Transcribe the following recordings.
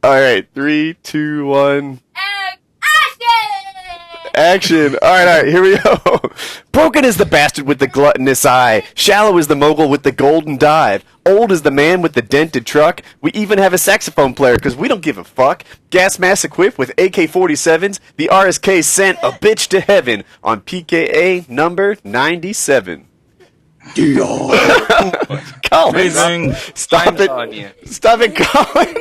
All right, 3, 2, 1. Action! Alright, here we go. Broken is the bastard with the gluttonous eye. Shallow is the mogul with the golden dive. Old is the man with the dented truck. We even have a saxophone player because we don't give a fuck. Gas mask equipped with AK-47s. The RSK sent a bitch to heaven on PKA number 97. Colin, stop it. Stop it, Colin.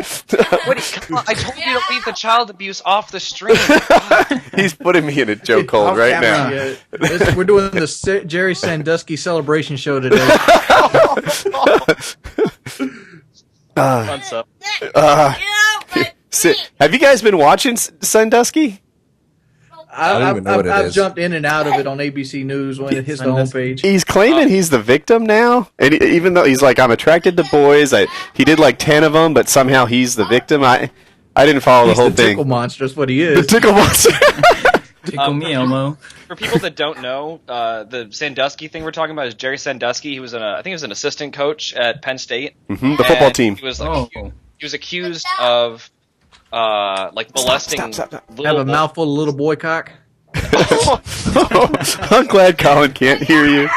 I told you to leave the child abuse off the stream. He's putting me in a chokehold right now. Yeah, we're doing the Jerry Sandusky celebration show today. Have you guys been watching Sandusky? I've jumped in and out of it on ABC News when it hits the homepage. He's claiming he's the victim now, and even though he's like, I'm attracted to boys, he did like 10 of them, but somehow he's the victim. I didn't follow the whole thing. Tickle monster is what he is. The tickle monster. Tickle me, Elmo. For people that don't know, the Sandusky thing we're talking about is Jerry Sandusky. He was I think he was an assistant coach at Penn State. Mm-hmm, the football team. He was accused of molesting. Stop. Have a mouthful of little boy cock. I'm glad Colin can't hear you.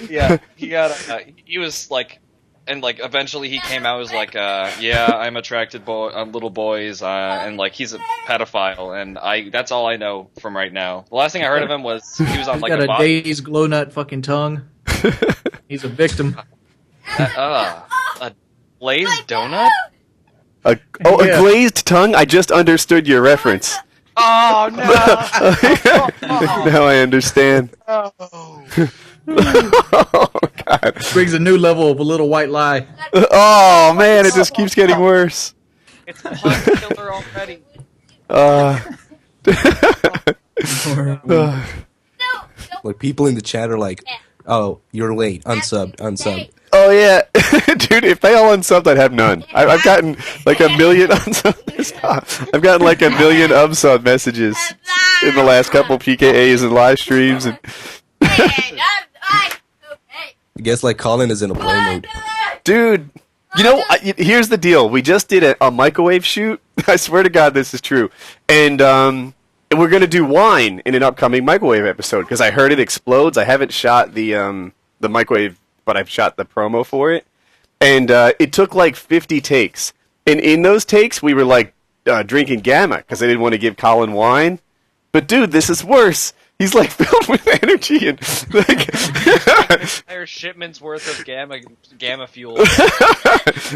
Yeah, he was like, and like eventually he came out and was like, yeah, I'm attracted little boys, and like he's a pedophile, and that's all I know from right now. The last thing I heard of him was he was on like got a Dave's glow nut fucking tongue. He's a victim. A glazed donut. A glazed tongue? I just understood your reference. Oh, no. Now I understand. Oh. Oh, God. Brings a new level of a little white lie. Oh, man, it just keeps getting worse. It's a killer already. Like, people in the chat are like, oh, you're late, unsubbed. Oh, yeah. Dude, if they all unsubbed, I'd have none. I've gotten like a million unsub. I've gotten like a million unsub messages in the last couple PKAs and live streams. And I guess like Colin is in a play mode. Dude, you know, here's the deal. We just did a microwave shoot. I swear to God this is true. And we're going to do wine in an upcoming microwave episode because I heard it explodes. I haven't shot the microwave, but I've shot the promo for it. And it took like 50 takes. And in those takes, we were like drinking Gamma because I didn't want to give Colin wine. But dude, this is worse. He's like filled with energy and like entire shipment's worth of gamma fuel.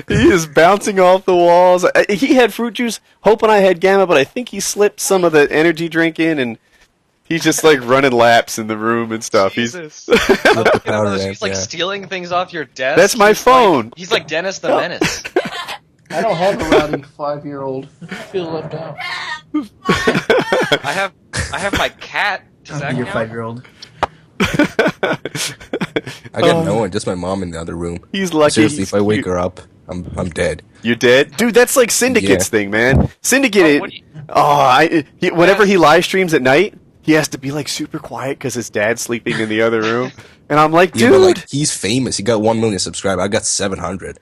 He is bouncing off the walls. He had fruit juice, hoping I had Gamma, but I think he slipped some of the energy drink in, and he's just like running laps in the room and stuff. Jesus. He's like stealing things off your desk. That's my phone. He's like Dennis the Menace. I don't have a rowdy 5-year-old. I feel left out. I have my cat. Your 5-year-old. I got no one, just my mom in the other room. He's lucky. Seriously, if I wake her up, I'm dead. You're dead? Dude, that's like Syndicate's thing, man. Syndicate, whenever he live streams at night, he has to be like super quiet because his dad's sleeping in the other room. And I'm like, dude. Yeah, but, like, he's famous. He got 1 million subscribers. I got 700.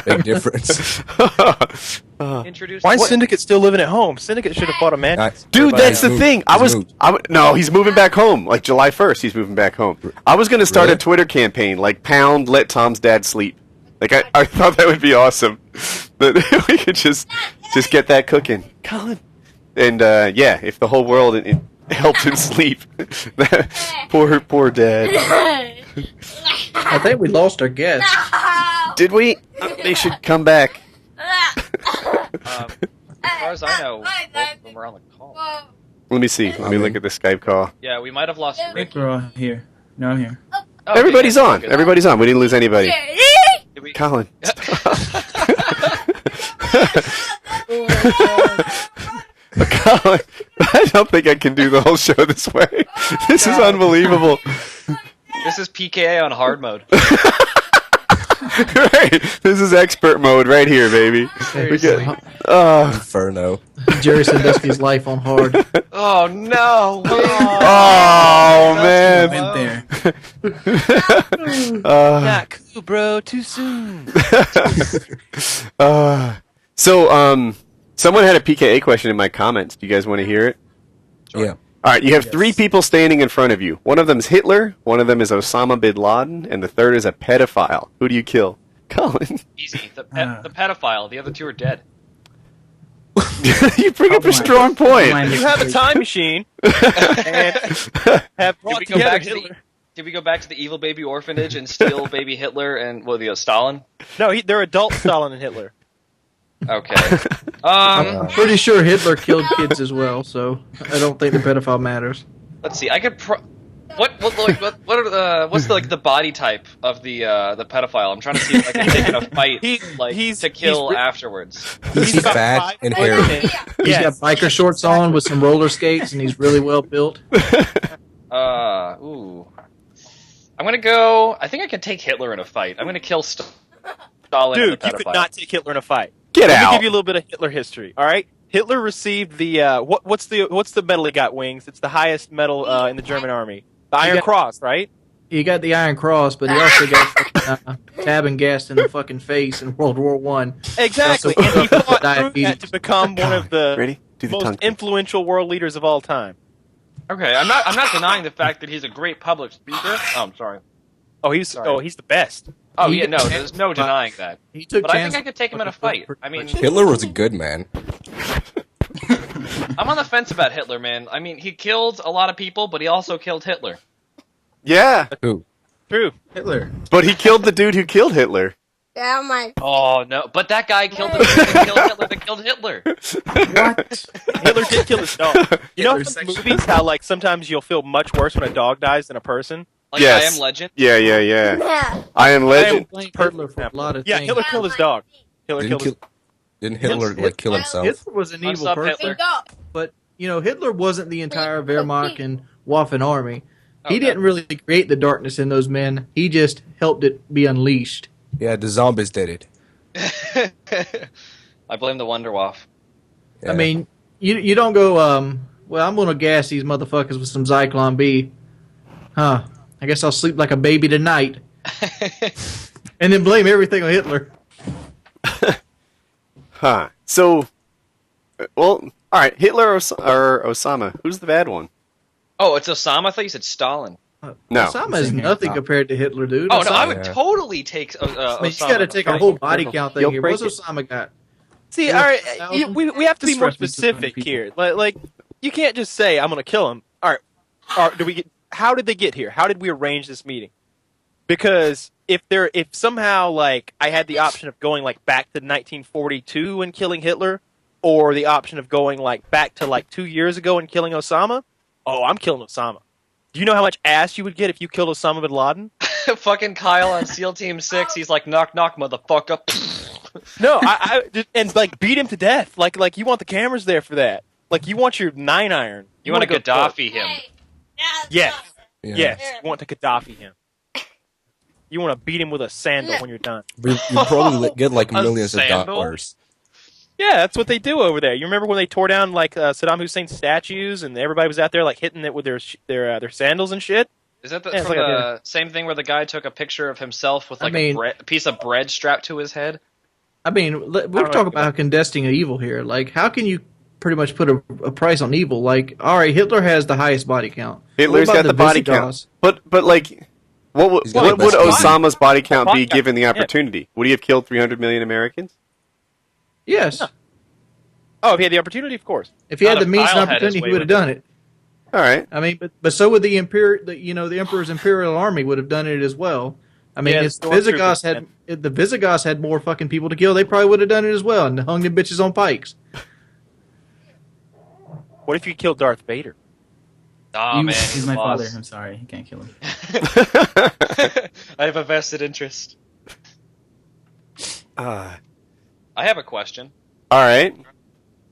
Big difference. Why is Syndicate still living at home? Syndicate should have bought a mansion. Dude, that's the thing. No, he's moving back home. Like July 1st, he's moving back home. I was going to start a Twitter campaign, like pound let Tom's dad sleep. Like I thought that would be awesome. But we could just get that cooking. Colin. And yeah, if the whole world helped him sleep. poor dad. I think we lost our guest. Did we? They should come back. As far as I know, both of them are on the call. Let me see. Let me look at the Skype call. Yeah, we might have lost Rick. We're all here. No, I'm here. Oh, Everybody's on. Everybody's on. We didn't lose anybody. Colin. Colin, I don't think I can do the whole show this way. This is unbelievable. This is PKA on hard mode. Right. This is expert mode right here, baby. Inferno. Jerry Sandusky's life on hard. Oh no! Oh man! Went there. Not cool, bro. Too soon. So, someone had a PKA question in my comments. Do you guys want to hear it? Yeah. All right, you have three people standing in front of you. One of them is Hitler, one of them is Osama bin Laden, and the third is a pedophile. Who do you kill? Colin. Easy. The pedophile. The other two are dead. You bring up a strong point. You have a time machine and have brought Did we go together back to Hitler. Did we go back to the evil baby orphanage and steal baby Hitler and Stalin? No, they're adult Stalin and Hitler. Okay. I'm pretty sure Hitler killed kids as well, so I don't think the pedophile matters. Let's see. I could. What's the body type of the pedophile? I'm trying to see if I can take in a fight to kill afterwards. He's fat and hairy. He's got biker shorts on with some roller skates, and he's really well built. Ooh. I'm gonna go. I think I can take Hitler in a fight. I'm gonna kill Stalin. Dude, and the you could not take Hitler in a fight. Get Let out. me give you a little bit of Hitler history. All right, Hitler received the what's the medal he got? Wings. It's the highest medal in the German army. The Iron Cross, right? He got the Iron Cross, but he also got fucking, tab and gassed in the fucking face in World War One. Exactly, and he fought through that to become one of the Ready? Do the tongue most thing. influential world leaders of all time. Okay, I'm not denying the fact that he's a great public speaker. Oh, I'm sorry. He's the best. Oh He- yeah, no, there's no denying that. He took But I chances think I could take him in a fight. I mean, Hitler was a good man. I'm on the fence about Hitler, man. I mean, he killed a lot of people, but he also killed Hitler. Yeah, Who? True. Hitler. but he killed the dude who killed Hitler. Yeah, my. Oh no! But that guy killed the dude that killed Hitler. That killed Hitler. What? Hitler did kill his dog. You know in Hitler's movies how like sometimes you'll feel much worse when a dog dies than a person? Like Yes. I Am Legend. Yeah. Yeah. I am Legend. blame Hitler for a lot of Yeah, things. Hitler killed his dog. Didn't Hitler like kill himself? Hitler was an evil up, person, Hitler. but Hitler wasn't the entire Wehrmacht and Waffen army. He Okay. didn't really create the darkness in those men. He just helped it be unleashed. Yeah, the zombies did it. I blame the Wonderwaff. Yeah. I mean, you don't go, well, I'm going to gas these motherfuckers with some Zyklon B. Huh. I guess I'll sleep like a baby tonight. And then blame everything on Hitler. Huh. So, well, all right. Hitler or Osama? Who's the bad one? Oh, it's Osama. I thought you said Stalin. No. Osama is Same here. nothing compared to Hitler, dude. Oh no, I Osama, would totally take Osama. you got to take a whole body count thing You'll here. break What's Osama got? See, Yeah, all right, 1,000? we have to be Just more reference to 20 specific people. here. Like you can't just say I'm going to kill him. All right, how did they get here? How did we arrange this meeting? Because if somehow like I had the option of going like back to 1942 and killing Hitler, or the option of going like back to like 2 years ago and killing Osama, I'm killing Osama. Do you know how much ass you would get if you killed Osama bin Laden? Fucking Kyle on SEAL Team 6. He's like, knock, knock, motherfucker. No, and like beat him to death. Like you want the cameras there for that. Like you want your 9-iron. You want to go Gaddafi him? Yes. Yeah. Yes, you want to Gaddafi him. You want to beat him with a sandal when you're done. You probably get like A millions of sandal? dollars. Yeah, that's what they do over there. You remember when they tore down like Saddam Hussein's statues and everybody was out there like hitting it with their sandals and shit? Is that Yeah, from it's like the same thing where the guy took a picture of himself with like a piece of bread strapped to his head? I mean, we're talking about contesting an evil here. Like, how can you pretty much put a price on evil? Like, all right, Hitler has the highest body count. Hitler's What got about the body Visigoths? count. But like, what He's got would the best Osama's body count Body be count. given the opportunity? Would he have killed 300 million Americans? Yes. Yeah. Oh, if he had the opportunity, of course. If he had Not the if means and Kyle had his opportunity, way he would have with done it. All right. I mean, but so would the the Emperor's Imperial Army would have done it as well. I mean, Yeah, if the stormtroopers, the Visigoths had more fucking people to kill, they probably would have done it as well and hung them bitches on pikes. What if you killed Darth Vader? Oh man, He's my boss. father. I'm sorry. You can't kill him. I have a vested interest. All I have a question. right.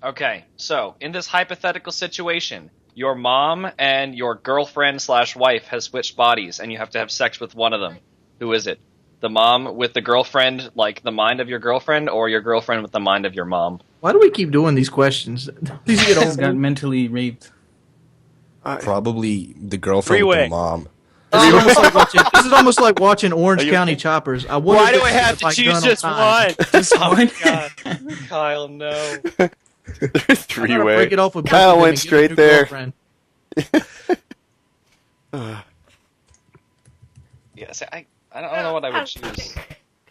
Okay, so in this hypothetical situation, your mom and your girlfriend/wife has switched bodies, and you have to have sex with one of them. Who is it? The mom with the girlfriend, like the mind of your girlfriend, or your girlfriend with the mind of your mom? Why do we keep doing these questions? These get He's got old. mentally raped. Probably the girlfriend with Three-way. the mom. This is almost like watching Orange County Choppers. I wonder Why if do I it's, have to like, choose done on just time. one? Just Oh one. God, Kyle, no. Three-way. Break it off with Kyle both of them went and get a straight new there. girlfriend. Yes, I don't know what I would choose.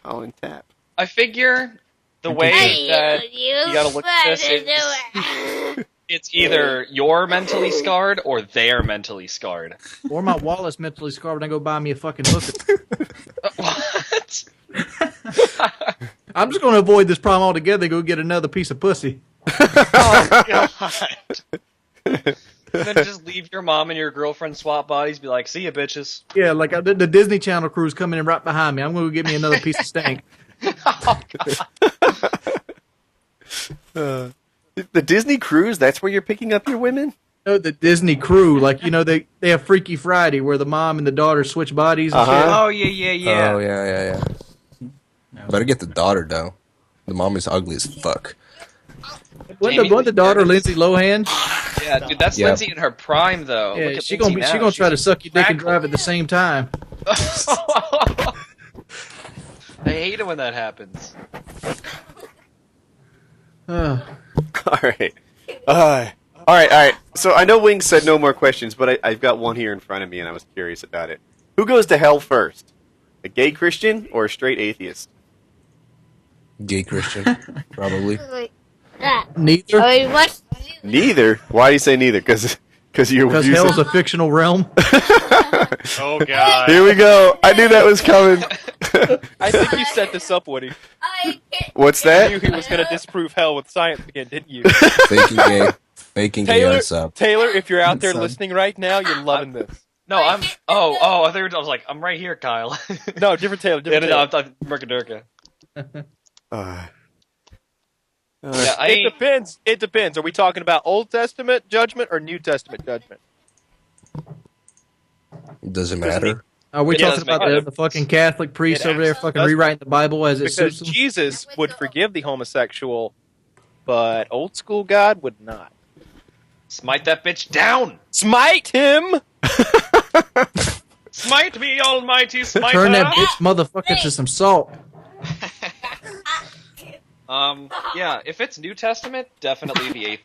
Colin tap. I figure the way that you gotta look at this is it's either you're mentally scarred or they're mentally scarred. Or my wallet's mentally scarred and I go buy me a fucking hooker. What? I'm just going to avoid this problem altogether and go get another piece of pussy. Oh God. Then just leave your mom and your girlfriend swap bodies. Be like, see ya, bitches. Yeah, like the Disney Channel crew's coming in right behind me. I'm going to get me another piece of stank. The Disney cruise, that's where you're picking up your women? No, the Disney crew, like, you know, they have Freaky Friday where the mom and the daughter switch bodies and shit. Oh yeah. Oh, yeah. Better get the daughter, though. The mom is ugly as fuck. Wasn't the daughter Lindsay Lohan? Yeah, dude, that's Yeah. Lindsay in her prime, though. Yeah, Look at she Lindsay gonna now. try to suck your dick and crackle. drive at the same time. I hate it when that happens. Uh, All right. All right. So I know Wings said no more questions, but I've got one here in front of me, and I was curious about it. Who goes to hell first? A gay Christian or a straight atheist? Gay Christian, probably. neither, What? Neither. Why do you say neither? Because you're because using- hell's a fictional realm. Oh God. Here we go. I knew that was coming. I think you set this up, Woody. What's You knew that? he was going to disprove hell with science again, didn't you? Faking gay. Faking gay on sub. Taylor, if you're out there Son. listening right now, you're loving this. No, I'm. Oh, I was like, I'm right here, Kyle. No, different Taylor. Yeah, Different no, Taylor. I'm Mercadurka. Uh, Yeah, I It ain't. depends. It depends. Are we talking about Old Testament judgment or New Testament judgment? Doesn't matter. Are we It talking does make about a the fucking Catholic priest It over there actually fucking does. rewriting the Bible as it Because suits them? Jesus would forgive the homosexual, but old school God would not. Smite that bitch down! Smite him! Smite me, almighty smite! Turn that bitch motherfucker to some salt. Yeah, if it's New Testament, definitely the eighth.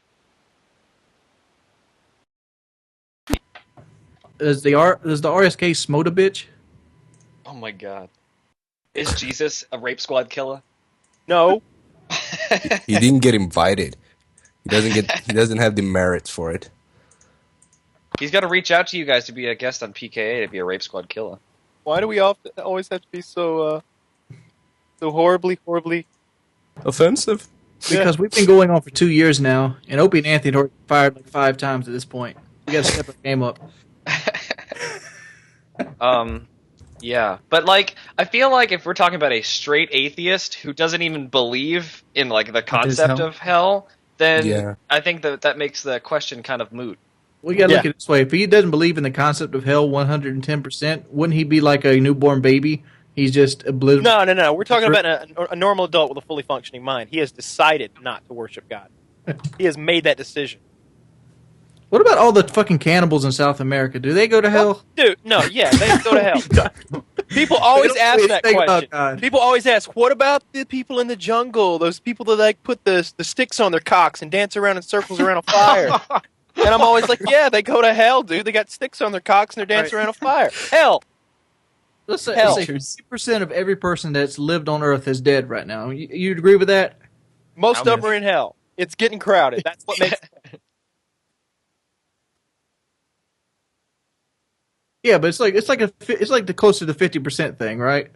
Does the RSK smote a bitch? Oh my God. Is Jesus a rape squad killer? No. He didn't get invited. He doesn't have the merits for it. He's got to reach out to you guys to be a guest on PKA to be a rape squad killer. Why do we always have to be so horribly? Offensive? Because we've been going on for 2 years now, and Opie and Anthony are fired like 5 times at this point. We gotta step our game up. Yeah, but like, I feel like if we're talking about a straight atheist who doesn't even believe in like the concept hell. of hell, then Yeah. I think that makes the question kind of moot. We gotta look Yeah. at it this way. If he doesn't believe in the concept of hell 110%, wouldn't he be like a newborn baby? He's just oblivious. No. We're talking about a normal adult with a fully functioning mind. He has decided not to worship God. He has made that decision. What about all the fucking cannibals in South America? Do they go to hell? Dude, no, yeah, they go to hell. People always They don't ask really that think about question. God. People always ask, what about the people in the jungle? Those people that like put the sticks on their cocks and dance around in circles around a fire. And I'm always like, yeah, they go to hell, dude. They got sticks on their cocks and they're dancing around a fire. Hell. Let's say Hell. 50% of every person that's lived on Earth is dead right now. You agree with that? Most How of them many? are in hell. It's getting crowded. That's what makes Yeah, but it's like the close to the 50% thing, right?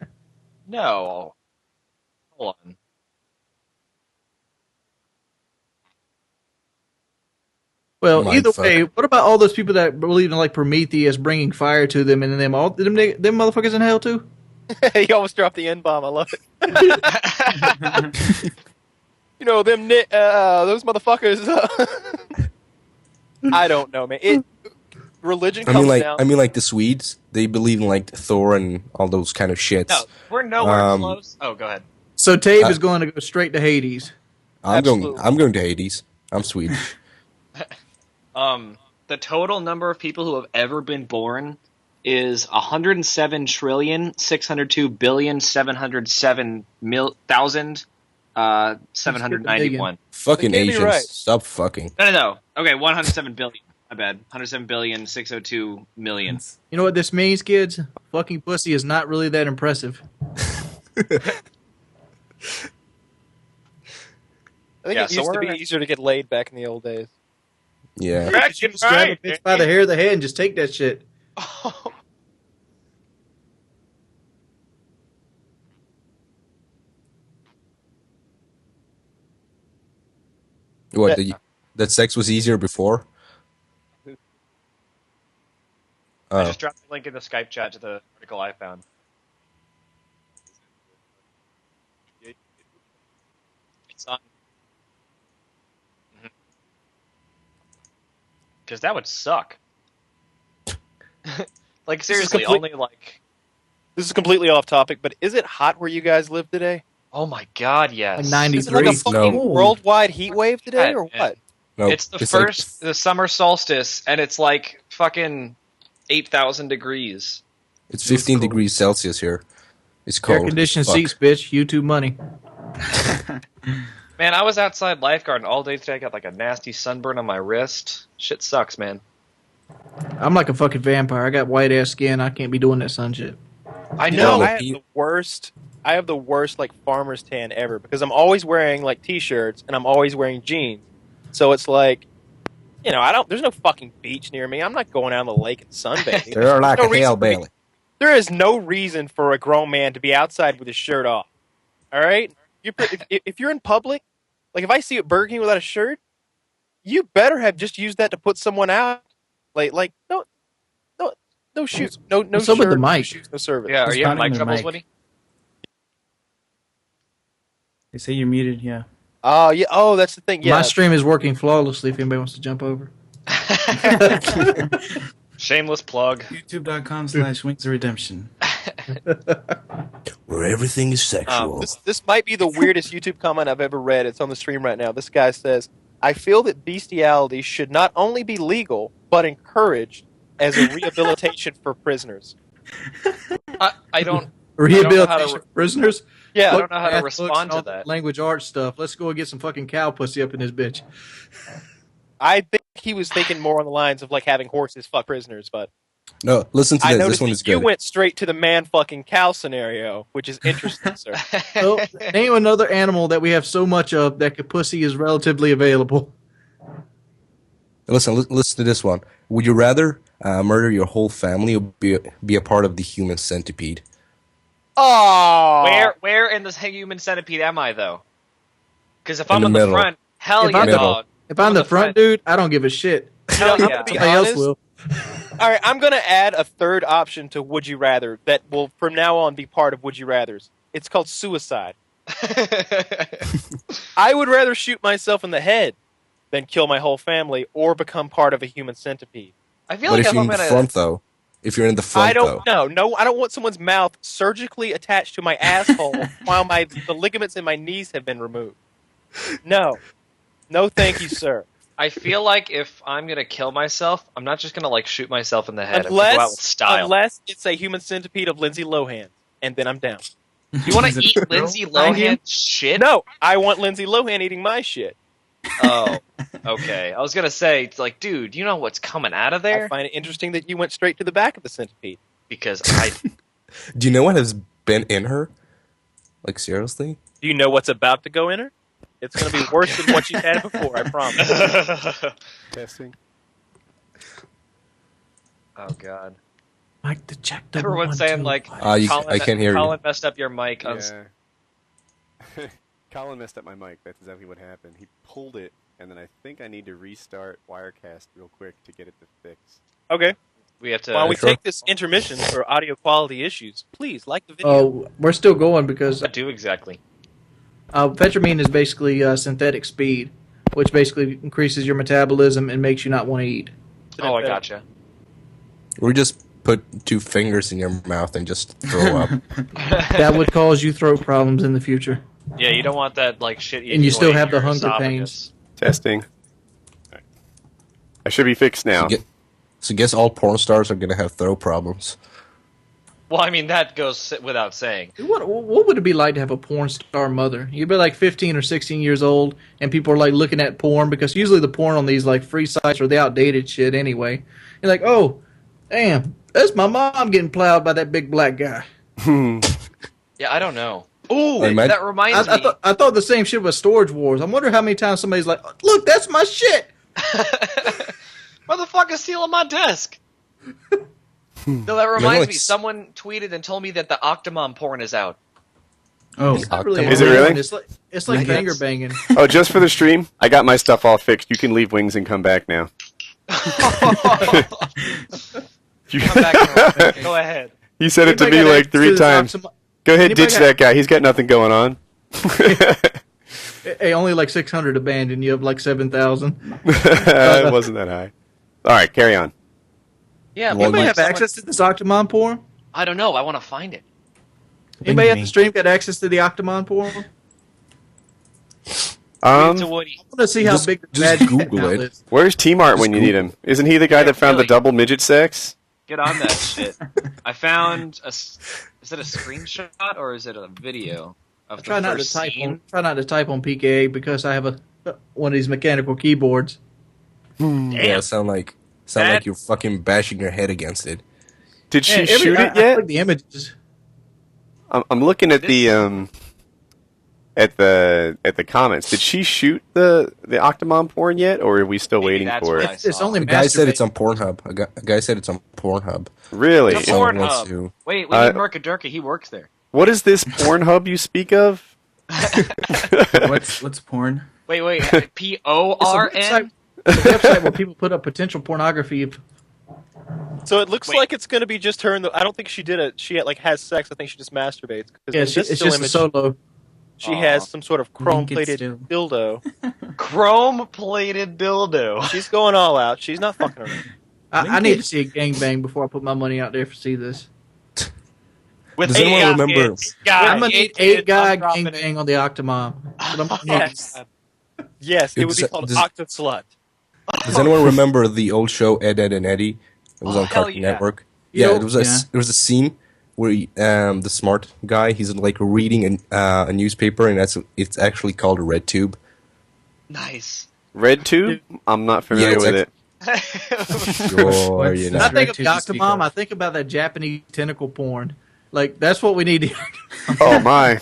No. Hold on. Well, Mind either fuck. way, what about all those people that believe in like Prometheus bringing fire to them, and then them motherfuckers in hell too? You almost dropped the N-bomb. I love it. You know, those motherfuckers. I don't know, man. Religion I comes mean, down. like the Swedes. They believe in like Thor and all those kind of shits. No, we're nowhere Um, close. Oh, go ahead. So Tejbz is going to go straight to Hades. I'm going to Hades. I'm Swedish. The total number of people who have ever been born is 107,602,707,791. Fucking That can't be Asians, right. stop fucking. No. Okay, 107 billion. My bad. 107,602 million. You know what this means, kids? Fucking pussy is not really that impressive. I think Yeah, it so used to we're- be easier to get laid back in the old days. Yeah. Just grab a bitch by the hair of the head and just take that shit. What? That sex was easier before? I Oh. just dropped the link in the Skype chat to the article I found. It's on. Because that would suck. Like, seriously, complete- only like. This is completely off topic, but is it hot where you guys live today? Oh my god, yes. Like 90 Is it like a degrees. fucking No. worldwide heat wave today, or Yeah. what? No, It's the first, the summer solstice, and it's like fucking 8,000 degrees. It's 15 degrees Celsius here. It's cold. Air conditioned Fuck. seats, bitch. YouTube money. Man, I was outside lifeguarding all day today. I got like a nasty sunburn on my wrist. Shit sucks, man. I'm like a fucking vampire. I got white ass skin. I can't be doing that sun shit. I You know. know, I have the worst. I have the worst like farmer's tan ever because I'm always wearing like t-shirts and I'm always wearing jeans. So it's like, you know, there's no fucking beach near me. I'm not going out on the lake and sunbathing. They're like No a reason hell for me- Bailey. There is no reason for a grown man to be outside with his shirt off. All right, if you're in public, like if I see you at Burger King without a shirt, you better have just used that to put someone out. Like no shoes, no What's up shirt, with the no mic? shoes, no service. Yeah, are It's you having not in mic the troubles, mic. Woody? They say you're muted, yeah. Oh yeah. Oh, that's the thing. Yeah. My stream is working flawlessly. If anybody wants to jump over. Shameless plug. YouTube.com/Wings of Redemption. Where everything is sexual. This might be the weirdest YouTube comment I've ever read. It's on the stream right now. This guy says, "I feel that bestiality should not only be legal but encouraged as a rehabilitation for prisoners." I don't. Rehabilitation for prisoners. Yeah. I don't know how to Math respond books and to all that. Language arts stuff. Let's go and get some fucking cow pussy up in this bitch. I think he was thinking more on the lines of like having horses fuck prisoners, but No, listen to I this. noticed This one is that you good. went straight to the man fucking cow scenario, which is interesting, sir. So, name another animal that we have so much of that pussy is relatively available. Listen to this one. Would you rather murder your whole family or be a part of the human centipede? Oh, Where in the human centipede am I though? Because if In I'm the in the middle. front, hell If yeah, I'm the- dog. If I'm the front dude, I don't give a shit. Hell I'm yeah. gonna be Somebody else honest. will. All right, I'm going to add a third option to Would You Rather that will, from now on, be part of Would You Rathers. It's called suicide. I would rather shoot myself in the head than kill my whole family or become part of a human centipede. I feel But like if if you're I'm in the gonna. front, though, if you're in the front, I don't though, know. No, I don't want someone's mouth surgically attached to my asshole while the ligaments in my knees have been removed. No. No, thank you, sir. I feel like if I'm gonna kill myself, I'm not just gonna like shoot myself in the head. I'm gonna go out with style. Unless it's a human centipede of Lindsay Lohan, and then I'm down. You want Is to it eat true? Lindsay Behind you? Lohan shit? No, I want Lindsay Lohan eating my shit. Oh, okay. I was gonna say, it's like, dude, you know what's coming out of I there? find it interesting that you went straight to the back of the centipede. Because I. do you know what has been in her? Like, seriously? Do you know what's about to go in her? It's going to be worse than what you had before, I promise. Testing. Oh god. Mike, to check the Everyone's saying like, I can't hear you. Colin messed up your mic. Yeah. Colin messed up my mic. That's exactly what happened. He pulled it, and then I think I need to restart Wirecast real quick to get it to fix. Okay. We have to. While we Sure. take this intermission for audio quality issues, please like the video. Oh, we're still going because do exactly. Phetramine is basically synthetic speed, which basically increases your metabolism and makes you not want to eat. Oh, I gotcha. Or just put 2 fingers in your mouth and just throw up. That would cause you throat problems in the future. Yeah, you don't want that like shit. And you still eating have the your hunger esophagus. pains. Testing. Right. I should be fixed now. Get- So I guess all porn stars are gonna have throat problems. Well, I mean that goes without saying. What would it be like to have a porn star mother? You'd be like 15 or 16 years old, and people are like looking at porn because usually the porn on these like free sites are the outdated shit anyway. You're like, oh, damn, that's my mom getting plowed by that big black guy. Yeah, I don't know. Ooh, Hey, man. that reminds me. I thought the same shit with Storage Wars. I wonder how many times somebody's like, look, that's my shit. Motherfucker stealing my desk. No, that reminds like me. Someone tweeted and told me that the Octomom porn is out. Oh, It's not really Is it a really? porn. It's like banger banging. Oh, just for the stream, I got my stuff all fixed. You can leave Wings and come back now. You- Come back. Go ahead. he said it to Anybody me got like access 3 to this times. Go ahead, Anybody ditch got- that guy. He's got nothing going on. Hey, only like 600 abandoned. You have like 7,000. It wasn't that high. All right, carry on. Yeah, Well, but Anybody like have someone- access to this Octomom porn? I don't know. I want to find it. Anybody at the stream got access to the Octomom porn? Give it to Woody. I want to see how Just- big the just bad Google cat it. is. Where's T-Mart when you need him? Isn't he the guy that found the really. double midget sex? Get on that shit. I found is it a screenshot or is it a video of the Try not to first type scene? on. Try not to type on PKA because I have one of these mechanical keyboards. Yeah, sound like you're fucking bashing your head against it. Did she Man, shoot I it yet? click the images. I'm looking at the at the comments. Did she shoot the Octomom porn yet, or are we still Maybe waiting that's for what it? I It's saw. only A guy said masturbate. it's on Pornhub. A guy said it's on Pornhub. Really? The Someone wants Pornhub. to- Wait, we Uh, need Mercadurka. He works there. What is this Pornhub you speak of? what's porn? Wait. It's a PORN. website, it's a website where people put up potential pornography. So it looks Wait. like it's going to be just her. I don't think she did it. She like has sex. I think she just masturbates. 'Cause Yeah, in it's this just still a image, solo. She has Aw. some sort of Link it chrome-plated still. dildo. Chrome-plated dildo. She's going all out. She's not fucking around. I need to see a gangbang before I put my money out there to see this. With Does anyone eight remember- kids. I'm gonna need 8 guy I'm dropping gangbang on the Octomom. That's what I'm gonna need. Yes. Yes, it would be Does- called does- Octa Slut. Does anyone remember the old show Ed, Ed, and Eddie? It was Oh, on hell Cartoon yeah. Network. Yo, Yeah, it was there was a scene where the smart guy he's like reading a newspaper, and it's actually called a red tube. Nice. Red Tube? I'm not familiar it's with it. Sure, you know. When I think of Red tube to speak Octomom, of. I think about that Japanese tentacle porn. Like that's what we need. To Oh my!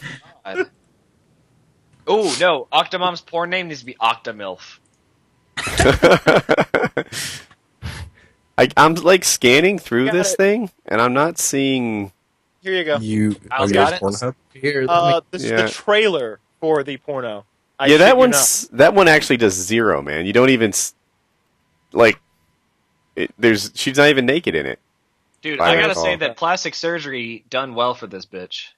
Oh no, Octomom's porn name needs to be Octomilf. I'm like scanning through Got this it. thing, and I'm not seeing. Here you go. You I'll you got guys it. Pornhub? Here, let me- This is Yeah. the trailer for the porno. I Yeah, shit that you one's that one actually does 0, man. You don't even like. She's not even naked in it. Dude, I I gotta recall. say that plastic surgery done well for this bitch.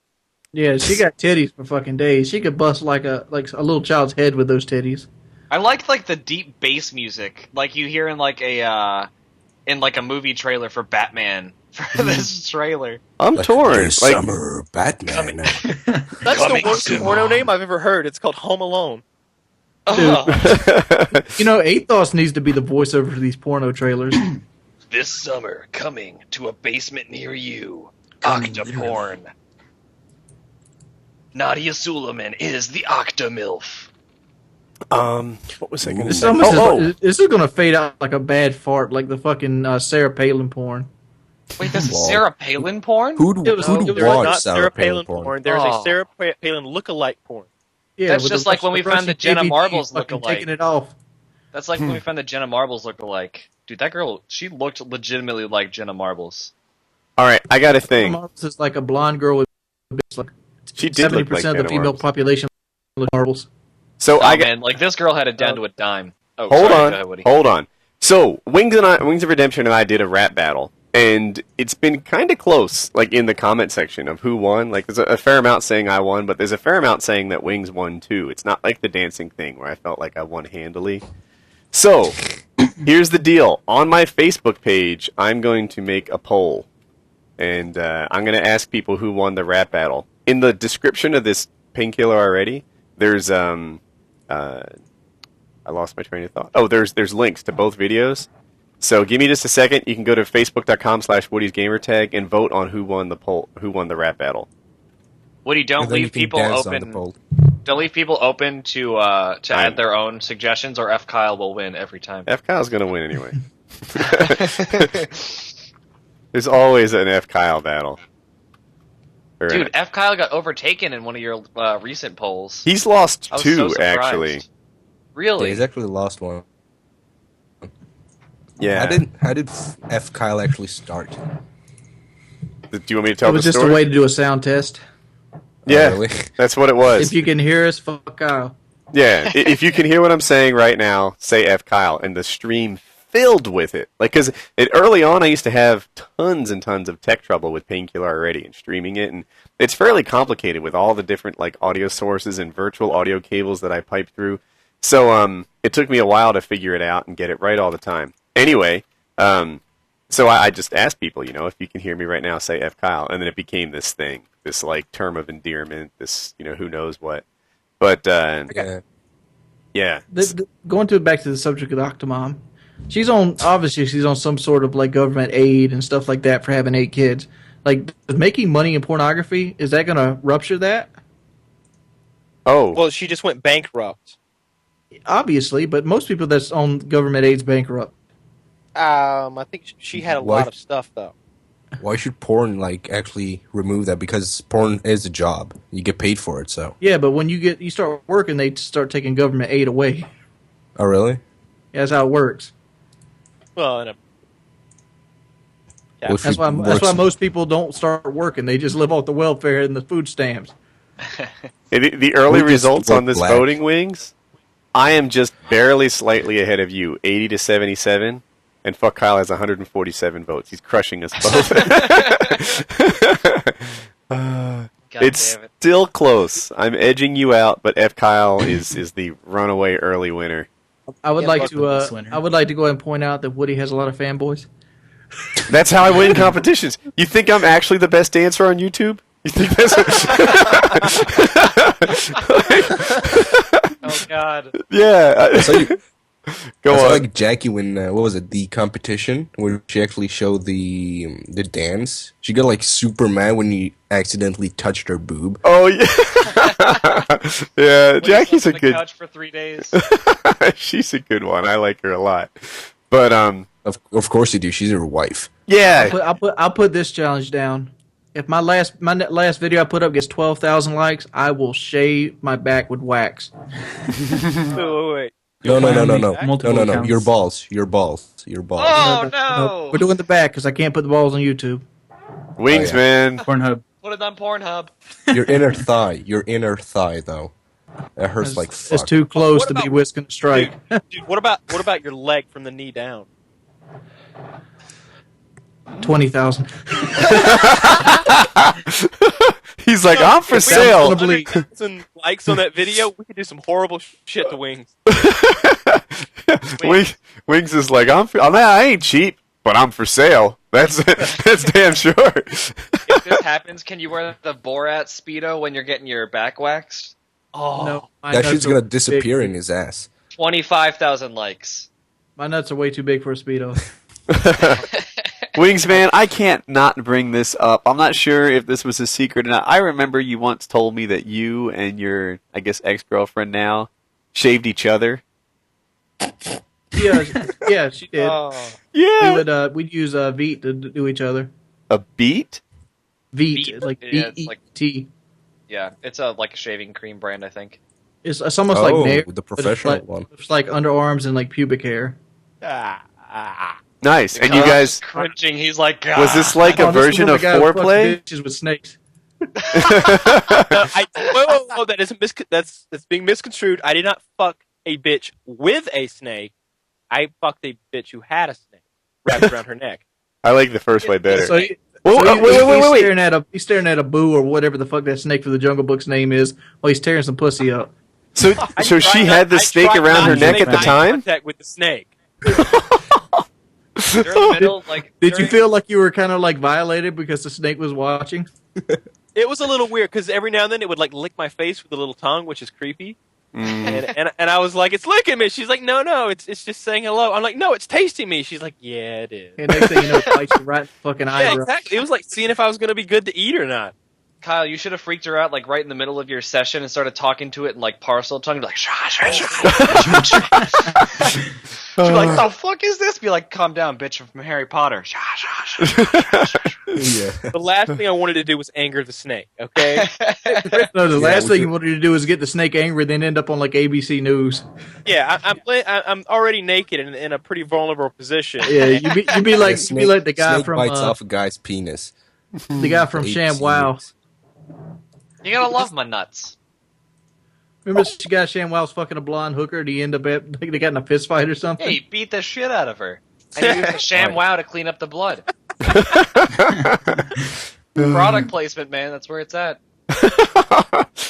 yeah, she got titties for fucking days. She could bust like a little child's head with those titties. I liked like the deep bass music, like you hear in like a movie trailer for Batman for this trailer. I'm torn. This Like, summer, Batman. That's the Coming worst soon. porno name I've ever heard. It's called Home Alone. Oh, You know, Athos needs to be the voiceover for these porno trailers. this summer, coming to a basement near you, Coming Octoporn. Nadia Suleiman is the Octomilf. what was I going to This say? almost Oh, is, this is gonna fade out like a bad fart, like the fucking Sarah Palin porn. Wait, this is Lol. Sarah Palin porn? Who'd It was watch Not Sarah Palin porn? There's Oh. a Sarah Palin look-alike porn. Yeah, That's with just the like when we found the Russian Jenna JVP Marbles fucking look-alike. taking it off. That's like when we found the Jenna Marbles look-alike. Dude, that girl, she looked legitimately like Jenna Marbles. all right. I got a thing. Marbles is like a blonde girl with like She did look like 70% of the Jenna female Marbles. population look marbles. So Oh, I got. man, like this girl had it down to a dime. Oh, Hold sorry, on, go ahead, Woody. hold on. So Wings of Redemption and I did a rap battle, and it's been kind of close, like in the comment section of who won. Like there's a fair amount saying I won, but there's a fair amount saying that Wings won too. It's not like the dancing thing where I felt like I won handily. So here's the deal: on my Facebook page, I'm going to make a poll, and I'm going to ask people who won the rap battle. In the description of this Painkiller Already, there's I lost my train of thought. Oh, there's links to both videos. So give me just a second. You can go to facebook.com/WoodysGamertag and vote on who won the rap battle. Woody, don't And then you leave can people dance on the open. poll. Don't leave people open to add their own suggestions, or F Kyle will win every time. F Kyle's gonna win anyway. There's always an F Kyle battle. Dude, F Kyle got overtaken in one of your recent polls. He's lost I was 2 so surprised. actually. Yeah, Really? he's actually lost one. Yeah. How did F. Kyle actually start? Do you want me to tell It was the just story? a way to do a sound test. Yeah, really? that's what it was. If you can hear us, fuck Kyle. Yeah, if you can hear what I'm saying right now, say F Kyle, and the stream filled with it. Like, because early on, I used to have tons and tons of tech trouble with Painkiller Already and streaming it, and it's fairly complicated with all the different like audio sources and virtual audio cables that I pipe through. So it took me a while to figure it out and get it right all the time. Anyway, so I just asked people, if you can hear me right now, say F Kyle, and then it became this thing, this like term of endearment, this who knows what. But Yeah. Going back to the subject of the Octomom, she's on some sort of like government aid and stuff like that for having 8 kids. Like, making money in pornography, is that going to rupture that? Oh, Well, she just went bankrupt. Obviously, but most people that's on government aid's bankrupt. I think she had a What? lot of stuff though. Why should porn actually remove that? Because porn is a job. You get paid for it, so. Yeah, but when you start working, they start taking government aid away. Oh, really? That's how it works. Well, yeah. Well, if That's it why works- most people don't start working. They just live off the welfare and the food stamps. the early We just results went on this black. voting, Wings, I am just barely slightly ahead of you, 80 to 77, and fuck Kyle has 147 votes. He's crushing us both. God It's damn it. still close. I'm edging you out, but F Kyle is the runaway early winner. I would like fuck to. with this winner. I would like to go ahead and point out that Woody has a lot of fanboys. That's how I win competitions. You think I'm actually the best dancer on YouTube? You think that's? Oh God. Yeah. I saw you- Go I saw on. Jackie when what was it, the competition where she actually showed the dance. She got super mad when you accidentally touched her boob. Oh yeah. Yeah, Wait, Jackie's slept a on the good. couch for 3 days. She's a good one. I like her a lot. But Of course you do. She's your wife. yeah. I'll put this challenge down. If my last video I put up gets 12,000 likes, I will shave my back with wax. Wait. No. Multiple accounts. Your balls. Oh no! We're doing the back because I can't put the balls on YouTube. Wings, Oh, yeah. man. Pornhub. Put it on Pornhub. Your inner thigh, though. That hurts like fuck. It's too close What to be about- whisking a strike. Dude, what about your leg from the knee down? 20,000. He's like, I'm for sale. gonna bleed. 100,000 likes on that video, we could do some horrible shit to Wings. Wings is like, I ain't cheap, but I'm for sale. That's damn sure. If this happens, can you wear the Borat Speedo when you're getting your back waxed? Oh, No, my That nuts shit's are gonna big. disappear in his ass. 25,000 likes. My nuts are way too big for a Speedo. Wings, man, I can't not bring this up. I'm not sure if this was a secret or not. I remember you once told me that you and your, I guess, ex-girlfriend now shaved each other. Yeah, she did. Yeah. We'd use Veet to do each other. A beat? Veet, Veet? like Yeah, it's like- V-E-T. Yeah, it's like a shaving cream brand, I think. It's almost like Nair, the but professional it's like, one. It's like underarms and like pubic hair. Nice. And you Kyle's guys, cringing. He's like, was this like a Oh, this is version from of the guy who fucks foreplay? bitches with snakes. Whoa, that is that's being misconstrued. I did not fuck a bitch with a snake. I fucked a bitch who had a snake wrapped around her neck. I like the first way better. So he- Whoa, so he- wait. He's staring at a boo or whatever the fuck that snake for the Jungle Book's name is while he's tearing some pussy up. So she had the I snake tried around not her to neck make at the eye time? Contact with the snake. They're in the middle, like. Did you during- feel like you were kind of like violated because the snake was watching? It was a little weird because every now and then it would like lick my face with a little tongue, which is creepy. And I was like, it's licking me. She's like, no, it's just saying hello. I'm like, no, it's tasting me. She's like, yeah, it is. And next thing you know, it bites you right in the fucking Yeah, eyebrow. exactly. It was like seeing if I was gonna be good to eat or not. Kyle, you should have freaked her out like right in the middle of your session and started talking to it in like parcel tongue, be like, shah, shah, shah, shah, shah. She'd be like, the fuck is this? Be like, calm down, bitch, from Harry Potter. Shah, shah, shah, shah, shah. Yeah. The last thing I wanted to do was anger the snake. Okay. No, the last we thing could- you wanted to do is get the snake angry, then end up on like ABC News. Yeah, I'm already naked and in a pretty vulnerable position. Yeah, you be like the guy snake from bites off a guy's penis. the guy from Eight Sham Wow. seeds. You gotta love my nuts. Remember this guy Sham Wow's fucking a blonde hooker? Did he end up like they got in a fist fight or something? Yeah, he beat the shit out of her. And he used the sham wow to clean up the blood. Product placement, man, that's where it's at.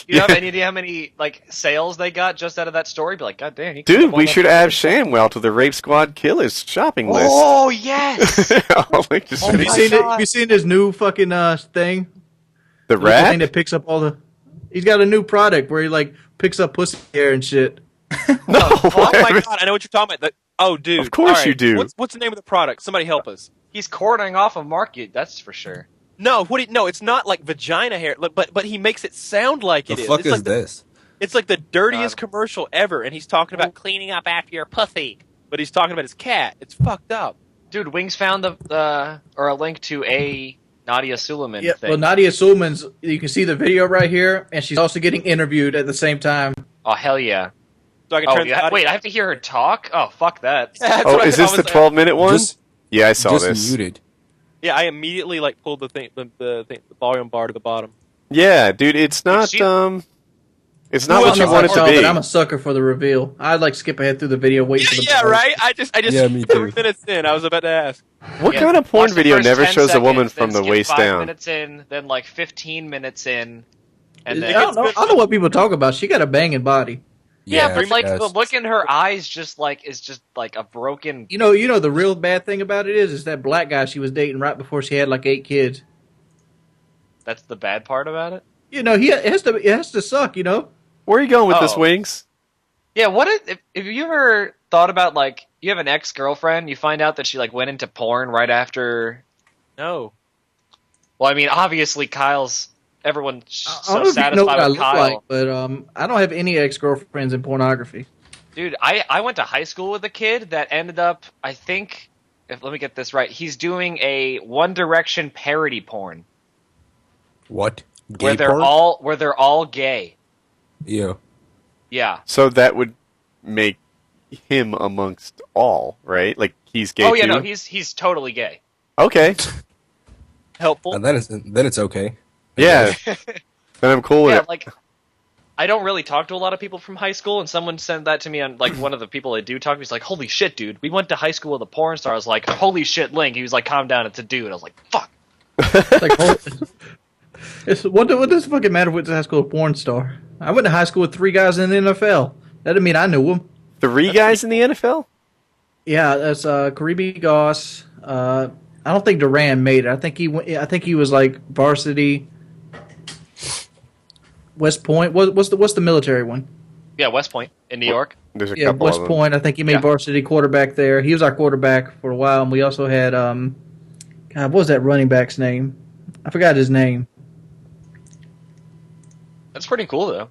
You have any idea how many like sales they got just out of that story? Be like, God damn, you Dude, we should add Shamwell to the Rape Squad Killers shopping list. Oh yes! I'll link this Oh Have video. you my seen it? God. Have you seen his new fucking thing? The The little thing rat? that picks up all the. He's got a new product where he like picks up pussy hair and shit. No, Oh my god, I know what you're talking about. Oh, dude. Of course All right, you do. What's the name of the product? Somebody help us. He's cornering off a market, that's for sure. No, no, it's not like vagina hair, but he makes it sound like The it is. fuck It's is like this? It's like the dirtiest commercial ever, and he's talking about cleaning up after your pussy, but he's talking about his cat. It's fucked up. Dude, Wings found a link to a Nadia Suleiman Yeah, thing. well, Nadia Suleman's. You can see the video right here, and she's also getting interviewed at the same time. Oh hell yeah! So I can Oh turn yeah. Wait, I have to hear her talk. Oh fuck that. That's Oh, what is I this the was- 12-minute one? Just, Yeah, I saw just this. muted. Yeah, I immediately like pulled the volume bar to the bottom. Yeah, dude, it's not she- it's not Who what else you is want it But to be. I'm a sucker for the reveal. I'd like skip ahead through the video, wait for the. Yeah, right. I just Yeah, me too. 3 minutes in, I was about to ask. What Yeah, kind of porn watch the video first never 10 shows a woman seconds, from then the skip waist 5 down? minutes in, then like 15 minutes in, and I then don't know what people talk about. She got a banging body. yeah, but like yes. the look in her eyes is just like a broken. You know the real bad thing about it is that black guy she was dating right before she had like 8 kids. That's the bad part about it. You know, it has to suck. You know. Where are you going with this, Oh. Wings? Yeah, if you ever thought about like you have an ex-girlfriend, you find out that she like went into porn right after. No. Well, I mean, obviously everyone's I don't know so if you know what satisfied I with look Kyle. like, but I don't have any ex-girlfriends in pornography. Dude, I went to high school with a kid that ended up, I think, let me get this right, he's doing a One Direction parody porn What? Gay where they're porn? all gay. Yeah. Yeah. So that would make him amongst all, right? Like he's gay Oh yeah, too? no, he's totally gay. Okay. Helpful. And then it's okay. Yeah. Then I'm cool with Yeah, it. like I don't really talk to a lot of people from high school, and someone sent that to me on like one of the people I do talk to. He's like, "Holy shit, dude! We went to high school with a porn star." I was like, "Holy shit, Link!" He was like, "Calm down, it's a dude." I was like, "Fuck." Like, what does it fucking matter if it's a high school porn star? I went to high school with 3 guys in the NFL. That didn't mean I knew them. 3 guys in the NFL? Yeah, that's Karibi Goss. I don't think Duran made it. I think he was like varsity. West Point. What's the military one? Yeah, West Point in New York. There's a Yeah, couple West of them. Point. I think he made Yeah. varsity quarterback there. He was our quarterback for a while, and we also had God, what was that running back's name? I forgot his name. That's pretty cool though.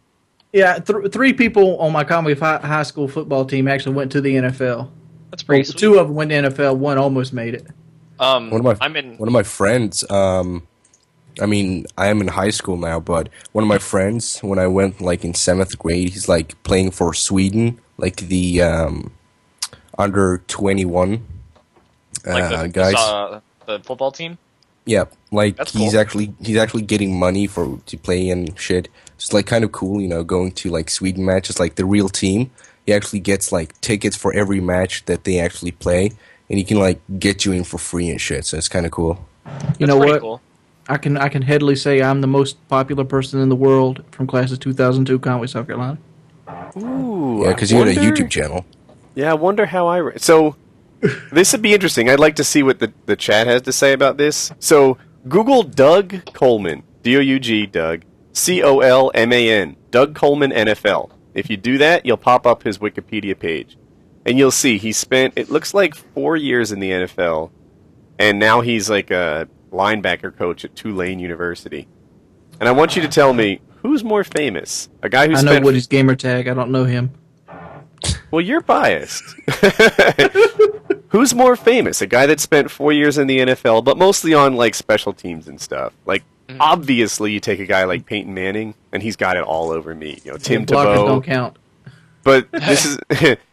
Yeah, 3 people on my comedy high school football team actually went to the NFL. That's pretty Well, sweet. 2 of them went to NFL. 1 almost made it. One of my friends, I mean, I am in high school now, but one of my friends, when I went like in 7th grade, he's like playing for Sweden, like the under 21 like guys. the football team. Yeah, like That's he's cool. actually getting money to play and shit. It's like kind of cool, going to like Sweden matches, like the real team. He actually gets like tickets for every match that they actually play, and he can like get you in for free and shit. So it's kind of cool. You That's know pretty what? cool. I can headily say I'm the most popular person in the world from class of 2002, Conway, South Carolina. Ooh, Yeah, because you had a wonder- YouTube channel. Yeah, I wonder how I... So, this would be interesting. I'd like to see what the chat has to say about this. So, Google Doug Coleman. D-O-U-G, Doug. C-O-L-M-A-N. Doug Coleman NFL. If you do that, you'll pop up his Wikipedia page. And you'll see he spent, it looks like 4 years in the NFL. And now he's like a linebacker coach at Tulane University. And I want you to tell me, who's more famous? A guy who I know Woody's Gamertag. I don't know him. Well, you're biased. Who's more famous? A guy that spent 4 years in the NFL, but mostly on like special teams and stuff. Like, obviously, you take a guy like Peyton Manning, and he's got it all over me. You know, Tim Blockers Tebow. don't count. But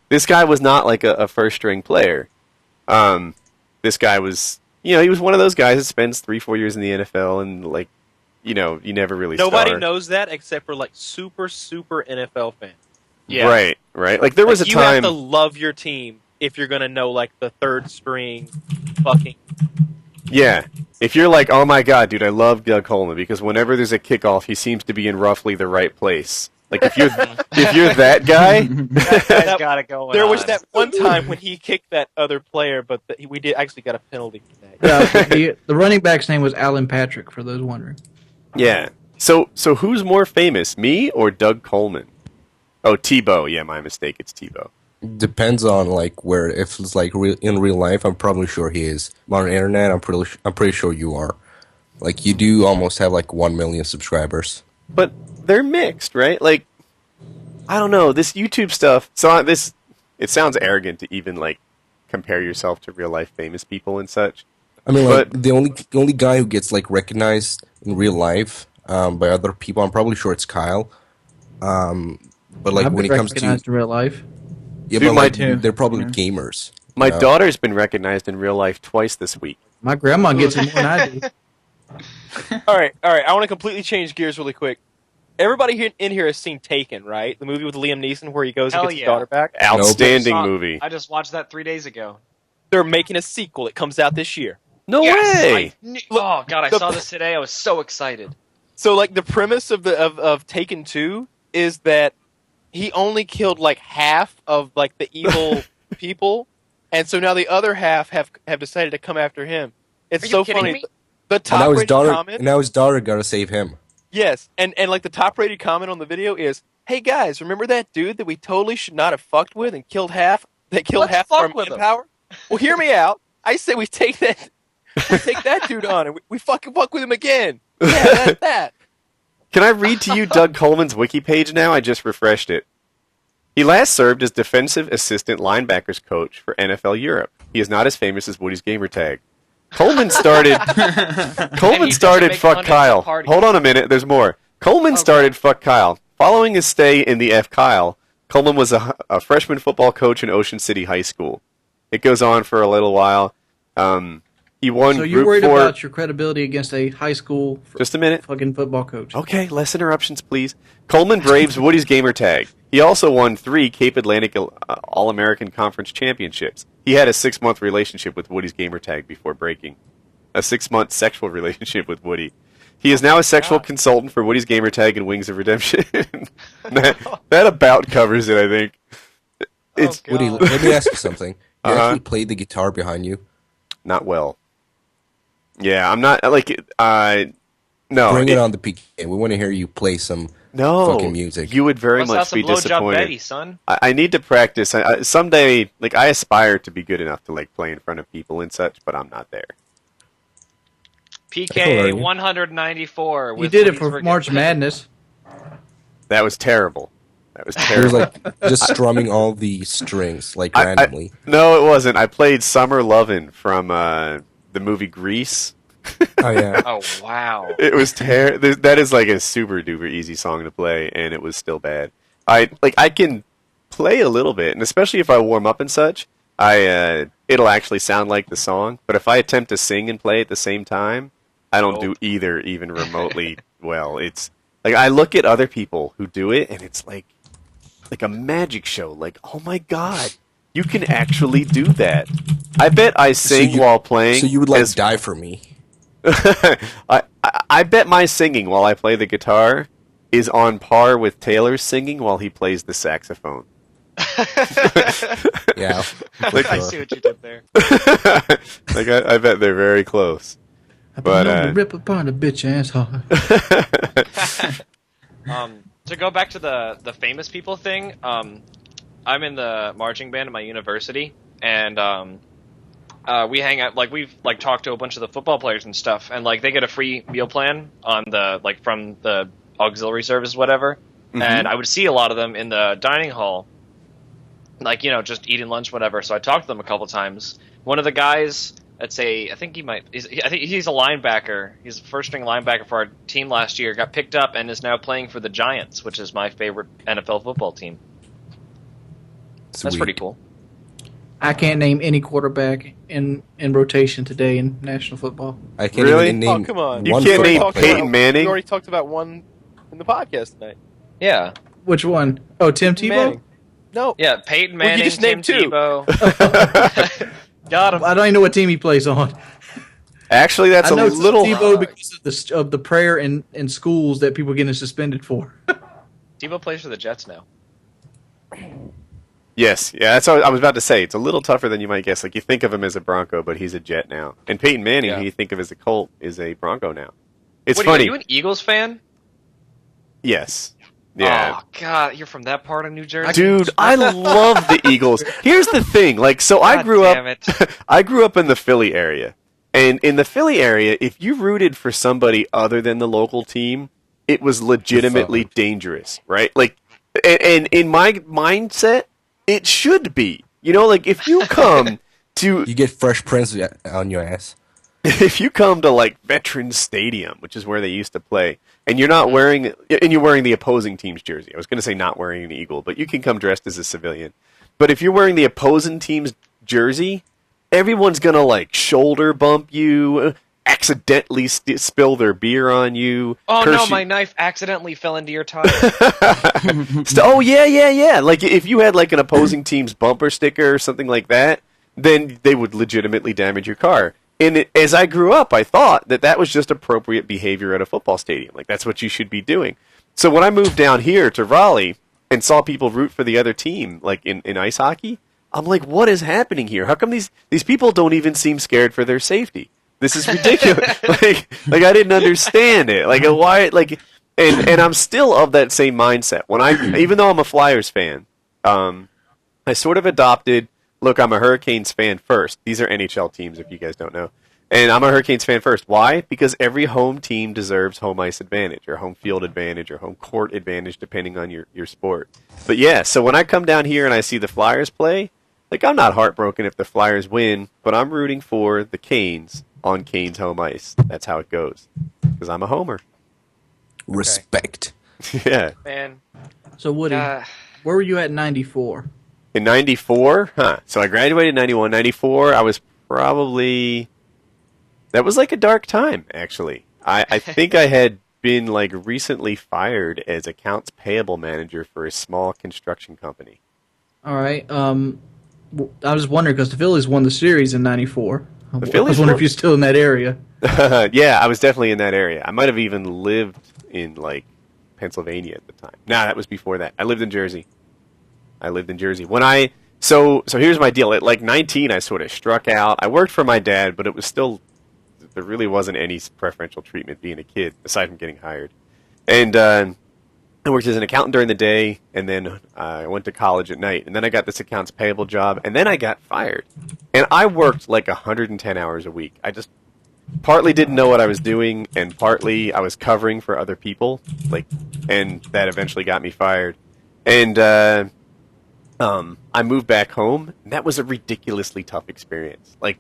this guy was not like a first string player. This guy was, he was one of those guys that spends 3-4 years in the NFL, and like, you never really. Nobody star. knows that except for like super NFL fans. Yeah. Right. Like there was a you time. have to love your team if you're gonna know like the third string, fucking. Yeah. If you're like, oh my god, dude, I love Doug Coleman because whenever there's a kickoff, he seems to be in roughly the right place. Like if you're that guy, That guy's got it going. There was on. that one time when he kicked that other player, but we did actually got a penalty for that. Yeah, the running back's name was Alan Patrick, for those wondering. yeah. So who's more famous, me or Doug Coleman? Oh, Tebow. Yeah, my mistake. It's Tebow. Depends on like where. If it's like in real life, I'm probably sure he is. But on the internet, I'm pretty sure you are. Like you do almost have like 1 million subscribers. But they're mixed, right? Like, I don't know, this YouTube stuff. So it sounds arrogant to even like compare yourself to real life famous people and such. I mean, like But- the only guy who gets like recognized in real life by other people, I'm probably sure it's Kyle. But like I've when been it comes to recognized in real life. yeah, Dude, but my like too. they're probably Yeah. gamers. My you know? daughter's been recognized in real life twice this week. My grandma gets it more than I do. All right. I want to completely change gears really quick. Everybody here in here has seen Taken, right? The movie with Liam Neeson where he goes and Hell gets his yeah. daughter back. Outstanding Saw- movie. I just watched that 3 days ago. They're making a sequel. It comes out this year. No way! Oh god, I the- saw this today. I was so excited. So like the premise of Taken 2 is that he only killed like half of like the evil people, and so now the other half have decided to come after him. It's Are you so kidding funny. me? The And top now his rated daughter, comment, and now his daughter got to save him. yes, and like the top rated comment on the video is, "Hey guys, remember that dude that we totally should not have fucked with and killed half? That killed Let's half fuck our with him." manpower." Well, hear me out. I say we take that dude on and we fucking fuck with him again. Yeah, that's that. Can I read to you Doug Coleman's wiki page now? I just refreshed it. He last served as defensive assistant linebackers coach for NFL Europe. He is not as famous as Woody's Gamertag. Coleman started. Coleman doesn't started make Fuck fun of Kyle. parties. Hold on a minute. There's more. Coleman started Fuck Kyle. Following his stay in the F Kyle, Coleman was a freshman football coach in Ocean City High School. It goes on for a little while. He won So you're Group worried 4. about your credibility against a high school Just a minute. fucking football coach. Okay, less interruptions, please. Coleman braves Woody's Gamertag. He also won 3 Cape Atlantic All-American Conference championships. He had a 6-month relationship with Woody's Gamertag before breaking. A 6-month sexual relationship with Woody. He is now a sexual consultant for Woody's Gamertag and Wings of Redemption. that about covers it, I think. It's Woody, let me ask you something. You Uh-huh. actually played the guitar behind you? not well. Yeah, I'm not, like, no. Bring it on the PK. We want to hear you play some No, fucking music. You would very Bust out much some be blowjob disappointed. Betty, son. I need to practice. Someday, like, I aspire to be good enough to like play in front of people and such, but I'm not there. PK Already. 194. You with did it Woody's for Forget- March Madness. That was terrible. That was It was terrible. like just strumming all the strings like I- randomly. No, it wasn't. I played Summer Lovin' from the movie Grease. Oh yeah. Oh wow. It was That is like a super duper easy song to play, and it was still bad. I can play a little bit, and especially if I warm up and such, it'll actually sound like the song. But if I attempt to sing and play at the same time, I don't do either even remotely well. It's like I look at other people who do it, and it's like a magic show. Like, oh my god, you can actually do that. I bet I sing while playing. So you would like as- die for me? I bet my singing while I play the guitar is on par with Taylor's singing while he plays the saxophone. Yeah. Like, I see what you did there. like I bet they're very close. I've But, been known to rip upon a bitch ass hard. to go back to the famous people thing, I'm in the marching band at my university, and we hang out. Like we've like talked to a bunch of the football players and stuff, and like they get a free meal plan on the like from the auxiliary service, whatever. Mm-hmm. And I would see a lot of them in the dining hall, like just eating lunch, whatever. So I talked to them a couple times. One of the guys, let's say, I think he's a linebacker. He's a first-string linebacker for our team last year. Got picked up and is now playing for the Giants, which is my favorite NFL football team. That's Sweet. pretty cool. I can't name any quarterback in rotation today in national football. I can't Really? even name. Oh, come on. You one can't name football Peyton player. Manning? We already talked about one in the podcast tonight. Yeah. Which one? Oh, Tim Tebow? Manning. No. Yeah, Peyton Manning, just Tim named two. Tebow. Got him. I don't even know what team he plays on. Actually, that's I know a little. Tebow because of the prayer in schools that people getting suspended for. Tebow plays for the Jets now. Yes, yeah, that's what I was about to say. It's a little tougher than you might guess. Like you think of him as a Bronco, but he's a Jet now. And Peyton Manning, Yeah. who you think of as a Colt, is a Bronco now. It's What, funny. Are you an Eagles fan? Yes. Yeah. Oh, God, you're from that part of New Jersey? Dude, I love the Eagles. Here's the thing, like, so I God grew damn up, it. I grew up in the Philly area, and in the Philly area, if you rooted for somebody other than the local team, it was legitimately dangerous, right? Like, and in my mindset, it should be. You know, like if you come to You get Fresh Prince on your ass. if you come to like Veterans Stadium, which is where they used to play, and you're not wearing and you're wearing the opposing team's jersey. I was going to say not wearing an Eagle, but you can come dressed as a civilian. But if you're wearing the opposing team's jersey, everyone's going to like shoulder bump you, accidentally spill their beer on you. Oh, curse no, you. my knife accidentally fell into your tire. Oh yeah. Like if you had like an opposing team's bumper sticker or something like that, then they would legitimately damage your car. And as I grew up, I thought that was just appropriate behavior at a football stadium. Like that's what you should be doing. So when I moved down here to Raleigh and saw people root for the other team, like in ice hockey, I'm like, what is happening here? How come these people don't even seem scared for their safety? This is ridiculous. like I didn't understand it. Like why? Like and I'm still of that same mindset. Even though I'm a Flyers fan, I sort of adopted. Look, I'm a Hurricanes fan first. These are NHL teams, if you guys don't know. And I'm a Hurricanes fan first. Why? Because every home team deserves home ice advantage, or home field advantage, or home court advantage, depending on your sport. But yeah, so when I come down here and I see the Flyers play, like I'm not heartbroken if the Flyers win, but I'm rooting for the Canes on Canes home ice. That's how it goes. Because I'm a homer. Respect. Yeah. Man. So Woody, where were you at in '94? In 94? Huh. So I graduated in 91. 94, I was probably... That was like a dark time, actually. I think I had been like recently fired as accounts payable manager for a small construction company. All right. I was wondering because the Phillies won the series in '94. I was Phillies wondering won? if you're still in that area. Yeah, I was definitely in that area. I might have even lived in like Pennsylvania at the time. Nah, that was before that. I lived in Jersey. When so here's my deal. At like 19, I sort of struck out. I worked for my dad, but it was still there really wasn't any preferential treatment being a kid aside from getting hired. And I worked as an accountant during the day, and then I went to college at night. And then I got this accounts payable job, and then I got fired. And I worked like 110 hours a week. I just partly didn't know what I was doing, and partly I was covering for other people. And that eventually got me fired. And I moved back home, and that was a ridiculously tough experience. Like,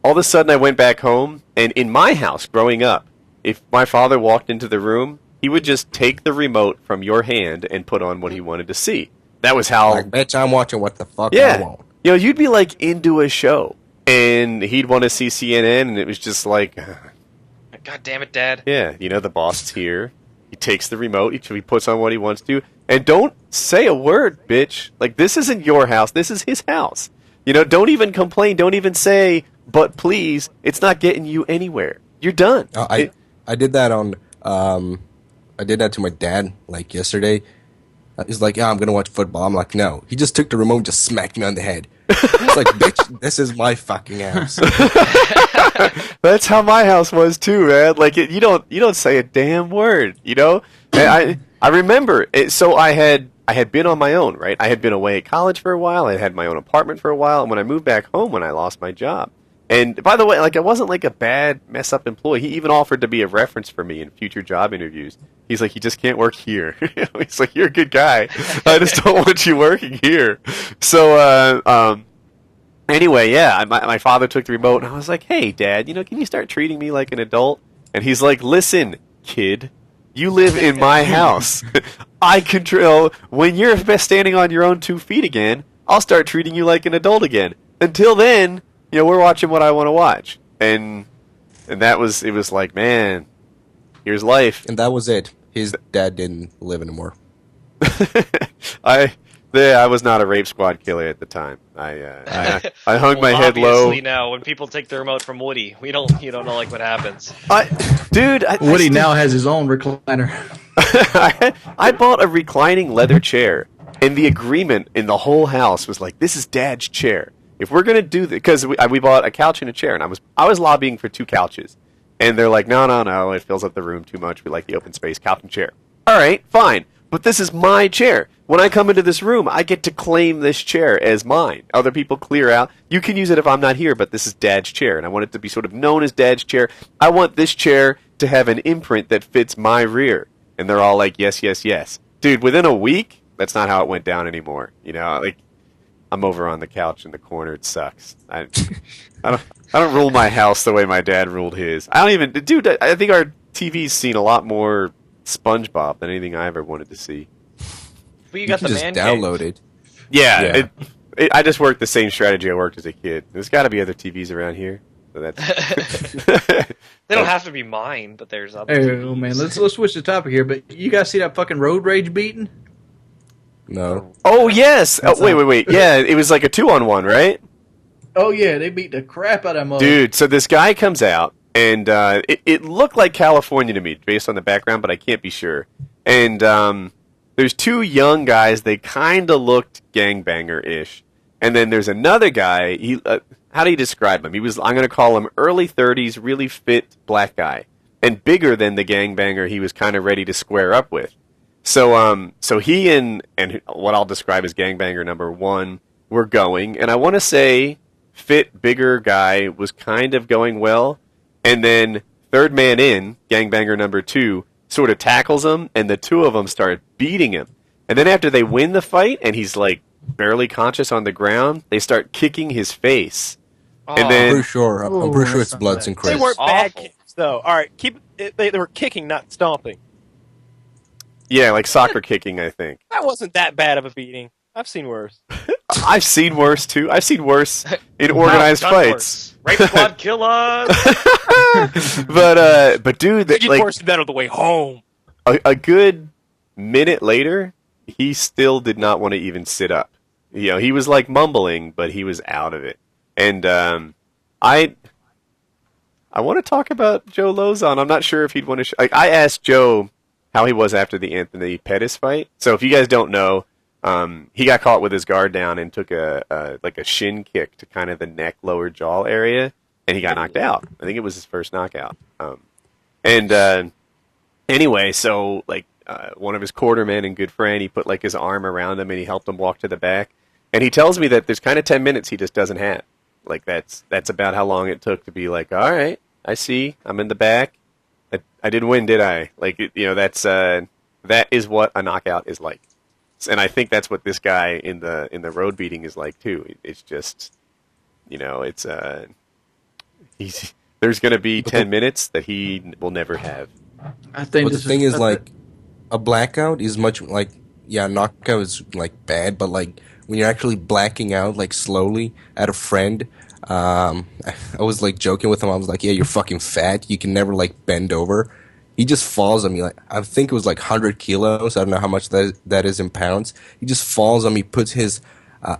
all of a sudden I went back home, and in my house growing up, if my father walked into the room, he would just take the remote from your hand and put on what he wanted to see. That was how... Like, bitch, I'm watching what the fuck I Yeah. want. You know, you'd be, like, into a show, and he'd want to see CNN, and it was just like... God damn it, Dad. Yeah, you know, the boss is here. He takes the remote, he puts on what he wants to, and don't say a word, bitch. Like, this isn't your house, this is his house. You know, don't even complain, don't even say, but please, it's not getting you anywhere. You're done. I did that on, I did that to my dad, like, yesterday. He's like, yeah, I'm gonna watch football. I'm like, no. He just took the remote and just smacked me on the head. It's like, bitch, this is my fucking house. That's how my house was too, man. Like you don't say a damn word, you know. I remember it, so I had been on my own, right? I had been away at college for a while. I had my own apartment for a while, and when I moved back home, when I lost my job, and by the way, like I wasn't like a bad mess up employee. He even offered to be a reference for me in future job interviews. He's like, you just can't work here. He's like, you're a good guy. I just don't want you working here. So anyway, yeah, my father took the remote, and I was like, hey, Dad, can you start treating me like an adult? And he's like, listen, kid. You live in my house. I control. When you're standing on your own 2 feet again, I'll start treating you like an adult again. Until then, we're watching what I want to watch. And it was like, man, here's life. And that was it. His dad didn't live anymore. I was not a rape squad killer at the time. I hung my head low. Obviously now, when people take the remote from Woody, you don't know like what happens. Woody now has his own recliner. I bought a reclining leather chair, and the agreement in the whole house was like, this is Dad's chair. If we're gonna do this, because we bought a couch and a chair, and I was lobbying for 2 couches, and they're like, no, it fills up the room too much. We like the open space, couch and chair. All right, fine, but this is my chair. When I come into this room, I get to claim this chair as mine. Other people clear out. You can use it if I'm not here, but this is Dad's chair, and I want it to be sort of known as Dad's chair. I want this chair to have an imprint that fits my rear. And they're all like, yes, yes, yes. Dude, within a week, that's not how it went down anymore. Like, I'm over on the couch in the corner. It sucks. I don't rule my house the way my dad ruled his. I think our TV's seen a lot more SpongeBob than anything I ever wanted to see. But you got the just man download cave. it. Yeah. I just worked the same strategy I worked as a kid. There's got to be other TVs around here. So that's They don't have to be mine, but there's others. Oh man, let's switch the topic here. But you guys see that fucking road rage beating? No. Oh yes. Wait. Yeah, it was like a 2-on-1, right? Oh yeah, they beat the crap out of him. Dude, so this guy comes out, and it looked like California to me, based on the background, but I can't be sure. And there's 2 young guys. They kind of looked gangbanger-ish. And then there's another guy. How do you describe him? I'm going to call him early 30s, really fit black guy, and bigger than the gangbanger he was kind of ready to square up with. So he and what I'll describe as gangbanger number 1 were going, and I want to say fit bigger guy was kind of going well, and then third man in, gangbanger number 2, sort of tackles him, and the 2 of them start beating him. And then after they win the fight, and he's like barely conscious on the ground, they start kicking his face. And then, I'm pretty sure it's Bloods and They Crips. weren't bad Awful. kicks, though. All right, they were kicking, not stomping. yeah, like soccer kicking, I think. That wasn't that bad of a beating. I've seen worse. I've seen worse too. I've seen worse in organized Done fights. worse. Rape squad killers. But dude, They get like worse than that on the way home. a good minute later, he still did not want to even sit up. He was like mumbling, but he was out of it. And I want to talk about Joe Lauzon. I'm not sure if he'd want to. I asked Joe how he was after the Anthony Pettis fight. So if you guys don't know, he got caught with his guard down and took a shin kick to kind of the neck, lower jaw area, and he got knocked out. I think it was his first knockout. Anyway, so one of his quartermen and good friend, he put like his arm around him and he helped him walk to the back. And he tells me that there's kind of 10 minutes he just doesn't have. Like that's about how long it took to be like, all right, I see, I'm in the back. I didn't win, did I? Like, that is what a knockout is like. And I think that's what this guy in the road beating is like too. It's just, it's there's going to be 10 minutes that he will never have. I think But the thing is, like, a blackout is much like, knockout is like bad, but like when you're actually blacking out like slowly at a friend, I was like joking with him. I was like, yeah, you're fucking fat. You can never like bend over. He just falls on me. Like, I think it was like 100 kilos. I don't know how much that is in pounds. He just falls on me, puts his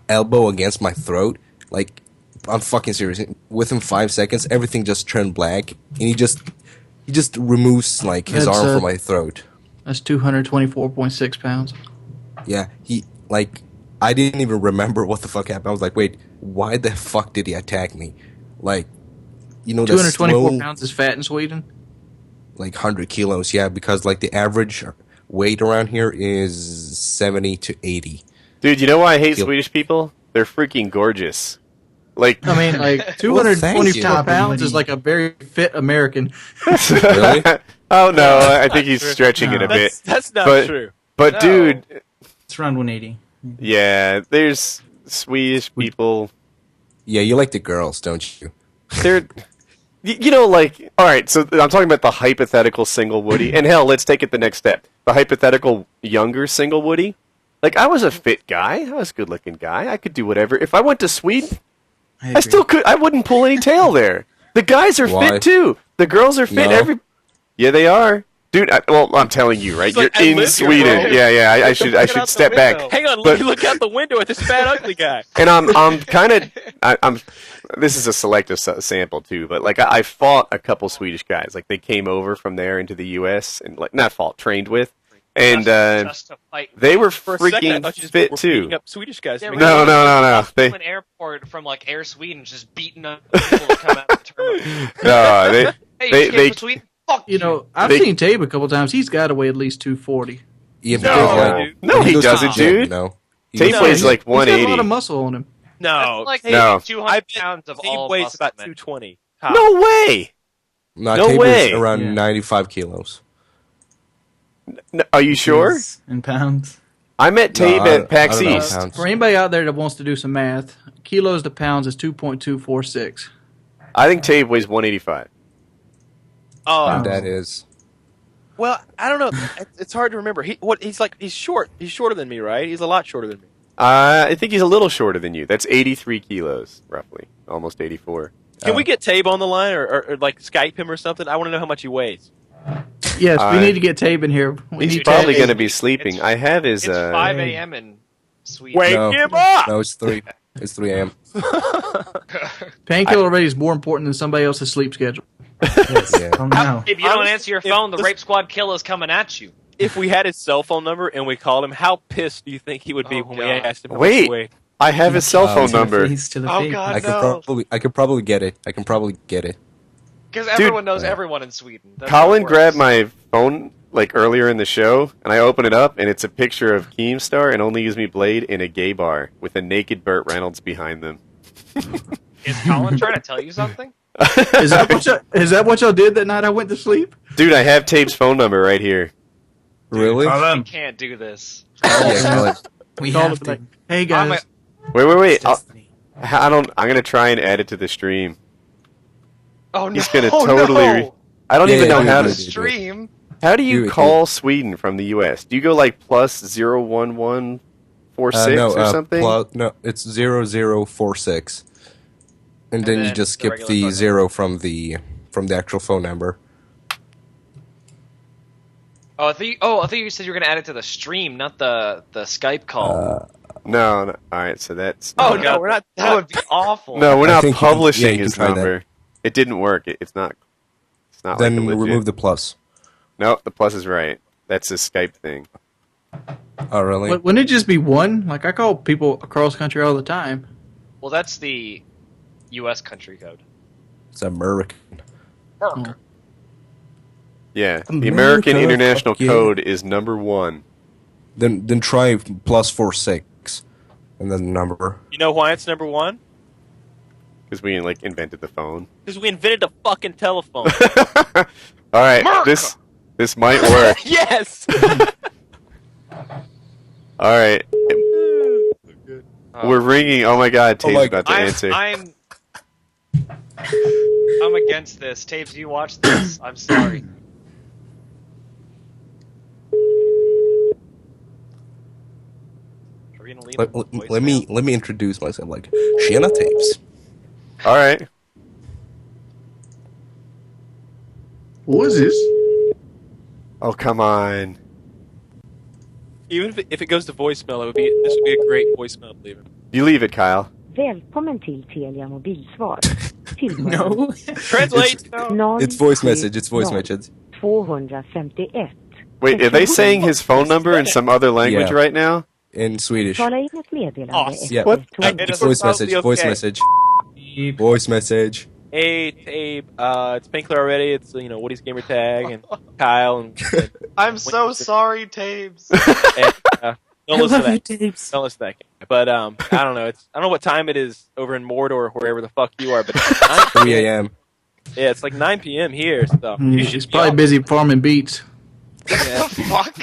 elbow against my throat. Like, I'm fucking serious. Within 5 seconds, everything just turned black, and he just removes like his That's, arm from my throat. That's 224.6 pounds. Yeah, I didn't even remember what the fuck happened. I was like, wait, why the fuck did he attack me? Like, 224 pounds is fat in Sweden? Like 100 kilos, yeah, because like the average weight around here is 70 to 80. Dude, you know why I hate Feel- Swedish people? They're freaking gorgeous. Like, I mean, like thank 224 you. pounds is like a very fit American. Really? oh no, I think he's stretching it a bit. That's not But- true. But No. dude, It's around 180. yeah, there's Swedish people. Yeah, you like the girls, don't you? They're, you know, like, all right. So I'm talking about the hypothetical single Woody, and hell, let's take it the next step. The hypothetical younger single Woody. Like, I was a fit guy. I was a good-looking guy. I could do whatever. If I went to Sweden, I still could. I wouldn't pull any tail there. The guys are Why? fit too. The girls are fit. No. Yeah, they are. Dude, I'm telling you, right? He's like, You're I in live here, Sweden. bro. Yeah. I should Look out the step back. window. Hang on, But- look out the window at this fat, ugly guy. And I'm kind of I'm. This is a selective sample too, but like I fought a couple Swedish guys. Like they came over from there into the U.S. and like not fought, trained with, and Just to fight. they were For a second, I freaking thought you just fit were too. beating up Swedish guys. Yeah, to make No, it- no. They From an airport from like Air Sweden, just beating up people to come out of the terminal. no, they Hey, They- you they- came from Sweden? Fuck You know, I've They- seen Tejbz a couple times. He's got to weigh at least 240. Yeah, No, because, like, dude. no, he goes to doesn't, the gym, dude. You know? He Tate goes- weighs he's- like He's got a lot 180. of muscle on him. No, That's like Tate- No. 200 I bet pounds of Tate all weighs muscle, about man. 220. No way. No, No Tate way. is around Yeah. 95 kilos. No, are you sure? In pounds. I met No, Tabe I- at PAX I don't know East. pounds. For anybody out there that wants to do some math, kilos to pounds is 2.246. I think Tabe weighs 185. Oh, Wow. That is. well, I don't know. It's hard to remember. He's short. He's shorter than me, right? He's a lot shorter than me. I think he's a little shorter than you. That's 83 kilos, roughly. Almost 84. Can we get Tejbz on the line or like Skype him or something? I want to know how much he weighs. Yes, we I- need to get Tejbz in here. We He's need probably Tejbz. going to be sleeping. I have his. It's 5 a.m. in Sweden. Wake No. him up! No, it's 3. It's 3 a.m. Painkiller Already is more important than somebody else's sleep schedule. Yeah. Calm down. If you don't Honestly, answer your if phone, the this- rape squad killer's coming at you. If we had his cell phone number and we called him, how pissed do you think he would be Oh, when we God. asked him how Wait. much he weighed? I have his cell phone To the number. face, to the Oh, face. God. I could probably get it. I can probably get it. Because everyone knows everyone in Sweden. That's how Colin it works. grabbed my phone like earlier in the show, and I open it up, and it's a picture of Keemstar and Only Use Me Blade in a gay bar with a naked Burt Reynolds behind them. Is Colin trying to tell you something? Is that what y'all did that night I went to sleep? Dude, I have Tape's phone number right here. Really? You can't do this. Yeah, Colin. We Call have it to. like, hey I'm guys, Wait. Destiny. I'm gonna try and add it to the stream. Oh no! He's gonna totally. no. I don't Yeah, even yeah, know do it, how do to. it, do it. Stream. How do you Do it, call Sweden from the U.S.? Do you go like plus 01146 No, or something? no, it's 0046. And then you then just the skip regular the phone 0 from the actual phone number. Oh, I thought you said you were gonna add it to the stream, not the Skype call. No. All right, so that's. Oh God, no, we're not. that would be awful. No, we're I not think you can- publishing yeah, you can his try that. number. It didn't work. It's not. It's not Then like a legit. remove the plus. No, the plus is right. That's a Skype thing. Oh, really? wouldn't it just be one? Like I call people across country all the time. Well, that's the U.S. country code. It's American. Oh. Yeah, the America, American International fuck yeah. Code is number 1. Then try plus 46. And then the number. You know why it's number one? Because we like invented the phone. Because we invented the fucking telephone. All right, America! this might work. Yes. All right, we're ringing. Oh my God, Tate's my about to answer. I'm against this. Tejbz, you watch this. I'm sorry. Are we gonna leave? Let me introduce myself like Shanna Tejbz. All right. What is this? Oh come on. Even if it goes to voicemail, this would be a great voicemail to leave him. You leave it, Kyle. Välkommen till Telia mobilsvar. No. Translate. It's voice message. It's voice message. 251. Wait, are they saying his phone number in some other language Yeah. right now? In Swedish. Tala in ett meddelande Awesome. Yeah. What? It's voice message. Voice message. Voice message. Hey, Tejbz, it's Painkiller Already. It's Woody's Gamertag and Kyle and I'm so sorry, Tejbz. and, don't listen to that. Don't listen to that guy. But I don't know. I don't know what time it is over in Mordor or wherever the fuck you are. But it's 9 3 a.m. Yeah, it's like 9 p.m. here. So He's probably busy farming beets. Yeah. Fuck.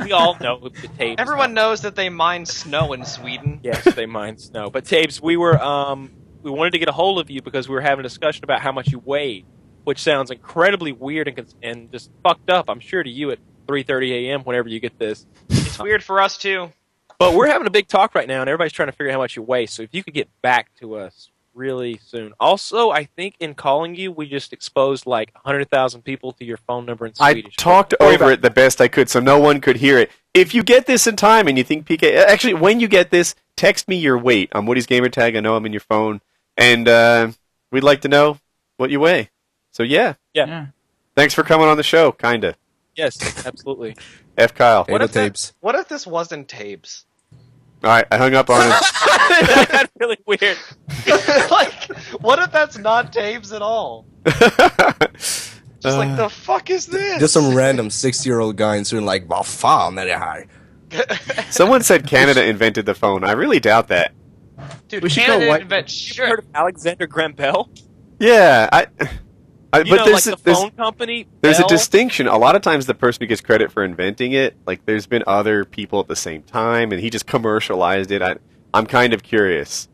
We all know the Tejbz. Everyone knows that they mine snow in Sweden. Yes, they mine snow. But Tejbz, we wanted to get a hold of you because we were having a discussion about how much you weighed, which sounds incredibly weird and just fucked up, I'm sure, to you at 3:30 a.m. whenever you get this. It's weird for us too. But we're having a big talk right now, and everybody's trying to figure out how much you weigh. So if you could get back to us really soon. Also, I think in calling you, we just exposed like 100,000 people to your phone number in I Swedish. talked over it the best I could so no one could hear it. If you get this in time and you think PK... Actually, when you get this, text me your weight. I'm Woody's Gamertag. I know I'm in your phone. And we'd like to know what you weigh. So, yeah. Thanks for coming on the show, kinda. Yes, absolutely. F. Kyle. What if, Tejbz. what if this wasn't Tejbz? All right, I hung up on him. That's really weird. Like, what if that's not Tejbz at all? Just like, the fuck is this? Just some random 60-year-old guy in Sweden like, vad fan är det här? Someone said Canada invented the phone. I really doubt that. Dude, We should Canada go didn't invent You shit. heard of Alexander Graham Bell? Yeah, You but know, there's like a, the phone company. there's a Bell? distinction. A lot of times the person who gets credit for inventing it, like there's been other people at the same time, and he just commercialized it. I'm kind of curious.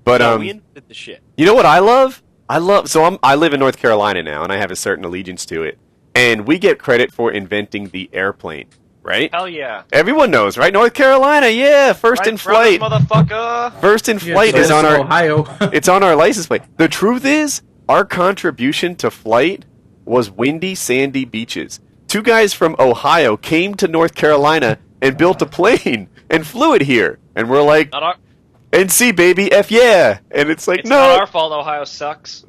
But No, we invented the shit. you know what I love? I live in North Carolina now, and I have a certain allegiance to it. And we get credit for inventing the airplane, right? Hell yeah. Everyone knows, right? North Carolina, yeah, first Right, in flight. brothers, motherfucker. First in flight is on our Ohio. it's on our license plate. The truth is, our contribution to flight was windy, sandy beaches. Two guys from Ohio came to North Carolina and built a plane and flew it here. And we're like, Not our, NC baby, F yeah. And it's like, it's no. not our fault Ohio sucks.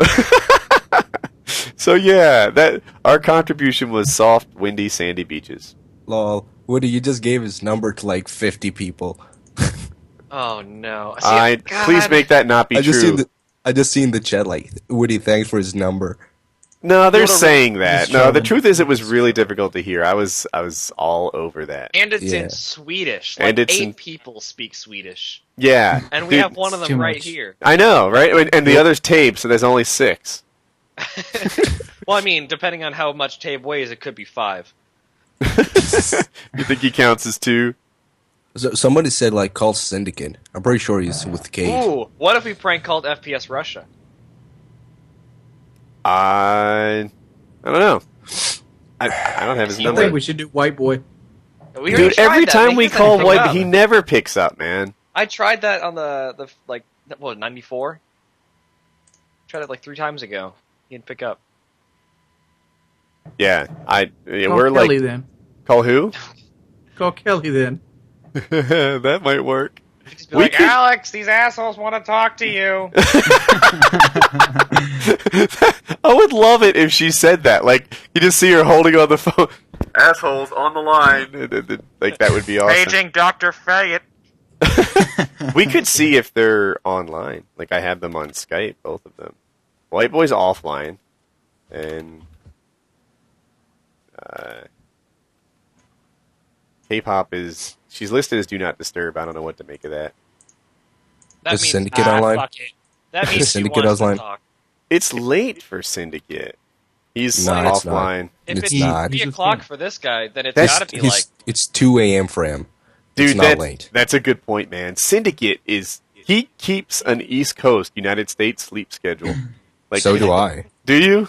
So yeah, that our contribution was soft, windy, sandy beaches. Lol. Woody, you just gave his number to like 50 people. Oh no. See, God. Please make that not be true. I just seen the chat like, Woody, thanks for his number. No, they're saying that. He's No, the trolling. truth is, it was really difficult to hear. I was all over that. And it's Yeah. in Swedish. Like And it's 8 in- people speak Swedish. Yeah, And we dude, have one of it's them too right much. here. I know, right? And the other's Tejbz, so there's only 6. Well, I mean, depending on how much Tejbz weighs, it could be 5. You think he counts as 2? So, somebody said like call Syndicate. I'm pretty sure he's with Cage. Ooh, what if we prank called FPS Russia? I don't know. I don't have his I number. think we should do White Boy. We already Dude, tried every that, time man. we He doesn't call pick White, up. he never picks up, man. I tried that on the 94? Tried it like 3 times ago. He didn't pick up. Yeah, Call we're Kelly like, then. call who? Call Kelly then. That might work. Just be We like, could- Alex, these assholes want to talk to you. I would love it if she said that. Like, you just see her holding on the phone. Assholes on the line. Like, that would be awesome. Paging Dr. Fayette. We could see if they're online. Like, I have them on Skype, both of them. White Boy's offline. And K-pop is... She's listed as Do Not Disturb. I don't know what to make of that. That Is means, Syndicate online? fuck it. That means she Syndicate wants to online? talk. It's late for Syndicate. He's No, it's not. offline. If It's it's not. 3 o'clock for this guy, then it's That's- gotta be like... It's 2 a.m. for him. Dude, it's not late. That's a good point, man. Syndicate is... He keeps an East Coast, United States sleep schedule. Like, So do I. Do you?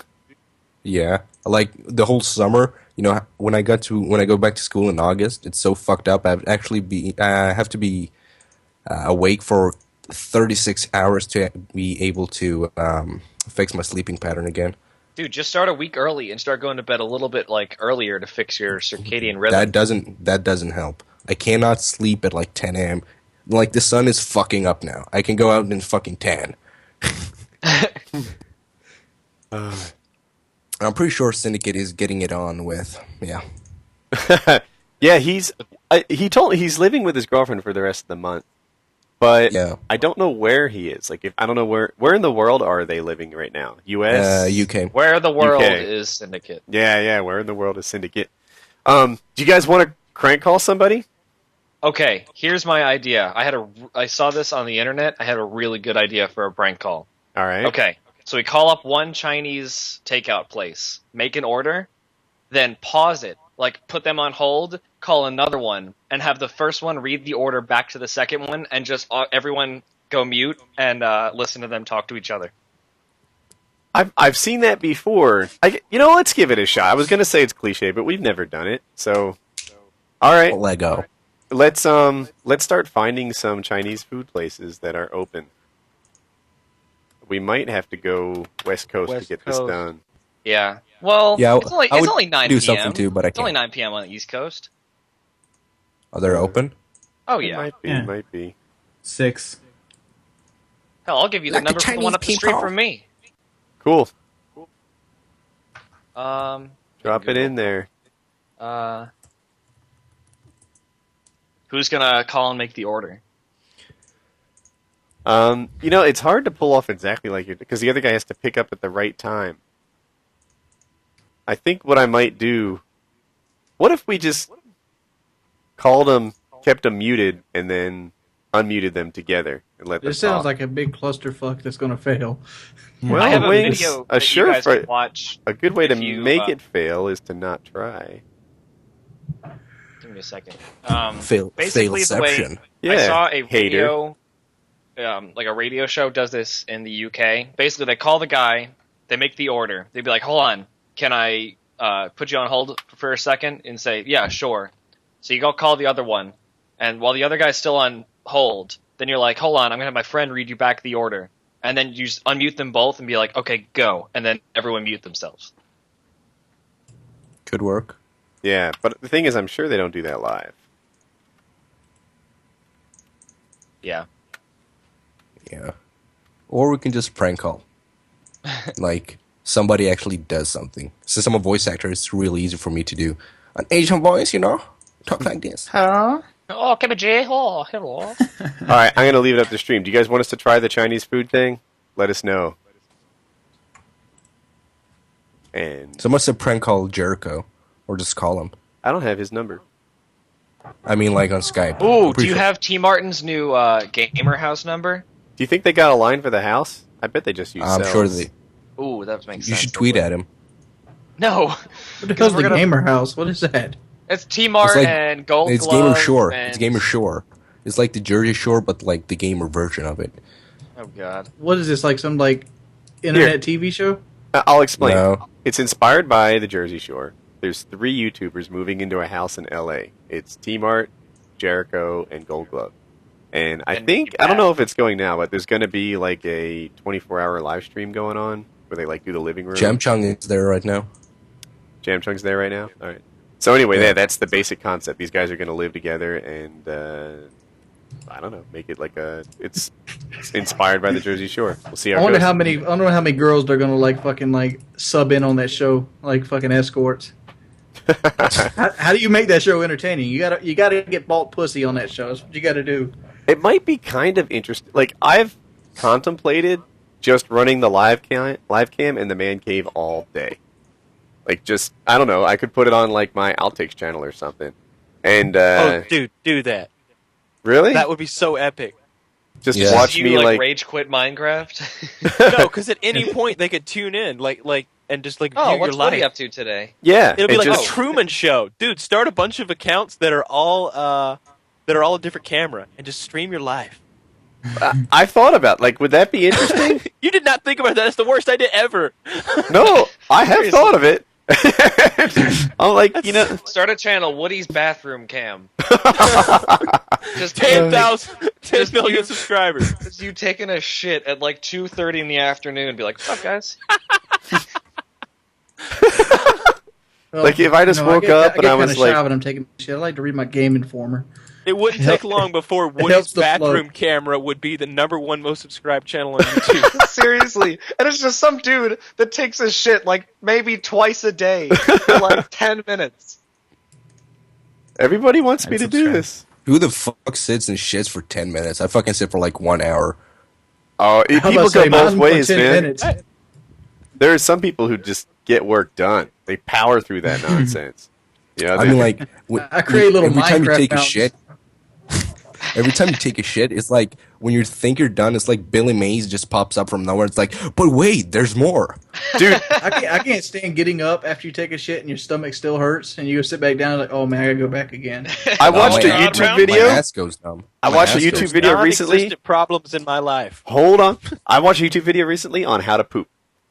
Yeah, like the whole summer. You know, when I go back to school in August, it's so fucked up. I have to be awake for 36 hours to be able to fix my sleeping pattern again. Dude, just start a week early and start going to bed a little bit like earlier to fix your circadian rhythm. That doesn't help. I cannot sleep at like 10 a.m. Like the sun is fucking up now. I can go out and fucking tan. I'm pretty sure Syndicate is getting it on with, yeah. Yeah, he told me he's living with his girlfriend for the rest of the month. but Yeah. I don't know where he is. Like, if I don't know where in the world are they living right now? U.S., UK. Where the world UK. is Syndicate. Yeah. Where in the world is Syndicate? Do you guys want to crank call somebody? Okay, here's my idea. I saw this on the internet. I had a really good idea for a prank call. All right. Okay, so we call up one Chinese takeout place, make an order, then pause it, like put them on hold, call another one, and have the first one read the order back to the second one, and just everyone go mute and listen to them talk to each other. I've seen that before. Let's give it a shot. I was gonna say it's cliche, but we've never done it. So, all right, Lego. let's start finding some Chinese food places that are open. We might have to go West Coast to get this done. Yeah. Well, Yeah, it's only I would 9 do p.m. something too, but I It's only can't. 9 p.m. on the East Coast. Are they open? Oh It yeah. might be. Yeah. Might be. 6. Hell, I'll give you the Like the number for the one Chinese up the street people. from me. Cool. Drop it in there. Who's gonna call and make the order? It's hard to pull off exactly like you, because the other guy has to pick up at the right time. I think what I might do. What if we just called them, kept them muted, and then unmuted them together and let them This sounds talk? like a big clusterfuck that's going to fail. Well, I have a wings, video a that you guys surefire- can watch. A good way to if you, make it fail is to not try. Give me a second. Failception. Basically, the way Yeah, I saw a hater. video, like a radio show does this in the UK. Basically, they call the guy, they make the order. They'd be like, "Hold on, can I put you on hold for a second?" And say, "Yeah, sure." So you go call the other one, and while the other guy's still on hold, then you're like, "Hold on, I'm gonna have my friend read you back the order," and then you just unmute them both and be like, "Okay, go," and then everyone mute themselves. Could work. Yeah, but the thing is, I'm sure they don't do that live. Yeah. Yeah. Or we can just prank call. Like, somebody actually does something. Since I'm a voice actor, it's really easy for me to do an Asian voice, talk like this. Oh, KBJ. Oh, hello. All right, I'm going to leave it up to stream. Do you guys want us to try the Chinese food thing? Let us know. And So much to prank call Jericho. Or just call him. I don't have his number. I mean, like on Skype. Ooh, do Pretty you sure- have T. Martin's new gamer house number? Do you think they got a line for the house? I bet they just use I'm cells. sure they. Ooh, that makes sense. You should tweet at him. No. What the Because hell's we're the gonna- gamer house? What is that? It's T-Mart like- and Gold It's Glove Gamer Shore. and- It's Gamer Shore. It's like the Jersey Shore, but like the gamer version of it. Oh, God. What is this, like some like internet TV show? I'll explain. No. It's inspired by the Jersey Shore. There's 3 YouTubers moving into a house in LA. It's T-Mart, Jericho, and Gold Glove. And I And think, you I don't bet. know if it's going now, but there's going to be like a 24-hour live stream going on where they like do the living room. Jam Chung is there right now. Jam Chung's there right now? All right. So anyway, Yeah. that's the basic concept. These guys are going to live together and, I don't know, make it like it's inspired by the Jersey Shore. We'll see how I it wonder goes. how many girls they're gonna like fucking sub in on that show, like fucking escorts. How do you make that show entertaining? You gotta get bought pussy on that show. That's what you gotta do. It might be kind of interesting. Like, I've contemplated just running the live cam in the man cave all day. Like, just, I don't know, I could put it on, like, my Outtakes channel or something. And, Oh, dude, do that. really? That would be so epic. Just Yeah. watch you me, like, rage quit Minecraft? No, because at any point they could tune in, and just like Oh, view your what's Woody life. up to today? yeah. It'll be it like just, the Truman Show, dude. Start a bunch of accounts that are all a different camera, and just stream your life. I thought about, like, would that be interesting? You did not think about that. That's the worst idea ever. No, I have thought of it. I'm like, Start a channel, Woody's Bathroom Cam. Just 10 million subscribers. It's you taking a shit at like 2:30 in the afternoon. Be like, what's up, guys? Like, if I just woke up and I was like- shy when I'm taking shit. I like to read my Game Informer. It wouldn't take long before helps Woody's the Bathroom flow. Camera would be the #1 most subscribed channel on YouTube. Seriously. And it's just some dude that takes a shit like maybe twice a day for like 10 minutes. Everybody wants me to do subscribe. this. Who the fuck sits and shits for 10 minutes? I fucking sit for like 1 hour. Oh, I was people about to say, go both mine's more ways, 10 man. minutes. There are some people who just get work done. They power through that nonsense. Yeah, I mean, like, I create little every time you Minecraft take a mountains. shit, every time you take a shit, it's like when you think you're done, it's like Billy Mays just pops up from nowhere. It's like, but wait, there's more. dude, I can't stand getting up after you take a shit and your stomach still hurts, and you go sit back down like, oh man, I gotta go back again. I watched a my- YouTube My video. ass goes numb. I My watched a ass YouTube goes video numb. recently. Non-existent problems in my life. Hold on. I watched a YouTube video recently on how to poop.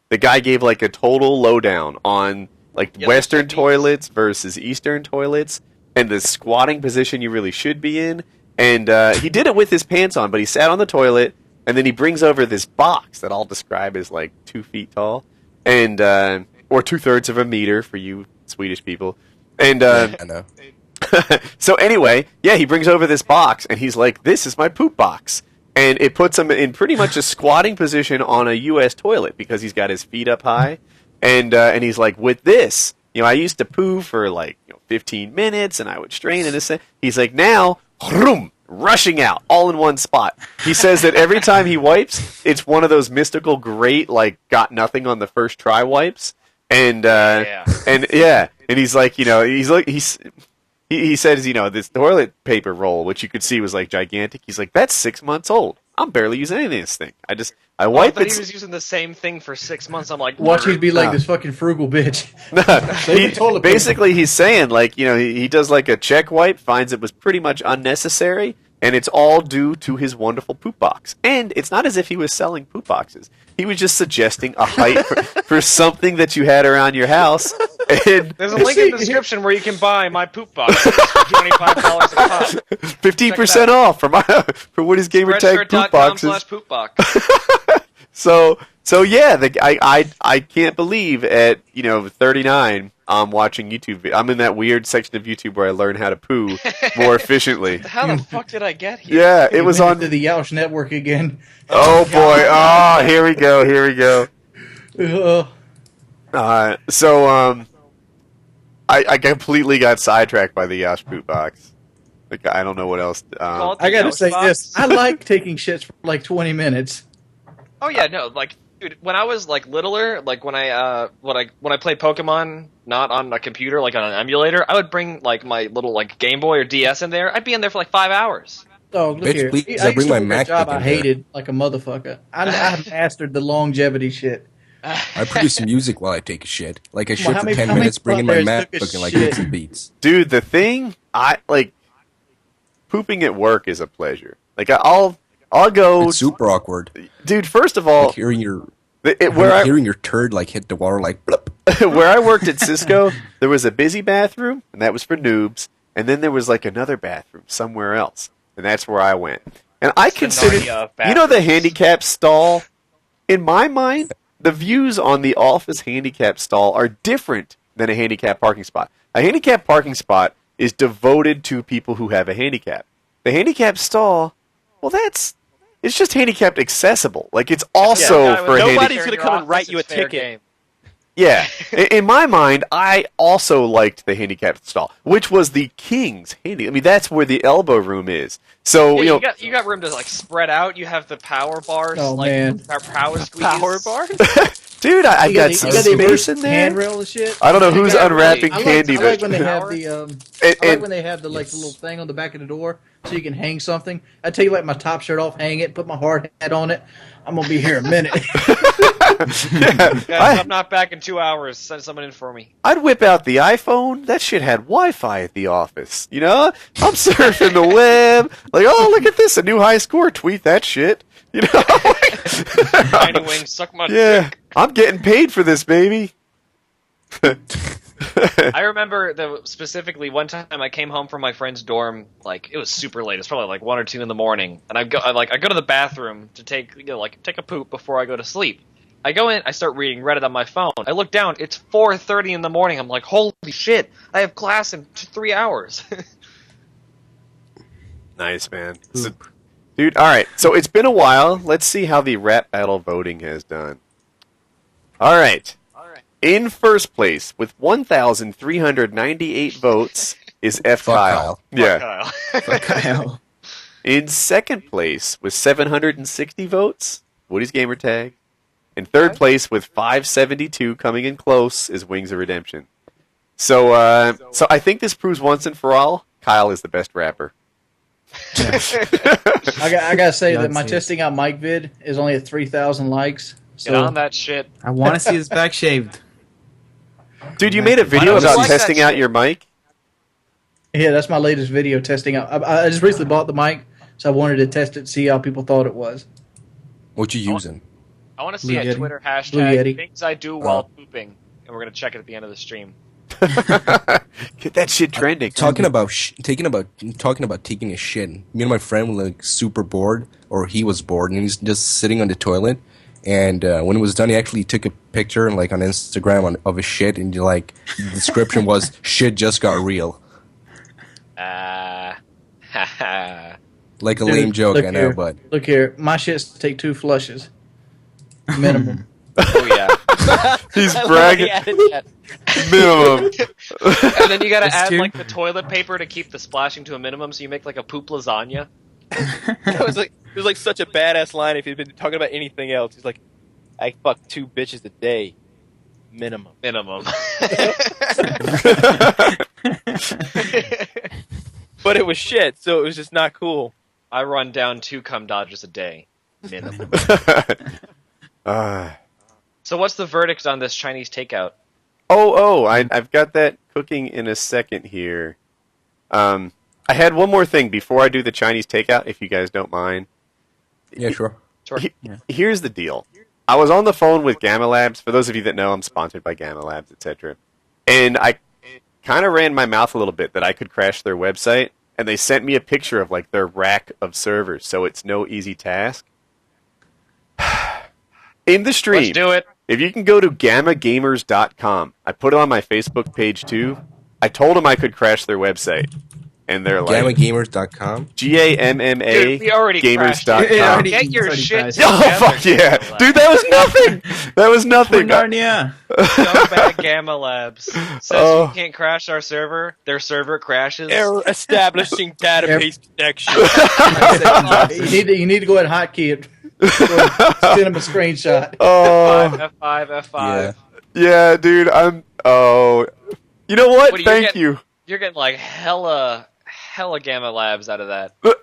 The guy gave like a total lowdown on like Yeah, Western techniques. toilets versus Eastern toilets and the squatting position you really should be in. And he did it with his pants on, but he sat on the toilet and then he brings over this box that I'll describe as like 2 feet tall and or 2/3 of a meter for you Swedish people. And I know. so anyway, yeah, he brings over this box and he's like, "This is my poop box." And it puts him in pretty much a squatting position on a U.S. toilet because he's got his feet up high. And he's like, with this, I used to poo for like 15 minutes and I would strain and this. He's like, now, vroom, rushing out all in one spot. He says that every time he wipes, it's one of those mystical great, like, got nothing on the first try wipes. And and he's like, he says, this toilet paper roll, which you could see was like gigantic. He's like, that's 6 months old. I'm barely using any of this thing. I I wipe thought it. he was using the same thing for 6 months. I'm like, Watch you be like No. this fucking frugal bitch. He- toilet paper. basically, he's saying, like, he does like a check wipe, finds it was pretty much unnecessary, and it's all due to his wonderful poop box. And it's not as if he was selling poop boxes. He was just suggesting a height for something that you had around your house. And There's a link in the description where you can buy my poop box for $25 a pop. 15% off for for Woody's Gamertag poop boxes. Poop box. So yeah, I can't believe at 39 I'm watching YouTube. I'm in that weird section of YouTube where I learn how to poo more efficiently. How the fuck did I get here? Yeah, it was on. to the Youch network again. Oh boy! Oh, here we go. Ugh. I completely got sidetracked by the Yash poop box. Like, I don't know what else. Call it the I gotta Ouch say box. this: I like taking shits for like 20 minutes. Oh yeah, no, like, dude, when I was like littler, like when I played Pokemon not on a computer, like on an emulator, I would bring like my little like Game Boy or DS in there. I'd be in there for like 5 hours. Dog, look Bitch, here. please, I I used bring to my work a job MacBook I in there. hated like a motherfucker. I mastered the longevity shit. I produce music while I take a shit. Like I shit how for many- 10 how many minutes, bringing my players took a MacBook and like shit? hits and beats. Dude, the thing I like, pooping at work is a pleasure. Like I'll go. It's super awkward. Dude, first of all, Like hearing your where your turd like hit the water like blip. where I worked at Cisco, there was a busy bathroom, and that was for noobs. And then there was like another bathroom somewhere else, and that's where I went. And I considered, Narnia of the bathrooms. handicap stall. In my mind, the views on the office handicap stall are different than a handicap parking spot. A handicap parking spot is devoted to people who have a handicap. The handicap stall, well, it's just handicapped accessible. Like, it's also Yeah, for a handicap. Nobody's gonna come and write you a ticket. Yeah. In my mind, I also liked the handicapped stall, which was the king's handy. I mean, that's where the elbow room is. So, Yeah, you got room to like spread out. You have the power bars, Oh, like man. power squeeze. Power bar? dude, I've got You some got the squeezers in there. handrail and shit. I don't know who's Yeah, unwrapping really. candy, I like but when they have Power? the And- I like and- when they have the like the little thing on the back of the door so you can hang something. I take like my top shirt off, hang it, put my hard hat on it. I'm gonna be here a minute. Guys, I'm not back in 2 hours. Send someone in for me. I'd whip out the iPhone. That shit had Wi-Fi at the office. I'm surfing the web. Like, oh, look at this, a new high score. Tweet that shit. Tiny wing, suck my Yeah, dick. I'm getting paid for this, baby. I remember specifically one time I came home from my friend's dorm, like it was super late. It's probably like 1 or 2 in the morning, and I go to the bathroom to take a poop before I go to sleep. I go in, I start reading Reddit on my phone. I look down, it's 4:30 in the morning. I'm like, holy shit! I have class in 3 hours. Nice, man. Dude, all right. So it's been a while. Let's see how the rap battle voting has done. All right. In first place, with 1,398 votes, is F. Fuck Kyle. Yeah. Kyle. Kyle. In second place with 760 votes, WoodysGamertag. In third place with 572, coming in close, is Wings of Redemption. So I think this proves once and for all, Kyle is the best rapper. I gotta say that my That's it. testing out mic vid is only at 3,000 likes. Get on that shit. I want to see his back shaved. Dude, you made a video Why don't you about like that testing out shit? your mic? Yeah, that's my latest video testing out. I just recently bought the mic, so I wanted to test it, see how people thought it was. What you using? I want to see Blue a Yeti. Twitter Blue hashtag Yeti. things I do while pooping, and we're gonna check it at the end of the stream. Get that shit trending. Talking about taking a shit. Me and my friend were like super bored, or he was bored, and he's just sitting on the toilet. And when it was done, he actually took a picture and like on Instagram of his shit, and like the description was "shit just got real." Haha. Like a Dude, lame joke, look I know, here. but Look here, my shits take 2 flushes. Minimum. Oh yeah. He's I love bragging. he added that. Minimum. And then you gotta That's add true. like the toilet paper to keep the splashing to a minimum, so you make like a poop lasagna. It was like such a badass line if he'd been talking about anything else. He's like, I fuck 2 bitches a day. Minimum. But it was shit, so it was just not cool. I run down 2 cum dodgers a day. Minimum. So what's the verdict on this Chinese takeout? I've got that cooking in a second here. I had one more thing before I do the Chinese takeout, if you guys don't mind. yeah, sure. Sure. Here's the deal. I was on the phone with Gamma Labs. For those of you that know, I'm sponsored by Gamma Labs, etc. And I kind of ran my mouth a little bit that I could crash their website, and they sent me a picture of like their rack of servers, so it's no easy task. In the stream, Let's do it. if you can go to gammagamers.com, I put it on my Facebook page too. I told them I could crash their website, and they're like GammaGamers.com. GAMMA Dude, we already crashed it. gamers.com. Get your Already shit crashed. together. Oh fuck yeah, dude! That was nothing. That was nothing. Narnia. Scumbag Gamma Labs says Oh. you can't crash our server. Their server crashes. Error establishing database connection. You need to go ahead and hotkey it. Send him a screenshot. Oh F5. yeah, dude. You know what? What, you're Thank getting- you. You're getting like hella Gamma Labs out of that. No,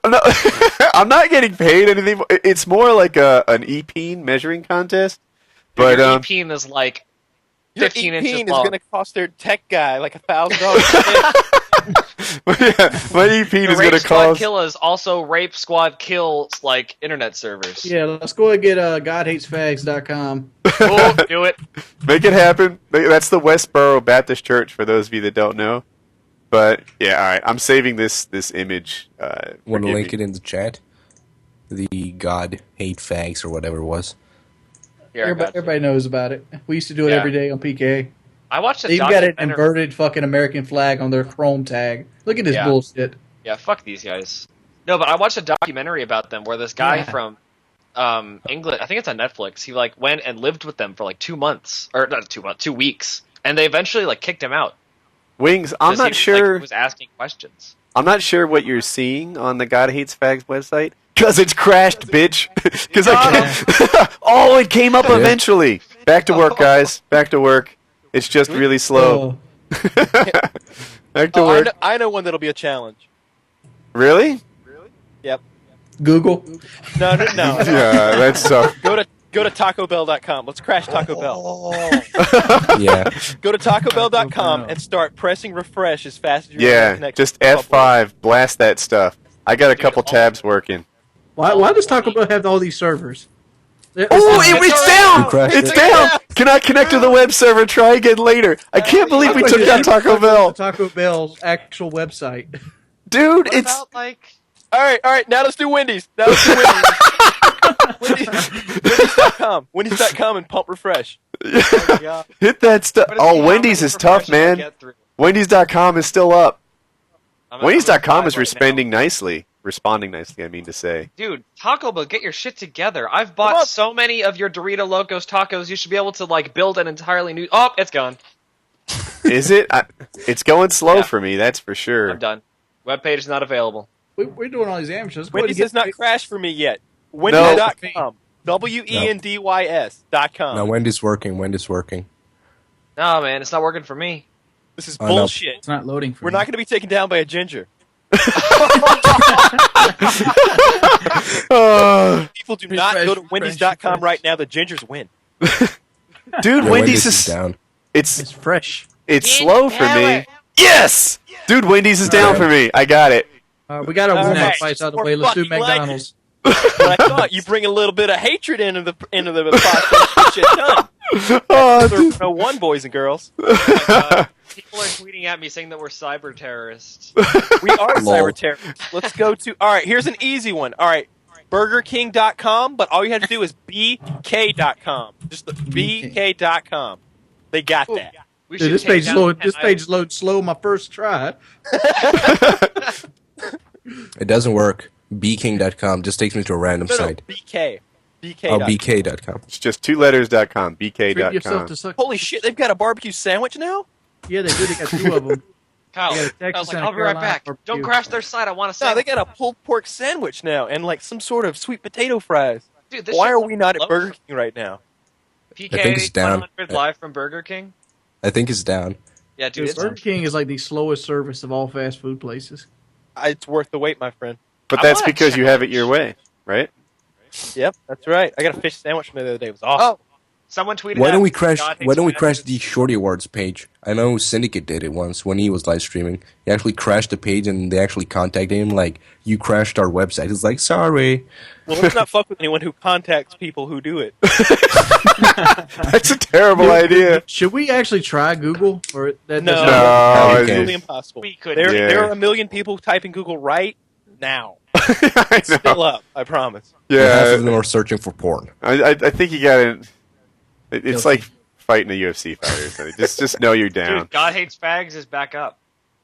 I'm not getting paid anything. It's more like an EP measuring contest. But Your EP is like Your 15 EP inches is long. going to cost their tech guy like $1,000. yeah, my EP The is Rape gonna Squad cost. Kill is also Rape Squad Kill like internet servers. Yeah, let's go ahead and get GodHatesFags.com. Cool, do it. Make it happen. That's the Westboro Baptist Church for those of you that don't know. But yeah, all right. I'm saving this image. Want to link it in the chat? The God hate fags or whatever it was. Here, I got you. Everybody knows about it. We used to do it Yeah. every day on PKA. I watched a They even got an documentary. inverted fucking American flag on their Chrome tag. Look at this Yeah. bullshit. Yeah, fuck these guys. No, but I watched a documentary about them where this guy Yeah. from England, I think it's on Netflix, he like went and lived with them for like 2 months. Or not 2 months, 2 weeks. And they eventually like kicked him out. Wings. I'm 'Cause not he, sure. Like, was asking questions. I'm not sure what you're seeing on the God Hates Fags website. Because it's crashed, bitch. Because it came up eventually. Back to work, guys. Back to work. It's just really slow. Back to work. I know one that'll be a challenge. Really? Yep. Google. No. Yeah, that's tough. Go to TacoBell.com. Let's crash Taco Bell. Yeah. Go to TacoBell.com and start pressing refresh as fast as you're Yeah, connected. just F5. Blast that stuff. I got a couple tabs working. Why does Taco Bell have all these servers? Oh, it's down! You crashed It's it. down! Cannot connect to the web server. Try again later. I can't believe we took down Taco Bell. Taco Bell's actual website. Dude, What it's... about like All right. Now let's do Wendy's. Wendy's.com. Wendy's.com and pump refresh. Hit that stuff. what is the- Oh, how Wendy's many is tough, refreshes I man. get through? Wendy's.com is still up. I'm at Wendy's.com is 5 right responding nicely. Responding nicely, I mean to say. now. Dude, Taco Bell, get your shit together. I've bought so many of your Dorito Locos tacos. You should be able to like build an entirely new. Oh, it's gone. Is it? It's going slow Yeah. for me. That's for sure. I'm done. Webpage is not available. We're doing all these amateurs. Wendy's has not crashed for me yet. Wendy's.com. WENDYS.com. No, Wendy's working. Wendy's working. No, man, it's not working for me. This is no. bullshit. It's not loading for We're me. not going to be taken down by a ginger. People do not go to Wendy's.com right now. The gingers win. Dude, No, Wendy's is down. It's fresh. It's slow for me. Yes, dude, Wendy's is down for me. I got it. We got our All warm-up right. fights out of the More way. Let's do fucking like McDonald's. But I thought you bring a little bit of hatred into the process. Get shit done. Oh, There no one, boys and girls. Oh my God. People are tweeting at me saying that we're cyber terrorists. We are Lol. cyber terrorists. Let's go to. All right, here's an easy one. All right, BurgerKing.com, but all you have to do is BK.com. Just the BK.com. They got that. We Dude, should this take page down load. 10 This page loads slow. My first try. It doesn't work. bking.com just takes me to a random No, site. BK. BK. Oh, bk.com. It's just 2letters.com. Treat yourself bk.com. to suck. Holy shit, they've got a barbecue sandwich now? Yeah, they do. They got two of them. Kyle, I got a I was Texas like, and a I'll be right Carolina back. barbecue. Don't crash their site. I want to No, say. they got a pulled pork sandwich now and like some sort of sweet potato fries. Dude, this Why shit's are we not at low. Burger King right now? PK I think it's down. 100 live from Burger King? I think it's down. Yeah, dude, Dude, it's Burger King is like the slowest service of all fast food places. It's worth the wait, my friend. But I that's wanna because you have it challenge. your way, right? Yep, that's right. I got a fish sandwich from the other day. It was awesome. Oh, someone tweeted Why at don't we me, crash? God hates Why don't we fat crash dudes. the Shorty Awards page? I know Syndicate did it once when he was live streaming. He actually crashed the page, and they actually contacted him like, "You crashed our website." He's like, "Sorry." Well, let's not fuck with anyone who contacts people who do it. That's a terrible idea. Should we actually try Google? Or that No, doesn't- No, that's it's- absolutely impossible. We could. There, Yeah. there are a million people typing Google right now. I Still know. up, I promise. Half of Yeah, them are searching for porn. I think you gotta. It's like fighting a UFC fighter. or something. Just know you're down. Dude, God Hates Fags is back up.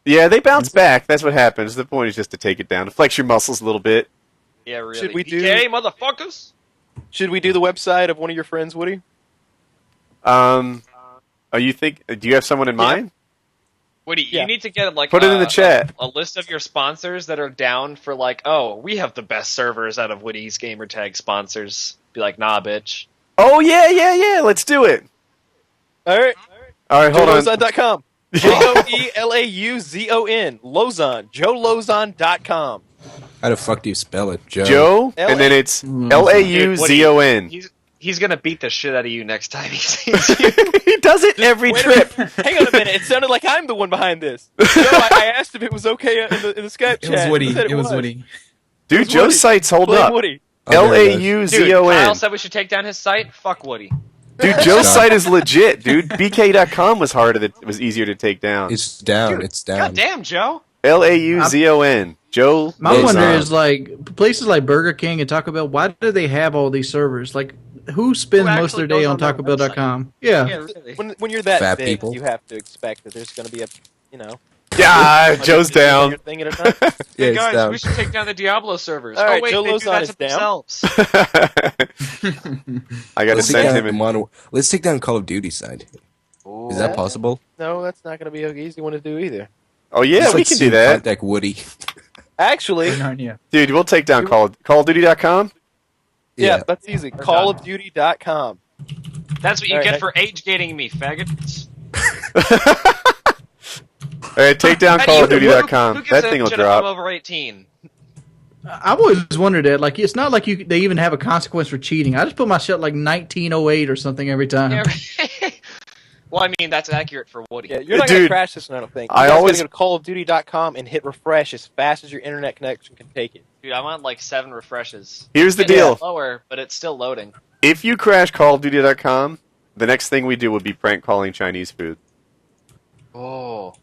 Yeah, they bounce back. That's what happens. The point is just to take it down, to flex your muscles a little bit. Yeah, really. Should we do- PK, motherfuckers? Should we do the website of one of your friends, Woody? Oh, you think? Do you have someone in mind? Woody, Yeah. you need to get like Put it in the chat. a list of your sponsors that are down for like, oh, we have the best servers out of Woody's Gamertag sponsors. Be like, nah, bitch. Oh yeah. Let's do it. All right. All right, hold on. JoeLauzon.com. JoeLauzon. Lauzon. JoeLauzon.com. How the fuck do you spell it, Joe? Joe, and then it's Lauzon. He's gonna beat the shit out of you next time he sees you. He does it every Wait a trip. minute. Hang on a minute. It sounded like I'm the one behind this. Joe, I asked if it was okay in the Skype It chat. was Woody. He said It was Woody. Dude, Who's Joe's Woody? sites hold Blame up. Woody. Oh, there it is. Dude, Kyle Lauzon. said we should take down his site. Fuck Woody. Dude, Joe's Stop. site is legit, dude. BK.com was was easier to take down. It's down. Dude, It's down. God damn, Joe. Lauzon. Joe. My wonder Lauzon. is like places like Burger King and Taco Bell. Why do they have all these servers? Like, who spends Who most of their actually day goes on on their TacoBell.com? Yeah. Yeah, really. When you're that Fat big, people. you have to expect that there's going to be a, Yeah, Joe's down. thing at a time. Yeah, Hey it's guys, down. we should take down the Diablo servers. All Oh right, wait, Joe they do Lauzon that is to down. themselves. I gotta Let's take send down him in. Let's take down Call of Duty side. Is that possible? No, that's not going to be an easy one to do either. Oh yeah, Just we like can see do that, Contact Woody. Actually, Narnia. dude. We'll take down CallOfDuty.com. yeah, that's easy. CallOfDuty.com. That's what you All right, get for age gating me, faggots. All right, take down CallOfDuty.com. Who gives That a thing will shit if I'm drop. over 18. I've always wondered that. Like, it's not like they even have a consequence for cheating. I just put my shit like 1908 or something every time. Yeah, right. Well, I mean, that's accurate for Woody. Yeah, you're not going to Dude, crash this one, I don't think. I You guys always- gotta go to CallOfDuty.com and hit refresh as fast as your internet connection can take it. Dude, I'm on like 7 refreshes. Here's the It's getting deal. Lower, but it's still loading. If you crash CallOfDuty.com, the next thing we do would be prank calling Chinese food. Oh.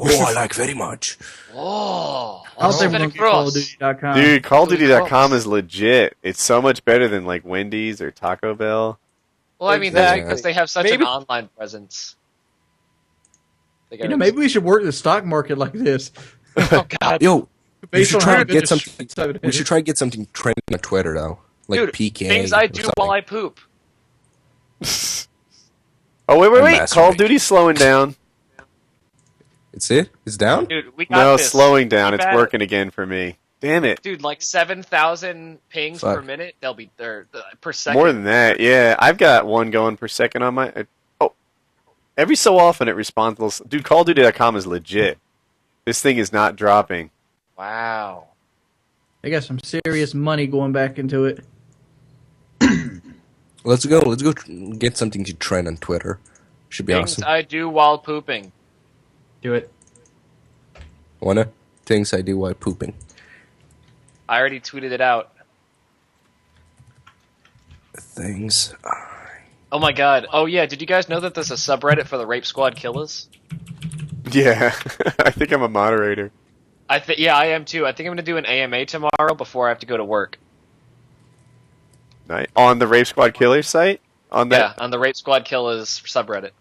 Oh, I like very much. Oh. I'll say Very one gross. CallOfDuty.com. Dude, CallOfDuty.com gross. is legit. It's so much better than like Wendy's or Taco Bell. Well, I mean, that's Exactly. because they have such Maybe- an online presence. They You know, maybe we should work the stock market like this. Oh, God. Yo, we Based should on try how to good get the something. site We is. should try to get something trending on Twitter though, like Dude, PKA. things I or do something. while I poop. Oh, wait. And Call of masturbate. Duty's slowing down. It's it? It's down? Dude, we got No, this. slowing down. Keep It's at it. working again for me. Damn it. Dude, like 7,000 pings Fuck. per minute. They'll be there per second. More than that, yeah. I've got one going per second on my... Oh. Every so often it responds... Dude, CallOfDuty.com is legit. This thing is not dropping. Wow. They got some serious money going back into it. Let's go get something to trend on Twitter. Should be Things awesome. I do while pooping. Do it. Wanna? Things I do while pooping. I already tweeted it out. Things. Oh my god. Oh yeah, did you guys know that there's a subreddit for the Rape Squad killers? Yeah. I think I'm a moderator. Yeah, I am too. I think I'm gonna do an AMA tomorrow before I have to go to work. Nice. On the Rape Squad Killers site? On that? Yeah, on the Rape Squad killers subreddit.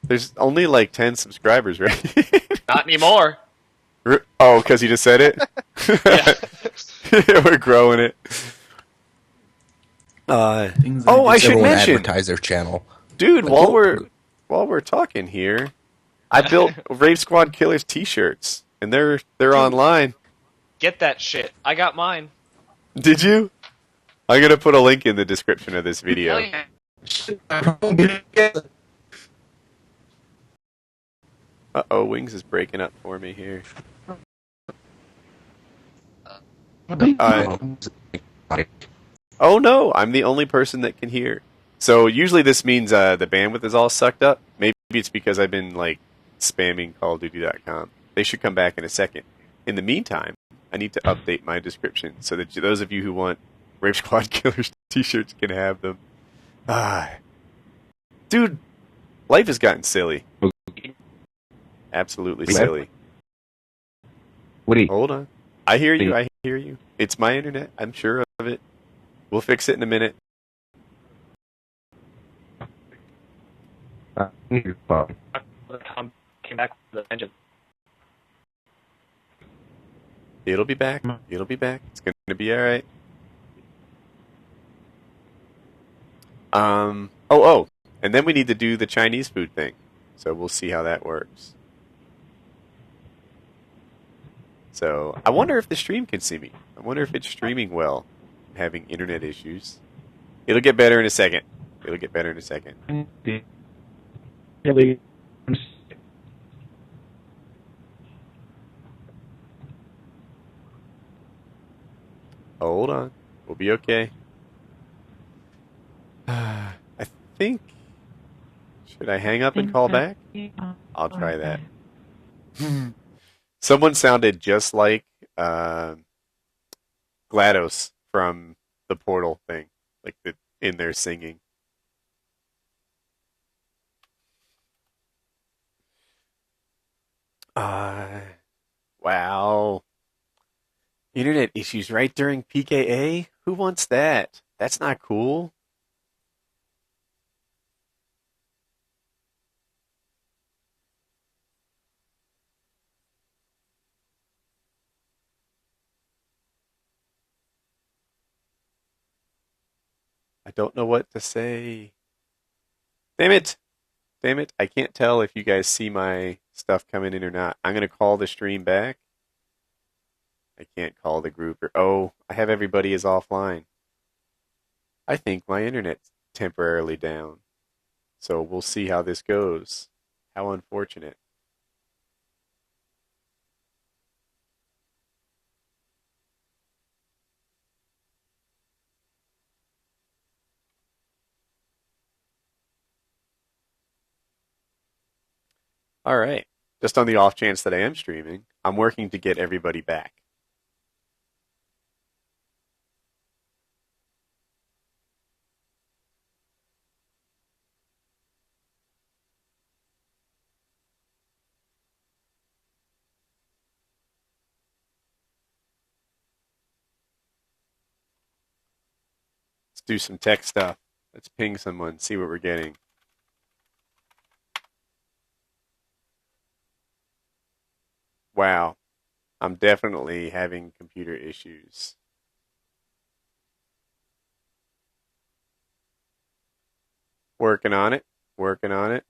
There's only like 10 subscribers, right? Not anymore. Oh, because you just said it? Yeah. We're growing it. I should Everyone mention, advertise their channel. dude, Like, while we're talking here, I built Rape Squad Killers t-shirts, and they're online. Get that shit. I got mine. Did you? I'm gonna put a link in the description of this video. Hell yeah. Uh-oh, Wings is breaking up for me here. Oh no, I'm the only person that can hear. So usually this means the bandwidth is all sucked up. Maybe it's because I've been like spamming CallOfDuty.com. They should come back in a second. In the meantime, I need to update my description so that those of you who want Rape Squad Killers t-shirts can have them. Dude, life has gotten silly. Absolutely silly. Woody. Hold on. I hear you. It's my internet. I'm sure of it. We'll fix it in a minute. Your phone. Came back with the engine. It'll be back. It'll be back. It's going to be all right. And then we need to do the Chinese food thing. So we'll see how that works. So I wonder if the stream can see me. I wonder if it's streaming well. I'm having internet issues. It'll get better in a second. Hold on. We'll be okay. I think... Should I hang up and call back? I'll try that. Someone sounded just like GLaDOS from the Portal thing. Like in their singing. Wow. Internet issues right during PKA? Who wants that? That's not cool. I don't know what to say. Damn it! I can't tell if you guys see my stuff coming in or not. I'm going to call the stream back. I can't call the group. I have everybody as offline. I think my internet's temporarily down. So we'll see how this goes. How unfortunate. All right. Just on the off chance that I am streaming, I'm working to get everybody back. Let's do some tech stuff. Let's ping someone, see what we're getting. Wow, I'm definitely having computer issues. Working on it. Working on it.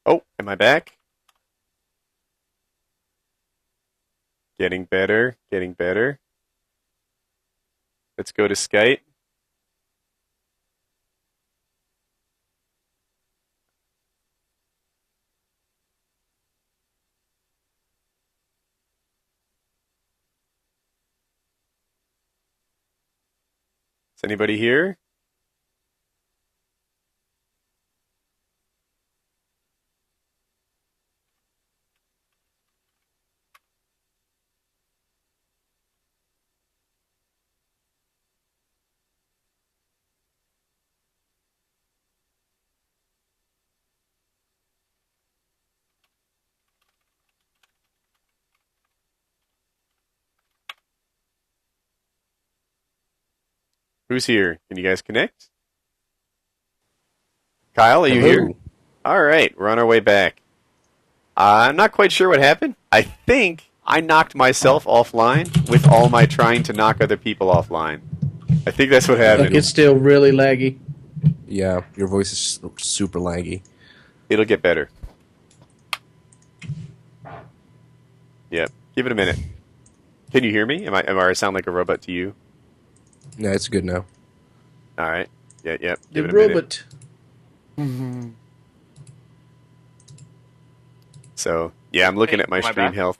Oh, am I back? Getting better, getting better. Let's go to Skype. Is anybody here? Who's here? Can you guys connect? Kyle, are you Hello. here? All right, we're on our way back. I'm not quite sure what happened. I think I knocked myself offline with all my trying to knock other people offline. I think that's what happened. Like it's still really laggy. Yeah, your voice is super laggy. It'll get better. Yep. Give it a minute. Can you hear me? Am I sound like a robot to you? Yeah, it's good now. All right. Yep. Give The it a minute. robot. So yeah, I'm looking Hey, at my am I stream back? health.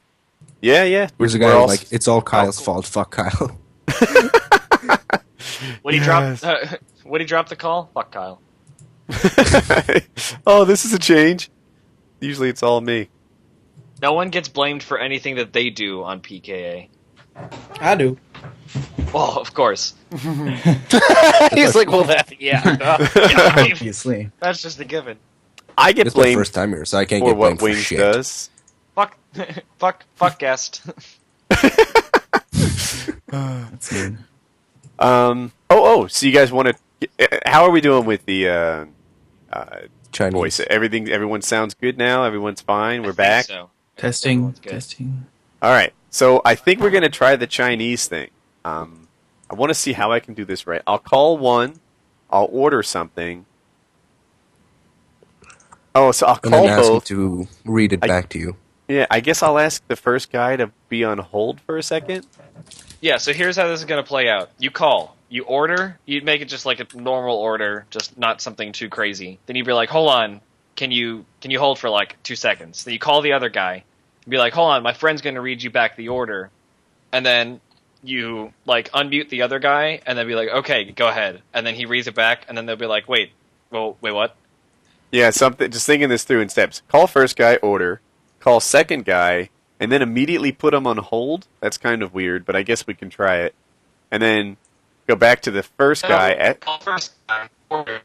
Yeah. There's a We're guy all like, it's all Kyle's fault. Fuck Kyle. Would he drop? Would he drop the call? Fuck Kyle. Oh, this is a change. Usually it's all me. No one gets blamed for anything that they do on PKA. I do. Well, of course. He's like, well, Obviously. That's just a given. I get It's my blamed first time here, so I can't for get blamed what for Wings shit. does. Fuck guest. That's good. So you guys want to? How are we doing with the Chinese. voice? Everyone sounds good now. Everyone's fine. We're back. So. Testing. Everyone's good. Testing. All right. So I think we're gonna try the Chinese thing. I want to see how I can do this right. I'll call one. I'll order something. Oh, so I'll And call then ask him both. to read it back to you. Yeah, I guess I'll ask the first guy to be on hold for a second. Yeah, so here's how this is going to play out. You call, you order, you make it just like a normal order, just not something too crazy. Then you'd be like, hold on, can you hold for like 2 seconds? Then you call the other guy, and be like, hold on, my friend's going to read you back the order. And then you like unmute the other guy, and then be like, okay, go ahead. And then he reads it back, and then they'll be like, wait, what? Yeah, something. Just thinking this through in steps. Call first guy, order. Call second guy, and then immediately put him on hold. That's kind of weird, but I guess we can try it. And then go back to the first guy. Call first guy, order.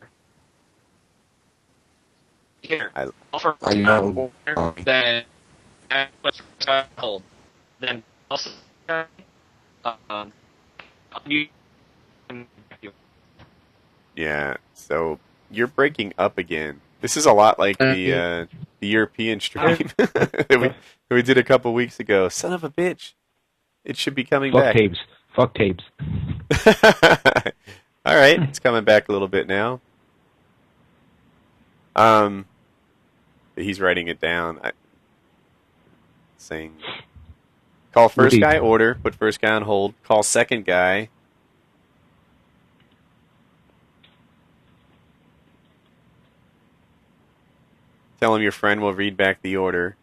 Here, I- call first I guy, know. order, then hold. Then also you. Yeah. So you're breaking up again. This is a lot like the European stream that we did a couple weeks ago. Son of a bitch! It should be coming Fuck back. Tejbz. Fuck Tejbz. All right, it's coming back a little bit now. He's writing it down. Saying, call first Woody. guy, order, put first guy on hold. Call second guy. Tell him your friend will read back the order.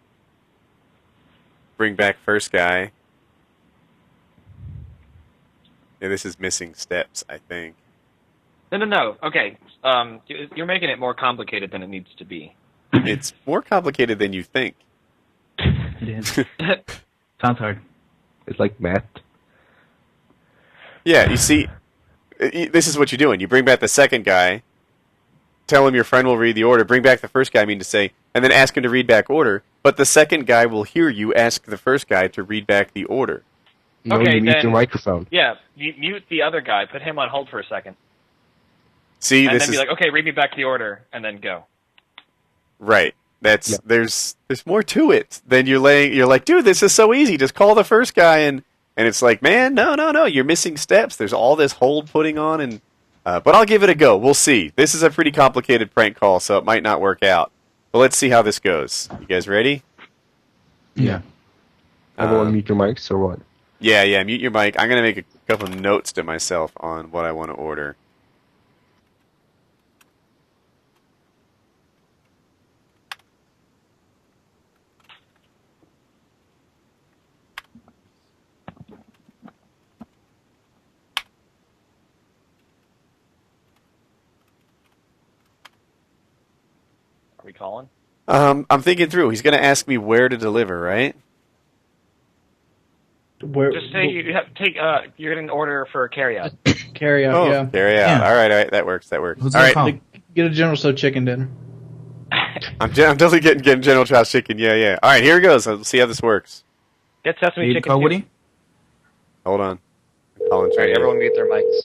Bring back first guy. Yeah, this is missing steps, I think. No. Okay. You're making it more complicated than it needs to be. It's more complicated than you think. It is. Sounds hard. It's like math. Yeah, you see, this is what you're doing. You bring back the second guy, tell him your friend will read the order, bring back the first guy, I mean to say, and then ask him to read back order, but the second guy will hear you ask the first guy to read back the order. No, Okay, you mute then- your microphone. Yeah, mute the other guy. Put him on hold for a second. See, And this then is be like, okay, read me back the order, and then go. right. That's Yeah. there's more to it than you're like, dude, this is so easy. Just call the first guy and it's like, man, no, you're missing steps. There's all this hold putting on and but I'll give it a go. We'll see. This is a pretty complicated prank call, so it might not work out. But let's see how this goes. You guys ready? Yeah. Everyone mute your mics or what? Yeah, mute your mic. I'm going to make a couple of notes to myself on what I want to order. Are we calling? I'm thinking through. He's going to ask me where to deliver, right? Where, Just say you have take. You're getting an order for carry out. carry out, yeah. Carry out. Yeah. All right. That works. Who's All gonna right. call? Get a General Tso chicken dinner. I'm definitely getting General Tso's chicken. Yeah. All right, here it goes. Let's see how this works. Get sesame You need to chicken. call too. Woody? Hold on. Colin's All right, right. everyone mute their mics.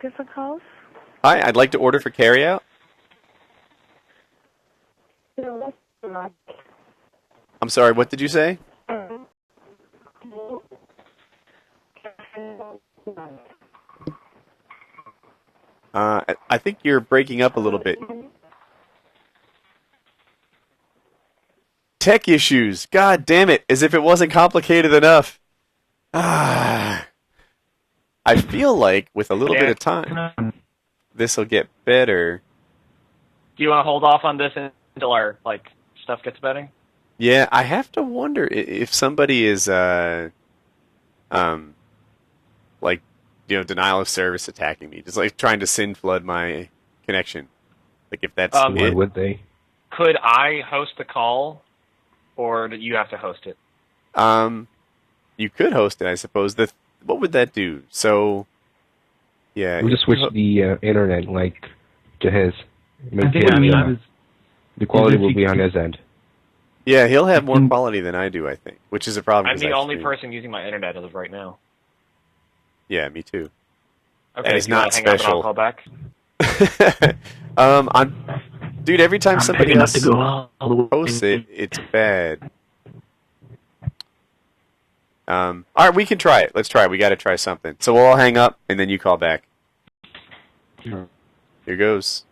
Different calls? Hi, I'd like to order for carryout. I'm sorry, what did you say? I think you're breaking up a little bit. Tech issues. God damn it. As if it wasn't complicated enough. I feel like with a little bit of time, this will get better. Do you want to hold off on this until our stuff gets better? Yeah, I have to wonder if somebody is, denial of service attacking me, just like trying to sin flood my connection. Like if that's Why it. would they? Could I host the call, or do you have to host it? You could host it, I suppose. What would that do? So, yeah. We just switch the internet to his. I think what it means is The quality if will he be on can- his end. Yeah, he'll have more quality than I do, I think, which is a problem. I'm 'cause the I only stream. person using my internet as of right now. Yeah, me too. Okay, And it's do you wanna not hang up and special. I'll call back. Dude, every time somebody else to go all the way. posts it, it's bad. All right, we can try it. Let's try it. We got to try something. So we'll all hang up, and then you call back. Here goes.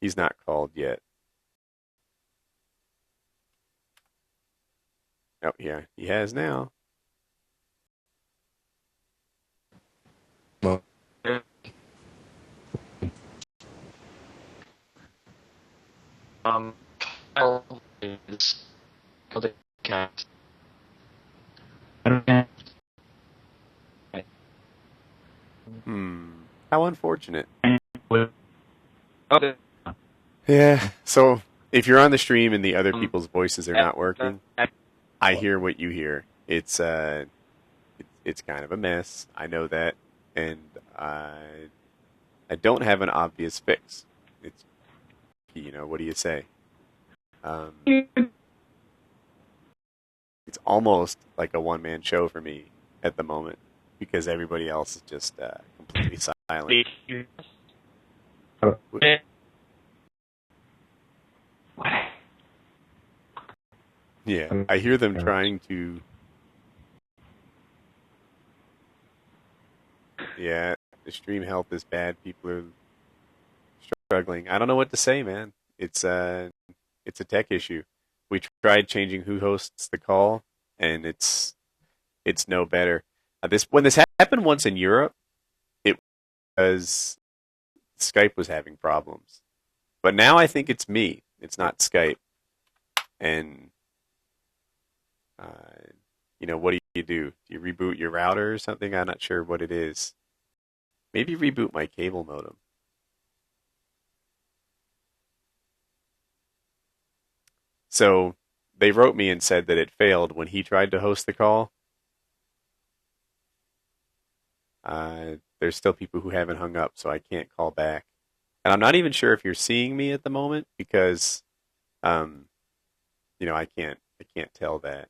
He's not called yet. Oh, yeah, he has now. Well, Is killed a cat. How unfortunate. Okay. Yeah. So if you're on the stream and the other people's voices are not working, I hear what you hear. It's kind of a mess. I know that, and I don't have an obvious fix. It's what do you say? It's almost like a one-man show for me at the moment because everybody else is just completely silent. Yeah, I hear them trying to. Yeah, the stream health is bad. People are struggling. I don't know what to say, man. It's a tech issue. We tried changing who hosts the call, and it's no better. When this happened once in Europe, it was Skype was having problems, but now I think it's me. It's not Skype, and what do you do? Do you reboot your router or something? I'm not sure what it is. Maybe reboot my cable modem. So they wrote me and said that it failed when he tried to host the call. There's still people who haven't hung up, so I can't call back. And I'm not even sure if you're seeing me at the moment because, I can't tell that.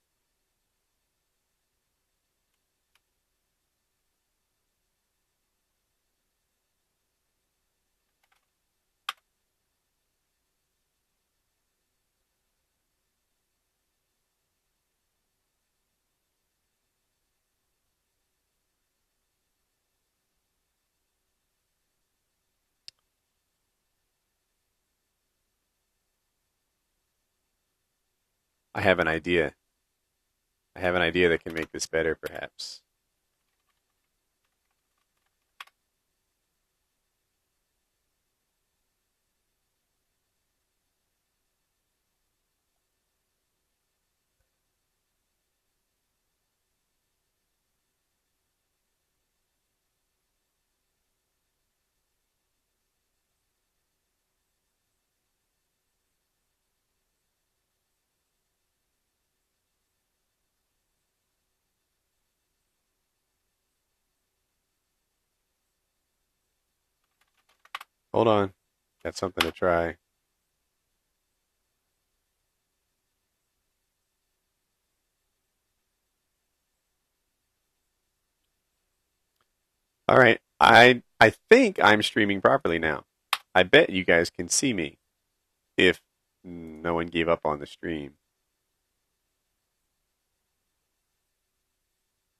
I have an idea. I have an idea that can make this better, perhaps. Hold on. Got something to try. All right. I think I'm streaming properly now. I bet you guys can see me if no one gave up on the stream.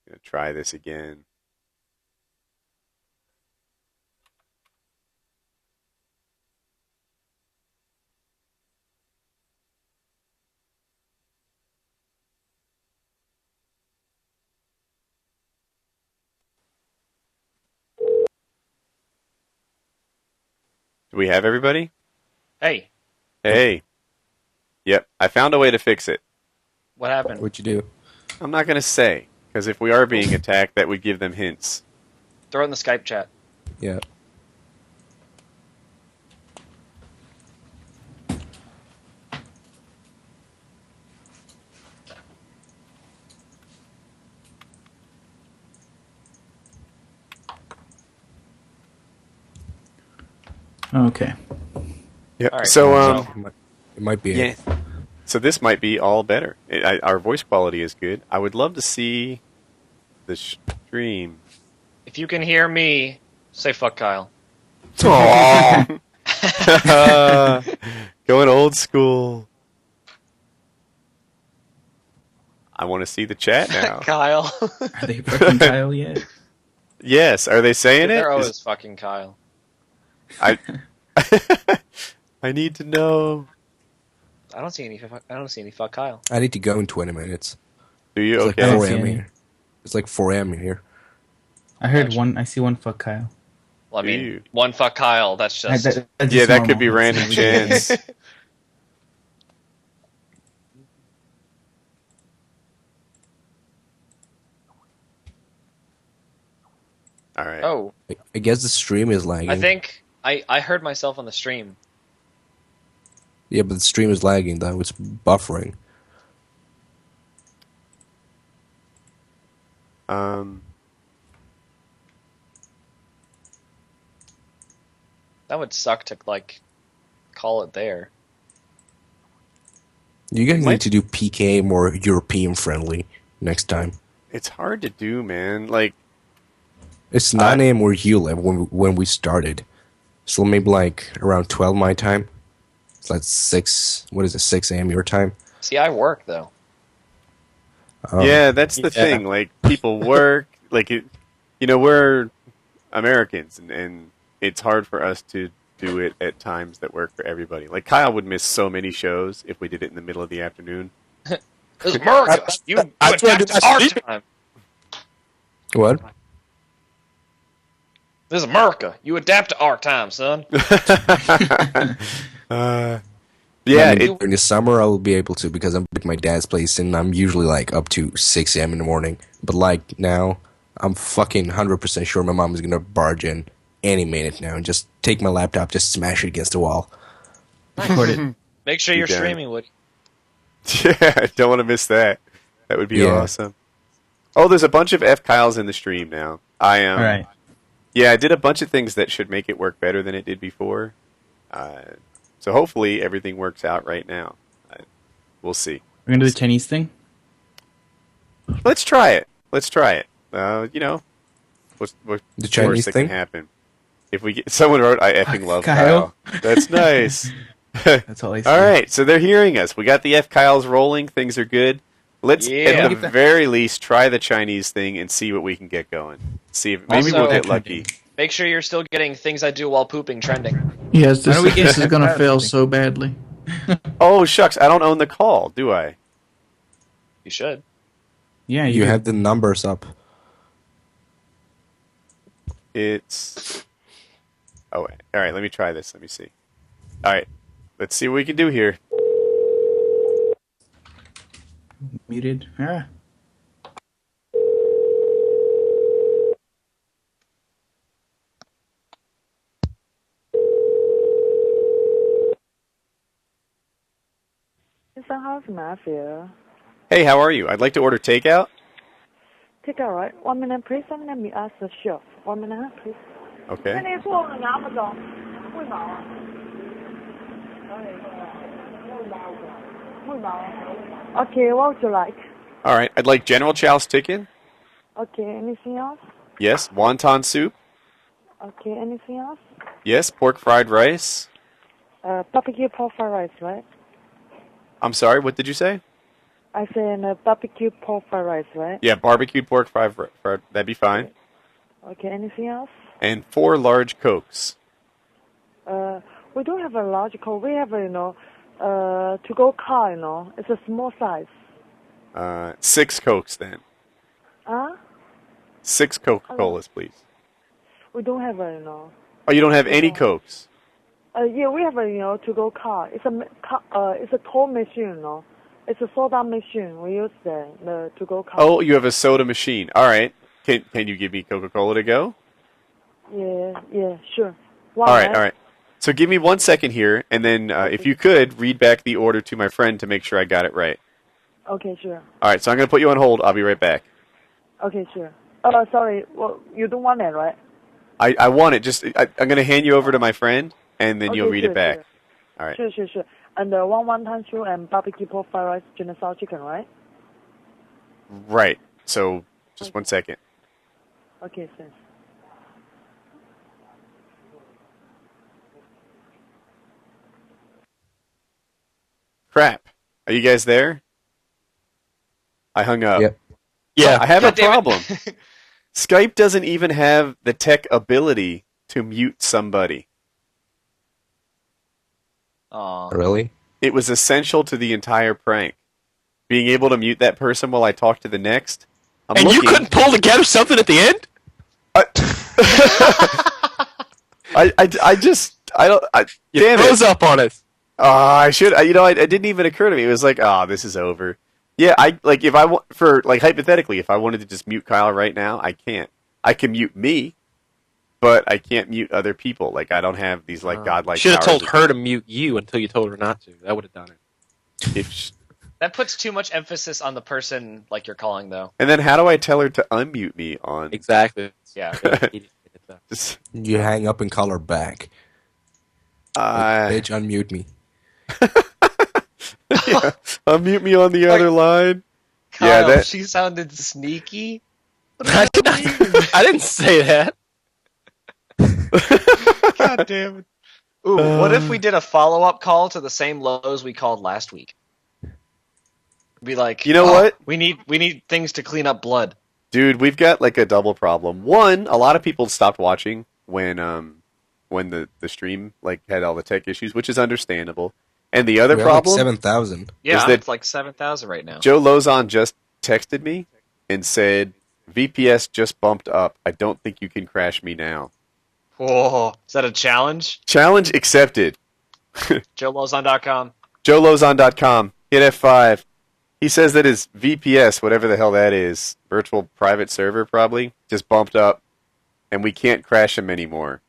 I'm going to try this again. Do we have everybody? Hey, Hey. Yep, I found a way to fix it. what happened? What'd you do? I'm not going to say, because if we are being attacked, that would give them hints. Throw it in the Skype chat. Yeah. Okay. Yep. All right. So, It might be. yeah. So this might be all better. Our voice quality is good. I would love to see the stream. If you can hear me, say fuck Kyle. Aww. Going old school. I want to see the chat now. Kyle. Are they fucking Kyle yet? Yes. Are they saying it? They're always fucking Kyle. I I need to know. I don't see any fuck Kyle. I need to go in 20 minutes. Do you? It's Okay. like 4 see a.m. any. here. It's like 4 a.m. here. I heard one. I see one fuck Kyle. Well, I mean, Ew. one fuck Kyle. That's just. That's Yeah, just that could normal. be random chance. All right. Oh, I guess the stream is lagging. I think I heard myself on the stream. Yeah, but the stream is lagging though. It's buffering. That would suck to call it there. You guys Might- need to do PKA more European friendly next time. It's hard to do, man. Like, It's 9 a.m. where you live when we started. So maybe like around 12 my time. It's like 6, what is it, 6 a.m. your time? See, I work though. yeah, that's the thing. Like, people work. Like, we're Americans, and it's hard for us to do it at times that work for everybody. Like, Kyle would miss so many shows if we did it in the middle of the afternoon. This is America. You adapt to our time. What? This is America. You adapt to our time, son. Yeah, I mean, during the summer I will be able to because I'm at my dad's place and I'm usually like up to 6 a.m. in the morning. But like now, I'm fucking 100% sure my mom is gonna barge in any minute now and just take my laptop, just smash it against the wall. Record it. Make sure you're damn. streaming, Woody. Yeah, I don't want to miss that. That would be awesome. Oh, there's a bunch of F Kyles in the stream now. I am. All right. Yeah, I did a bunch of things that should make it work better than it did before. So hopefully everything works out right now. We'll see. We're gonna do the Chinese thing. Let's try it. You know, what's The Chinese worst that thing? can happen? If we get someone wrote, "I effing love Kyle." Kyle." That's nice. That's all I see. All right, so they're hearing us. We got the F Kyles rolling. Things are good. Let's at the very least try the Chinese thing and see what we can get going. See if maybe Also- we'll get lucky. Make sure you're still getting things I do while pooping trending. Yes, Why don't we get this is going to that fail thing? so badly. Oh shucks, I don't own the call, do I? You should. Yeah, You do. have the numbers up. It's. Oh wait. All right, let me try this. Let me see. All right, let's see what we can do here. Muted. Ah. How's Mafia? Hey, how are you? I'd like to order takeout. Take out, right? 1 minute, please. 1 minute, me ask the chef. 1 minute, please. Okay. 那你做了拿不走，为毛啊？为毛啊 Okay, what would you like? All right, I'd like General Chow's chicken. Okay, anything else? Yes. Wonton soup. Okay, anything else? Yes. Pork fried rice. Barbecue pork fried rice, right? I'm sorry. What did you say? I said barbecue pork fried rice, right? Yeah, barbecued pork fried. That'd be fine. Okay, anything else? And 4 large Cokes. We don't have a large car. We have to-go car, It's a small size. 6 Cokes then. Huh? 6 Coca-Colas, please. We don't have Oh, you don't have any Cokes? Yeah, we have a, to-go car. It's a cold machine, It's a soda machine. We use the to-go car. Oh, you have a soda machine. All right. Can you give me Coca-Cola to go? Yeah, sure. All right. So give me 1 second here, and then if you could, read back the order to my friend to make sure I got it right. Okay, sure. All right, so I'm going to put you on hold. I'll be right back. Okay, sure. Sorry. Well, you don't want it, right? I want it. I'm going to hand you over to my friend, and then you'll read sure, it back. Sure. All right. Sure. And one wonton soup and barbecue pork fried rice, ginger salt chicken, right? Right. So just 1 second. Okay, thanks. Crap. Are you guys there? I hung up. Yep. Yeah. I have a God damn it. problem. Skype doesn't even have the tech ability to mute somebody. Aw. Really? It was essential to the entire prank. Being able to mute that person while I talk to the next. I'm You looking. couldn't pull together something at the end? You Damn froze it. up on us. I should. It didn't even occur to me. It was like, this is over. Yeah, hypothetically, if I wanted to just mute Kyle right now, I can't. I can mute me, but I can't mute other people. Like, I don't have these godlike. Should have powers told her to mute you until you told her not to. That would have done it. That puts too much emphasis on the person like you're calling, though. And then how do I tell her to unmute me on? Exactly. Yeah. Just, You hang up and call her back. Bitch, unmute me. yeah, unmute me on the other line. Kyle, that. she sounded sneaky. I didn't say that. God damn it. Ooh, what if we did a follow-up call to the same lows we called last week? Be like, You know what? We need things to clean up blood. Dude, we've got a double problem. One, a lot of people stopped watching when the stream had all the tech issues, which is understandable. And the other We have problem, 7,000. Yeah, Is that- it's like 7,000 right now. Joe Lauzon just texted me and said, VPS just bumped up. I don't think you can crash me now. Whoa, is that a challenge? Challenge accepted. JoeLauzon.com. JoeLauzon.com. Hit F5. He says that his VPS, whatever the hell that is, virtual private server probably, just bumped up, and we can't crash him anymore.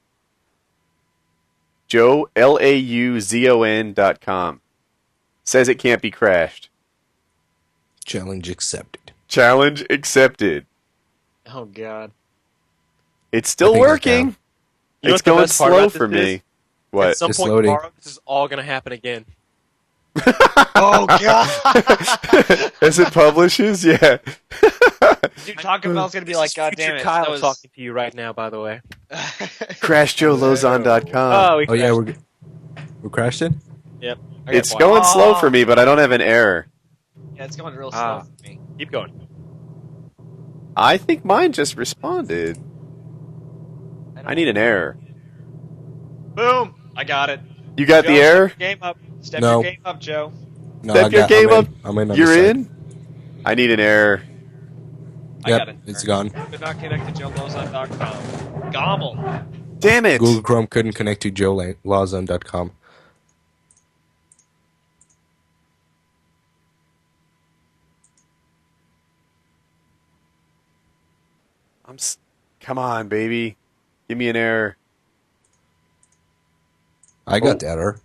Joe, LAUZON.com. Says it can't be crashed. Challenge accepted. Challenge accepted. Oh God. It's still I think it's working. down. You know It's what the going best part slow about for this me. is? What? At some It's point loading. tomorrow, this is all gonna happen again. Oh God! As it publishes, yeah. Dude, Taco Bell's gonna be like, God damn it. Kyle that was... talking to you right now, by the way. CrashJoeLauzon.com. we Oh yeah, crashed. we crashed it. Yep. It's going slow for me, but I don't have an error. Yeah, it's going real slow Ah. for me. Keep going. I think mine just responded. I need an error. Boom! I got it. You got Joe, the error? Step your game up. Step No. your game up, Joe. No, Step your game up. I'm in on You're the side. in? I need an error. I Yep, got it. it's gone. Could not connect to JoeLauzon.com. Gobble. Damn it! Google Chrome couldn't connect to JoeLauzon.com. Come on, baby. Give me an error. I got the error.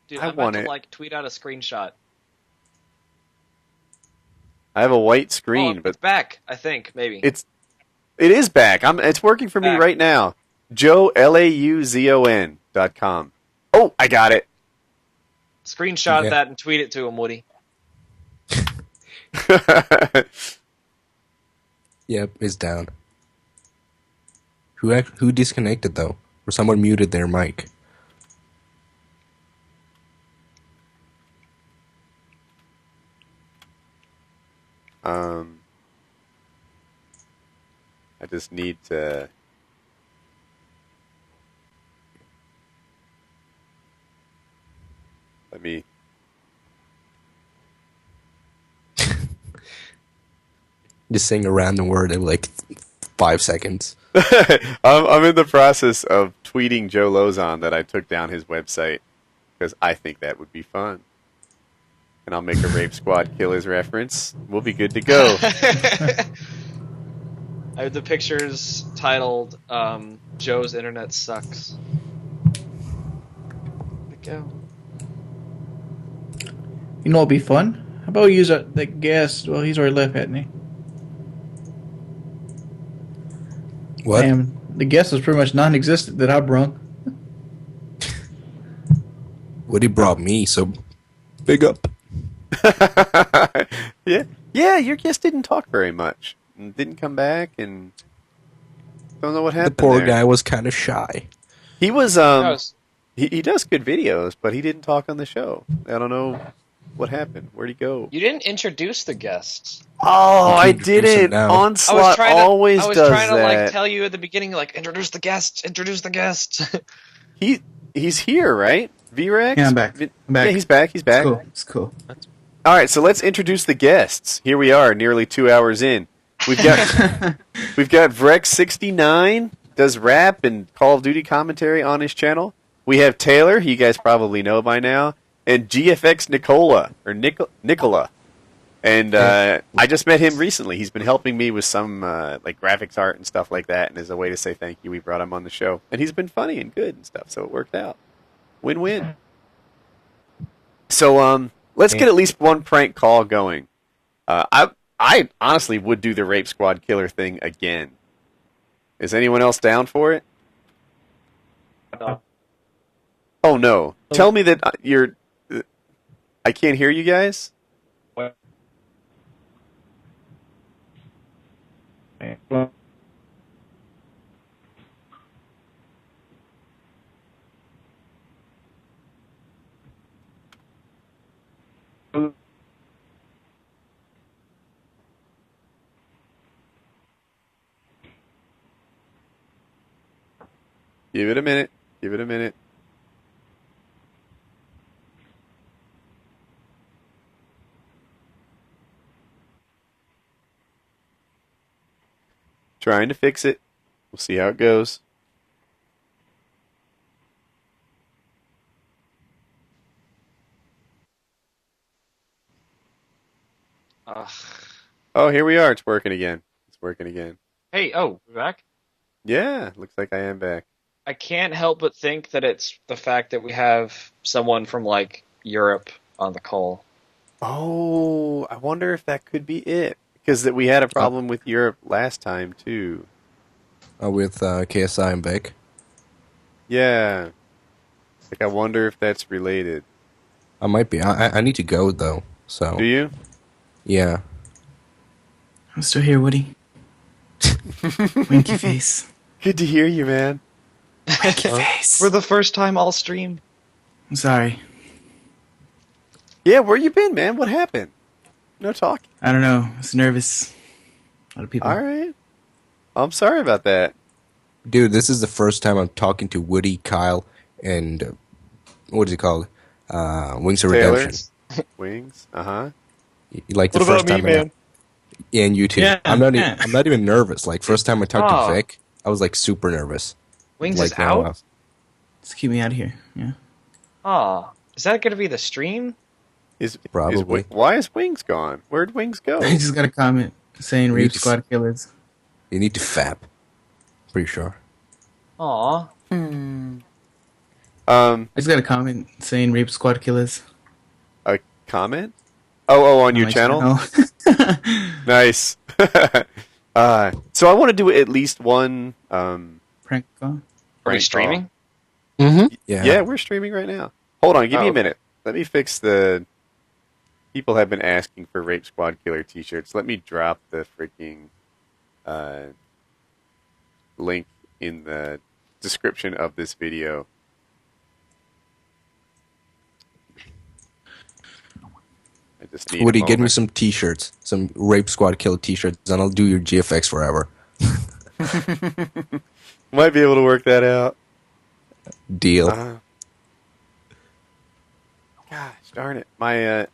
Dude, I I'm about want to it. like tweet out a screenshot. I have a white screen, Oh, but it's back, I think, maybe. it is back. It's working for me Back. right now. JoeLauzon.com. Oh, I got it. Screenshot Yeah. that and tweet it to him, Woody. Yep, it's down. Who disconnected though? Or someone muted their mic? I just need to. Let me. Just saying a random word in like 5 seconds. I'm in the process of tweeting Joe Lauzon that I took down his website because I think that would be fun. And I'll make a Rape Squad Killers reference. We'll be good to go. I have the pictures titled Joe's Internet Sucks. There we go. You know what'd be fun? How about we use that guest? Well, he's already left, hasn't he? What? Damn, the guest was pretty much non-existent that I brung. Woody brought me, so big up. Yeah, your guest didn't talk very much. And didn't come back, and don't know what The happened. poor there. guy was kind of shy. He was That was- he does good videos, but he didn't talk on the show. I don't know what happened. Where'd he go? You didn't introduce the guests. Oh, You I can introduce him didn't. now. Onslaught always I was does trying to that. like tell you at the beginning, like introduce the guests, introduce the guests. He's here, right? V-Rex? Yeah, I'm back. I'm back. Yeah, he's back. He's back. Cool. It's cool. All right, so let's introduce the guests. Here we are, nearly 2 hours in. We've got Vrex69 does rap and Call of Duty commentary on his channel. We have Taylor, who you guys probably know by now, and GFX Nicola or Nicola. And I just met him recently. He's been helping me with some like graphics art and stuff like that. And as a way to say thank you, we brought him on the show. And he's been funny and good and stuff, so it worked out. Win-win. So let's get at least one prank call going. I honestly would do the Rape Squad Killer thing again. Is anyone else down for it? Oh no! Tell me that you're. I can't hear you guys. Give it a minute. Give it a minute. Trying to fix it. We'll see how it goes. Oh, here we are. It's working again. It's working again. Hey, oh, we're back? Yeah, looks like I am back. I can't help but think that it's the fact that we have someone from like Europe on the call. Oh, I wonder if that could be it. Because we had a problem with Europe last time, too. With KSI and Beck. Yeah. Like, I wonder if that's related. I might be. I need to go, though. So. Do you? Yeah. I'm still here, Woody. Winky face. Good to hear you, man. Winky face. For the first time, I'll stream. I'm sorry. Yeah, where you been, man? What happened? No talk. I don't know. I was nervous. A lot of people. All right. I'm sorry about that. Dude, this is the first time I'm talking to Woody, Kyle, and what is it called? Wings of Taylor? Redemption. Wings? Uh-huh. Like the What first about me, time man? Yeah, and you too. Yeah, I'm not. yeah. I'm not even nervous. Like first time I talked Oh. to Vic, I was like super nervous. Wings like is out? Just keep me out of here. Yeah. Oh, is that going to be the stream? Probably. Why is Wings gone? Where'd Wings go? I just got a comment saying You Rape need to Squad killers. You need to fap. Pretty sure. Aw. I just got a comment saying Rape Squad killers. A comment? Oh, on your my channel? Nice. So I want to do at least one Prank call. Are we prank streaming? Mm-hmm. Yeah, we're streaming right now. Hold on, give me a okay. minute. Let me fix the... People have been asking for Rape Squad Killer t-shirts. Let me drop the freaking link in the description of this video. I just need Woody, a get me moment. some t-shirts, some Rape Squad Kill t-shirts, and I'll do your GFX forever. Might be able to work that out. Deal. Gosh darn it. My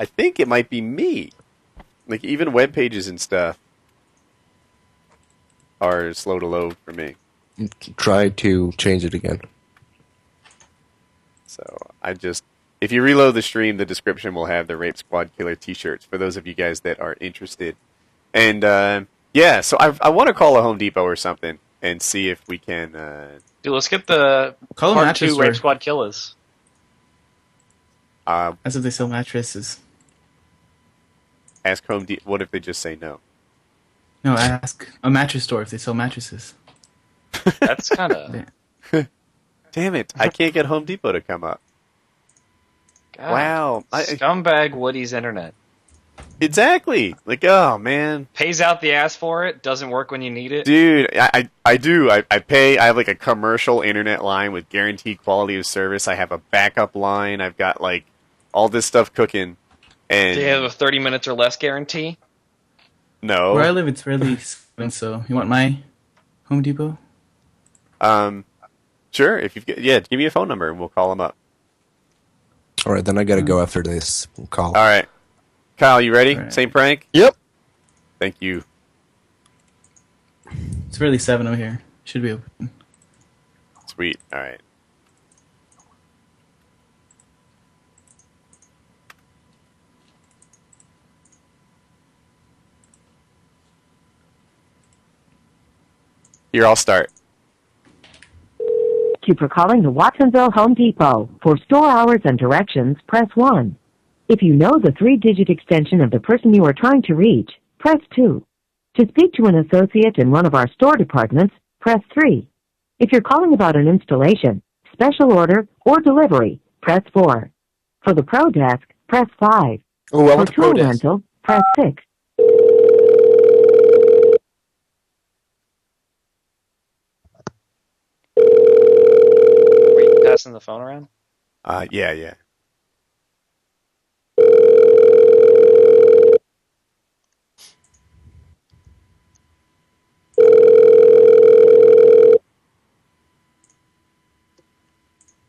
I think it might be me. Like even web pages and stuff are slow to load for me. Try to change it again. So if you reload the stream, the description will have the Rape Squad Killer t-shirts for those of you guys that are interested. And yeah, so I want to call a Home Depot or something and see if we can Dude, let's get the Call a part mattress 2 store. Rape Squad Killers. As if they sell mattresses. ask Home Depot. What if they just say no? No, ask a mattress store if they sell mattresses. That's kind of... Damn it, I can't get Home Depot to come up. Wow. Scumbag Woody's internet. Exactly. Like, oh, man. Pays out the ass for it, doesn't work when you need it. Dude, I do. I pay. I have like a commercial internet line with guaranteed quality of service. I have a backup line. I've got like all this stuff cooking. And Do you have a 30 minutes or less guarantee? no. Where I live, it's really expensive. So you want my Home Depot? Sure. If you give me a phone number and we'll call them up. All right, then I gotta go after this call. All right. Kyle, you ready? All right. Same prank? Yep. Thank you. It's really 7 over here. Should be open. Sweet. All right. Here, I'll start. Thank you for calling the Watsonville Home Depot. For store hours and directions, press 1. If you know the 3-digit extension of the person you are trying to reach, press 2. To speak to an associate in one of our store departments, press 3. If you're calling about an installation, special order, or delivery, press 4. For the Pro Desk, press 5. Oh, I For want the Pro tool Desk. rental, press 6. Were you passing the phone around? Yeah.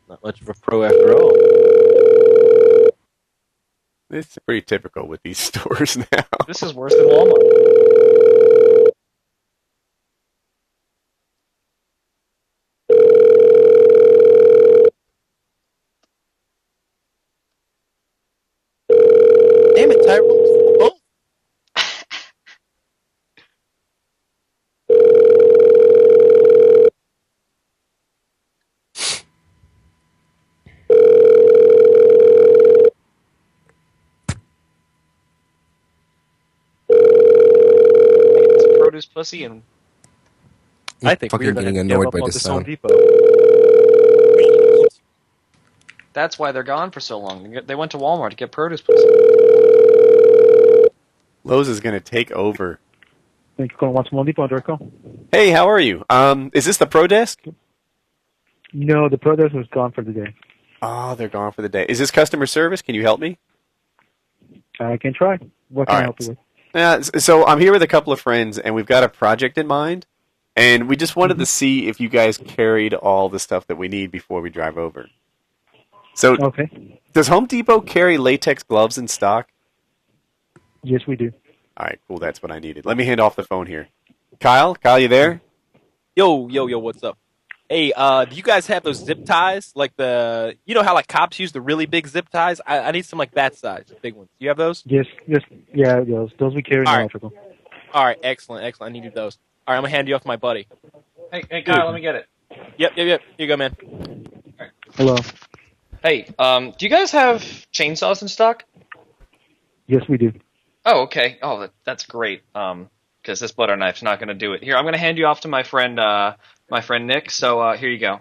Not much of a pro after all. It's pretty typical with these stores now. This is worse than Walmart. Damn it, Tyrone. Oh. produce pussy, and I think fucking we're going to getting give annoyed up by on this this Home sound. Depot. that's why they're gone for so long. They went to Walmart to get produce pussy. Lowe's is going to take over. Thank you for calling Home Depot, Draco. Hey, how are you? Is this the Pro Desk? No, the Pro Desk was gone for the day. Oh, they're gone for the day. Is this customer service? Can you help me? I can try. What can I help you with? So I'm here with a couple of friends, and we've got a project in mind, and we just wanted to see if you guys carried all the stuff that we need before we drive over. So, does Home Depot carry latex gloves in stock? Yes, we do. All right, cool. That's what I needed. Let me hand off the phone here. Kyle, you there? Yo, what's up? Hey, do you guys have those zip ties? Like you know how like cops use the really big zip ties? I need some like that size, big ones. Do you have those? Yes, yeah, those we carry in electrical. All right, excellent. I needed those. All right, I'm gonna hand you off to my buddy. Hey, Kyle, let me get it. Yep. Here you go, man. Hello. Hey, do you guys have chainsaws in stock? Yes, we do. Oh, okay. Oh, that's great. Because this butter knife's not going to do it. Here, I'm going to hand you off to my friend Nick. So here you go.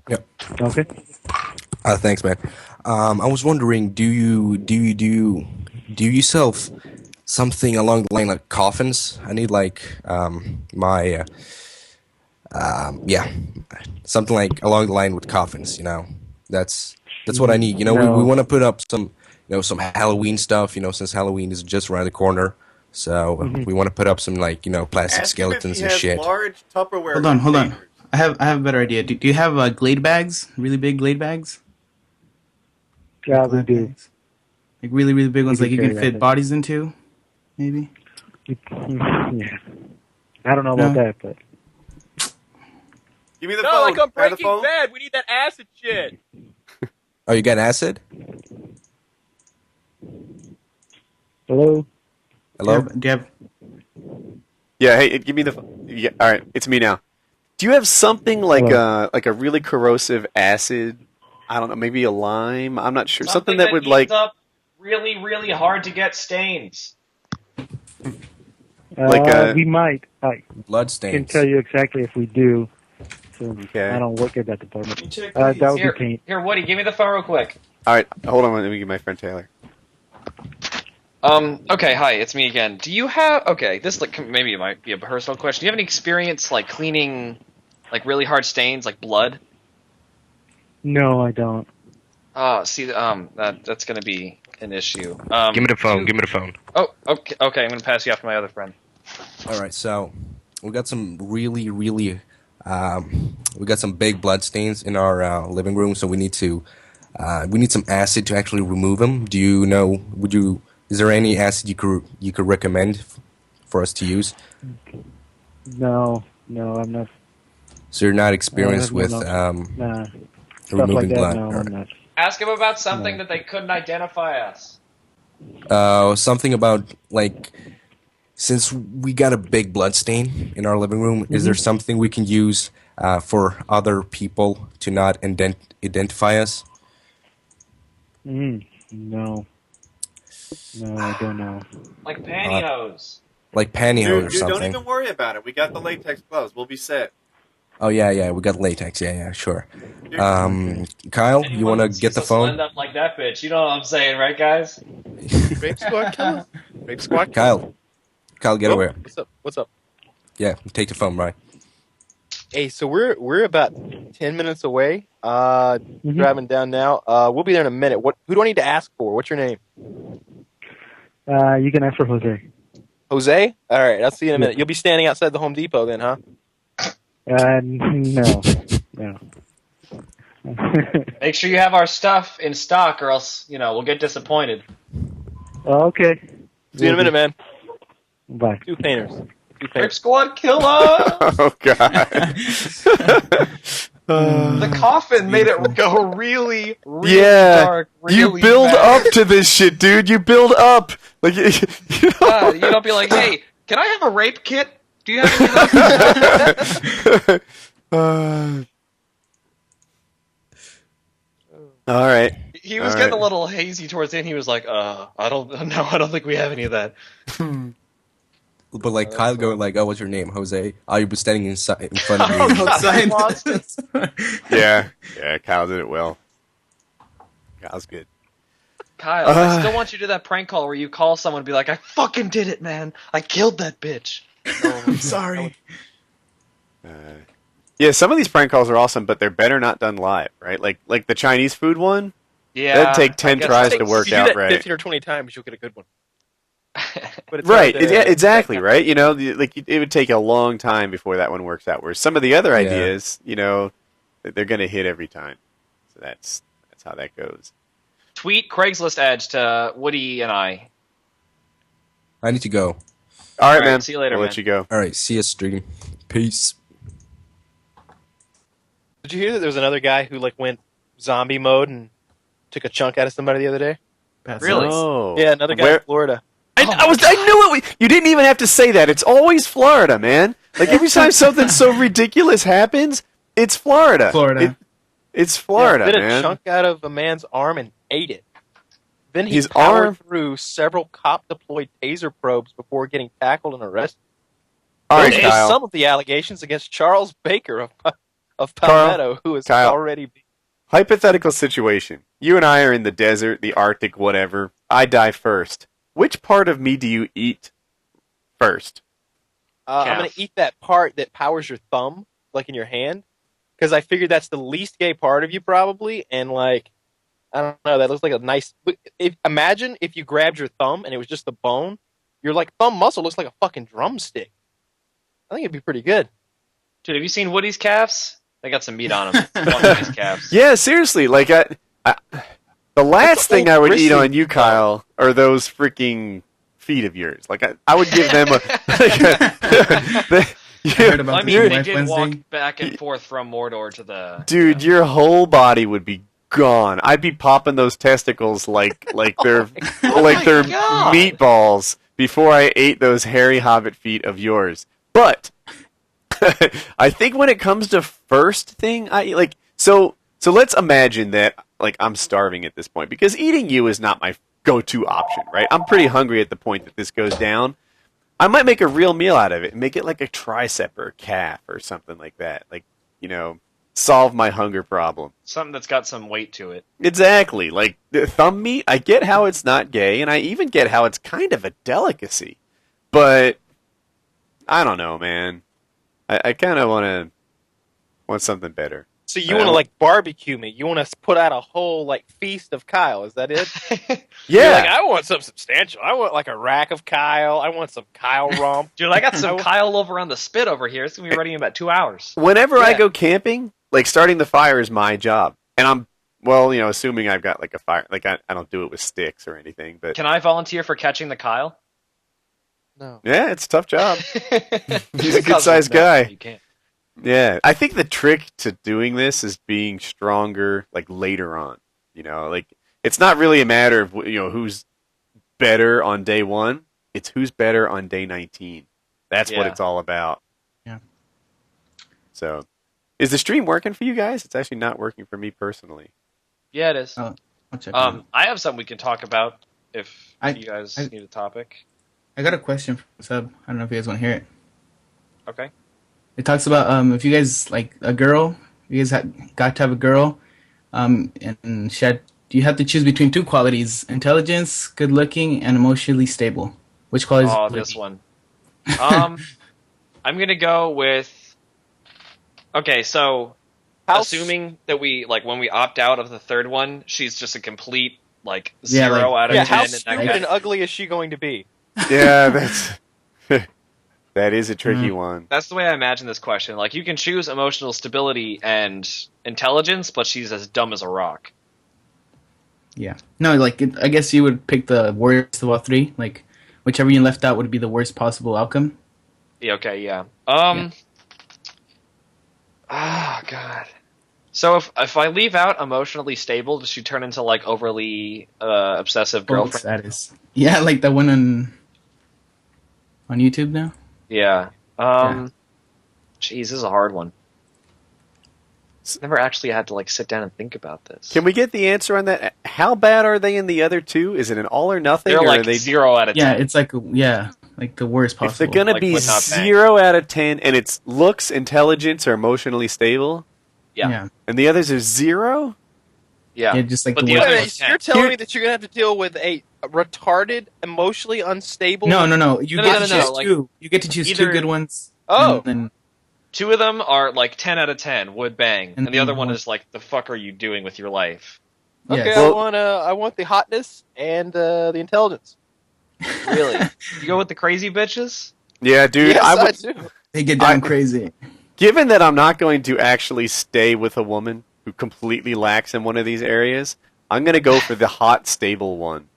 Yep. Okay. Thanks, man. I was wondering, do you sell something along the line like coffins? I need like something like along the line with coffins. You know, that's what I need. You know, we want to put up some some Halloween stuff. You know, since Halloween is just around the corner. So we want to put up some plastic skeletons and shit. Large Tupperware. Hold on. I have a better idea. Do you have Glade bags? Really big Glade bags? Yeah, we do. Like really, really big ones, We like you can can carry fit that. bodies into, maybe. Yeah. I don't know about that, but Give me the No, phone. like on Have the Breaking phone? Bad, we need that acid shit. Oh, you got acid? hello. Hello? Do you have Yeah. Hey, give me the. Yeah. All right, it's me now. Do you have something like a really corrosive acid? I don't know, maybe a lime. I'm not sure. Something that would heats up really, really hard to get stains. We might. I blood can stains. tell you exactly if we do. So Okay. I don't work at that department. That would Here, be paint. here, Woody, give me the phone real quick. All right, hold on. Let me get my friend Taylor. Okay, hi, it's me again. Do you have... Okay, this maybe it might be a personal question. Do you have any experience, like, cleaning, like, really hard stains, like blood? No, I don't. See, that's gonna be an issue. Give me the phone. Give me the phone. Oh, okay, I'm gonna pass you off to my other friend. All right, so we got some really, really, we got some big blood stains in our living room, so we need some acid to actually remove them. Do you know? Is there any acid you could recommend for us to use? No, I'm not. So you're not experienced with Nah. Stuff removing like that, blood? no, All I'm right. not. Ask him about something that they couldn't identify us. Something about like, since we got a big blood stain in our living room, is there something we can use for other people to not identify us? No. No, I don't know. Like pantyhose. Like pantyhose or Dude, something? don't even worry about it. We got the latex gloves. We'll be set. Oh yeah, we got latex. Yeah, sure. Kyle, you want to get the phone? End up like that bitch. You know what I'm saying, right, guys? Rape squad killer. Rape squad killer. Kyle, get away. What's up? Yeah, take the phone, right? Hey, so we're about 10 minutes away. Driving down now. We'll be there in a minute. Who do I need to ask for? What's your name? You can ask for Jose. Jose? All right, I'll see you in a minute. You'll be standing outside the Home Depot then, huh? No. Make sure you have our stuff in stock, or else we'll get disappointed. Okay. See you in a minute, man. Bye. Two painters. Rape squad killer. Oh god. The coffin made it go really, really dark. Really you build fast. up to this shit, dude. You build up. Like you don't be like, hey, can I have a rape kit? Do you have any of those? All right. He was getting a little hazy towards the end. He was like, I don't think we have any of that. but like Kyle going like, "Oh, what's your name, Jose?" Oh, you were standing in front of me. Yeah, Kyle did it well. Kyle's good. Kyle, I still want you to do that prank call where you call someone and be like, I fucking did it, man. I killed that bitch. I'm sorry. Yeah, some of these prank calls are awesome, but they're better not done live, right? Like the Chinese food one. Yeah, that'd take 10 tries to work if you do out that right. 15 or 20 times, you'll get a good one. But it's Right, hard to- yeah, exactly, right? You know, like it would take a long time before that one works out. Whereas some of the other ideas, you know, they're going to hit every time. So that's how that goes. Tweet Craigslist ads to Woody and I. I need to go. All right, man. See you later, I'll man. let you go. All right, see you stream. Peace. Did you hear that there was another guy who like went zombie mode and took a chunk out of somebody the other day? Really? Oh. Yeah, another guy Where- in Florida. I knew it. You didn't even have to say that. It's always Florida, man. Like every time something so ridiculous happens, it's Florida. It's Florida, Bit man. a chunk out of a man's arm and ate it. Then he His powered arm? through several cop-deployed taser probes before getting tackled and arrested. All right, Those are Kyle. some of the allegations against Charles Baker of Carl, Palmetto, who is Kyle. already... Hypothetical situation. You and I are in the desert, the Arctic, whatever. I die first. Which part of me do you eat first? I'm going to eat that part that powers your thumb, like in your hand, because I figured that's the least gay part of you, probably, and like, I don't know, that looks like a nice... Imagine if you grabbed your thumb and it was just the bone. Your like thumb muscle looks like a fucking drumstick. I think it'd be pretty good. Dude, have you seen Woody's calves? They got some meat on them. One of his calves. Yeah, seriously. Like, the last thing I would eat on you, Kyle, are those freaking feet of yours. Like, I would give them a... I mean, they did walk back and forth from Mordor to the... Dude, your whole body would be gone. I'd be popping those testicles like they're meatballs before I ate those hairy hobbit feet of yours. But I think when it comes to first thing I eat, like so let's imagine that like I'm starving at this point because eating you is not my go-to option, right? I'm pretty hungry at the point that this goes down. I might make a real meal out of it and make it like a tricep or a calf or something like that. Like, you know, solve my hunger problem. Something that's got some weight to it. Exactly. Like the thumb meat, I get how it's not gay, and I even get how it's kind of a delicacy. But I don't know, man. I kind of want something better. So you want to like barbecue me? You want to put out a whole like feast of Kyle? Is that it? Yeah. You're like, I want something substantial. I want like a rack of Kyle. I want some Kyle rump. Dude, I got some Kyle over on the spit over here. It's going to be ready in about 2 hours. Whenever I go camping, like starting the fire is my job. And I'm, well, you know, assuming I've got like a fire, like I don't do it with sticks or anything, but. Can I volunteer for catching the Kyle? No. Yeah, it's a tough job. He's a good sized guy. You can't. Yeah, I think the trick to doing this is being stronger, like later on. You know, like it's not really a matter of who's better on day 1. It's who's better on day 19. That's what it's all about. Yeah. So, is the stream working for you guys? It's actually not working for me personally. Yeah, it is. I'll check it out. I have something we can talk about if you guys I- need a topic. I got a question from Sub. I don't know if you guys want to hear it. Okay. It talks about if you guys like a girl, you guys got to have a girl, and you have to choose between 2 qualities: intelligence, good looking, and emotionally stable. Which qualities? Oh, would it this be? one. I'm gonna go with. Okay, so assuming that we when we opt out of the third one, she's just a complete 0 out of 10. How and stupid and ugly is she going to be? Yeah, that is a tricky one. That's the way I imagine this question. Like, you can choose emotional stability and intelligence, but she's as dumb as a rock. Yeah. No, I guess you would pick the worst of all 3. Like, whichever you left out would be the worst possible outcome. Yeah, okay, yeah. Oh, God. So if I leave out emotionally stable, does she turn into, overly obsessive girlfriend? Status. Yeah, like that one on YouTube now. Yeah. Jeez, this is a hard one. Never actually had to sit down and think about this. Can we get the answer on that? How bad are they in the other 2? Is it an all or nothing? They're or are they 0 out of 10. Yeah, it's like the worst If possible. they're gonna Like, be would not bang. 0 out of 10, and it's looks, intelligence, or emotionally stable, Yeah. and the others are 0. Yeah. Yeah, just like But the the worst. other- Wait, you're telling me that you're gonna have to deal with a retarded, emotionally unstable? No. You No, get no, to no, choose like, two. You get to choose either- two good ones. Oh. and then 2 of them are like 10 out of 10 would bang, and the other one one- is like, the fuck are you doing with your life? Okay, yes. I want the hotness and the intelligence. Really? You go with the crazy bitches? Yeah, dude. Yes, I I would, do. They get down crazy. given that I'm not going to actually stay with a woman who completely lacks in one of these areas, I'm gonna go for the hot, stable one.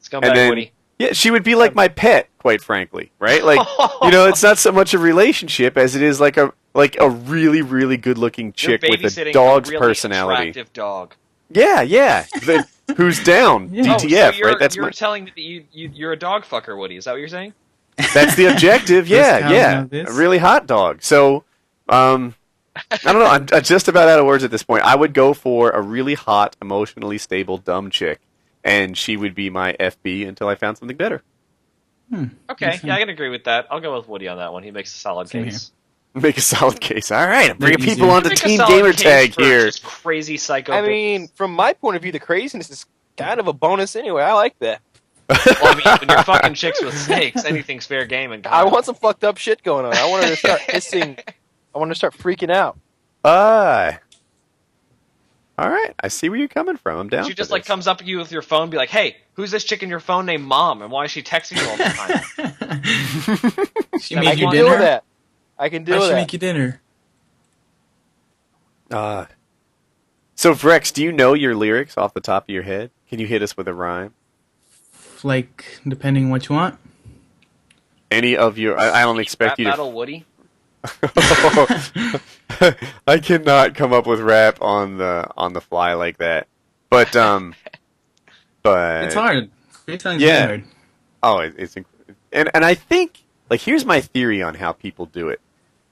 Scumbag And then- Woody. Yeah, she would be like my pet, quite frankly, right? Like, you know, it's not so much a relationship as it is like a really, really good-looking chick You're with a babysitting dog's really personality. attractive dog. Yeah. Who's down? Yeah. DTF, so you're, right? That's you're my, telling me that you're a dog fucker, Woody. Is that what you're saying? that's the objective. First Yeah, time yeah. of this. A really hot dog. So, I don't know. I'm just about out of words at this point. I would go for a really hot, emotionally stable, dumb chick, and she would be my FB until I found something better. Okay, yeah, I can agree with that. I'll go with Woody on that one. He makes a solid Same case. Make a solid case. All right, I'm bringing Easier. people onto Make a Team solid case Gamertag for here. just crazy psycho. I mean, from my point of view, the craziness is kind of a bonus anyway. I like that. well, I mean, when you're fucking chicks with snakes, anything's fair game. And I want some fucked up shit going on. I want her to start hissing. I want her to start freaking out. All right, I see where you're coming from. I'm down. She for just like this. comes up to you with your phone, and be like, "Hey, who's this chick in your phone named Mom, and why is she texting you all the time?" She I I made can you deal with dinner. that. I can deal I with should that. make you dinner. So Vrex, do you know your lyrics off the top of your head? Can you hit us with a rhyme? Like, depending what you want. Any of your? I don't expect Rap you to. battle, Woody. I cannot come up with rap on the fly like that. But It's hard. Freestyling's Yeah. hard. Oh, it's and I think like here's my theory on how people do it.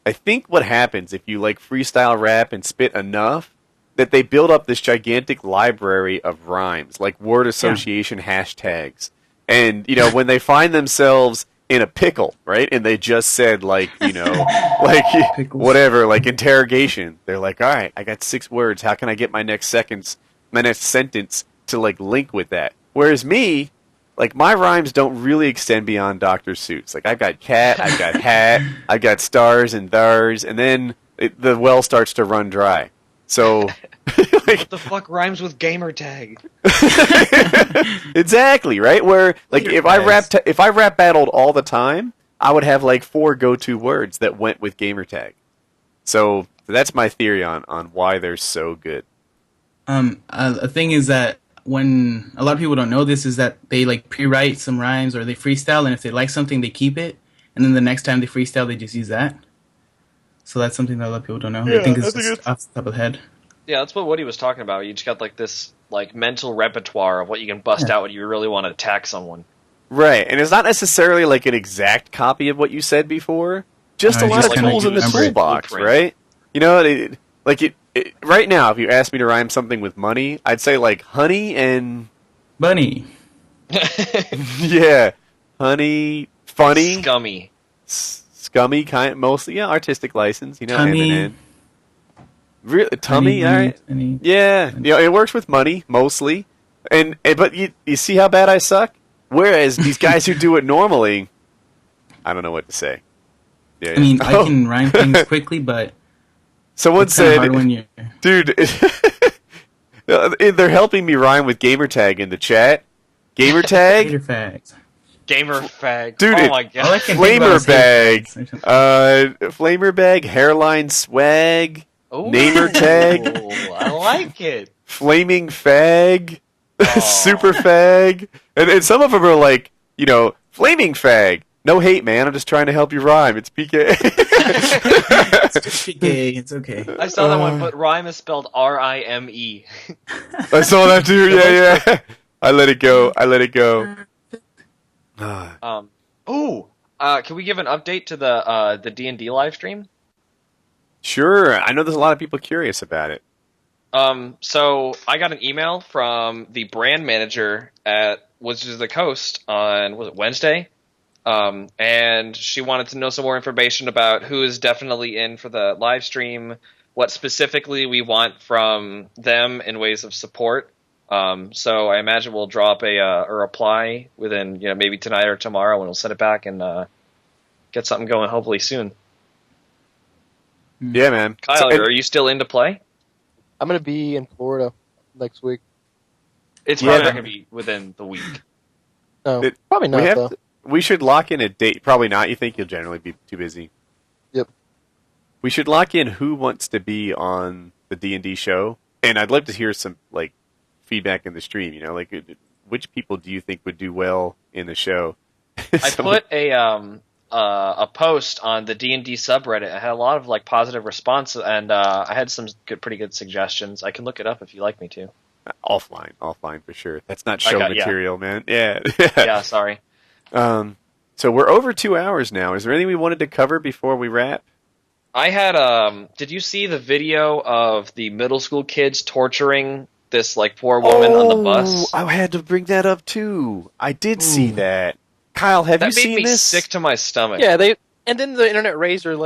I think what happens if you like freestyle rap and spit enough that they build up this gigantic library of rhymes, like word association hashtags. And you know, when they find themselves in a pickle, right? And they just said like, you know, like Pickles. whatever, like interrogation. They're like, "All right, I got 6 words. How can I get my next sentence to like link with that?" Whereas me, like my rhymes don't really extend beyond Dr. Seuss. Like I've got cat, I've got hat, I've got stars and thars, and then the well starts to run dry. So What the fuck rhymes with Gamertag? exactly, right? Where like Your if I rap battled all the time, I would have like 4 go-to words that went with Gamertag. So that's my theory on why they're so good. A thing is that when a lot of people don't know this is that they like pre-write some rhymes or they freestyle, and if they like something, they keep it, and then the next time they freestyle, they just use that. So that's something that a lot of people don't know. They think it's just off the top of the head. Yeah, that's what Woody was talking about. You just got like this like mental repertoire of what you can bust out when you really want to attack someone. Right, and it's not necessarily like an exact copy of what you said before. Just a You lot just of kinda tools in the remember it. toolbox, Blueprint. right? You know, right now, if you asked me to rhyme something with money, I'd say like honey and Bunny. yeah, honey, funny, Scummy. scummy, kind, mostly artistic license. You know, Tummy. Eminem. Really, tummy, all right. Bunny. Yeah, you know, it works with money mostly, but you see how bad I suck. Whereas these guys who do it normally, I don't know what to say. Yeah, I mean, I can rhyme things quickly, but someone it's kinda said, hard when you're... dude, they're helping me rhyme with Gamertag in the chat. Gamertag, Hater fags. Gamer fag. Dude, oh my god. All I can think about flamer is hater bag, fags. flamer bag, hairline swag, Ooh, namer tag, I like it. flaming fag, super fag, and some of them are like, you know, flaming fag. No hate, man. I'm just trying to help you rhyme. It's PKA. It's just PKA, it's okay. I saw that one, but rhyme is spelled R-I-M-E. I saw that too. Yeah. I let it go. Can we give an update to the D&D live stream? Sure. I know there's a lot of people curious about it. So I got an email from the brand manager at Wizards of the Coast on, was it Wednesday? and she wanted to know some more information about who is definitely in for the live stream, what specifically we want from them in ways of support. So I imagine we'll drop a reply within maybe tonight or tomorrow, and we'll send it back and get something going hopefully soon. Yeah, man. Kyle, are you still into play? I'm going to be in Florida next week. It's probably not going to be within the week. No, probably not, though. We should lock in a date. Probably not. You think you'll generally be too busy. Yep. We should lock in who wants to be on the D&D show. And I'd love to hear some feedback in the stream. Which people do you think would do well in the show? I put a post on the D&D subreddit. I had a lot of positive response, and I had some pretty good suggestions. I can look it up if you like me to. Offline for sure. That's not show material, man. Yeah. Yeah, sorry. So we're over 2 hours now. Is there anything we wanted to cover before we wrap? I had did you see the video of the middle school kids torturing this poor woman on the bus? I had to bring that up too. I did see that. Kyle, have you seen this? That made me sick to my stomach. Yeah, and then the internet raised her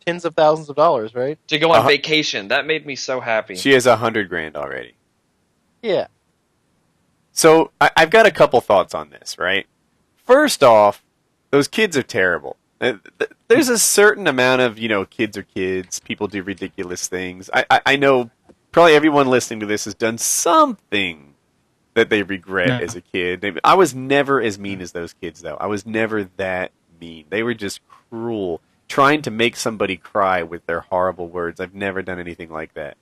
tens of thousands of dollars, right? To go on vacation. That made me so happy. She has $100,000 already. Yeah. So I've got a couple thoughts on this, right? First off, those kids are terrible. There's a certain amount of, kids are kids. People do ridiculous things. I know probably everyone listening to this has done something that they regret as a kid. I was never as mean as those kids, though. I was never that mean. They were just cruel, trying to make somebody cry with their horrible words. I've never done anything like that.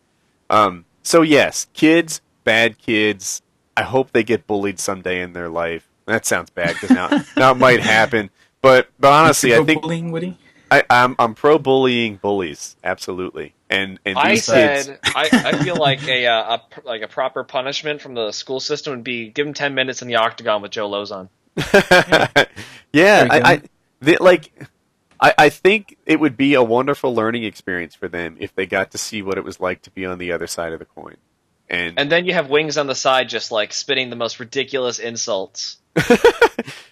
So yes, kids, bad kids. I hope they get bullied someday in their life. That sounds bad because now it might happen. But honestly, I think bullying, Woody? I'm pro bullying bullies, absolutely. And I these said kids... I feel like a proper punishment from the school system would be give them 10 minutes in the octagon with Joe Lauzon. Yeah, I think it would be a wonderful learning experience for them if they got to see what it was like to be on the other side of the coin. And then you have Wings on the side just spitting the most ridiculous insults.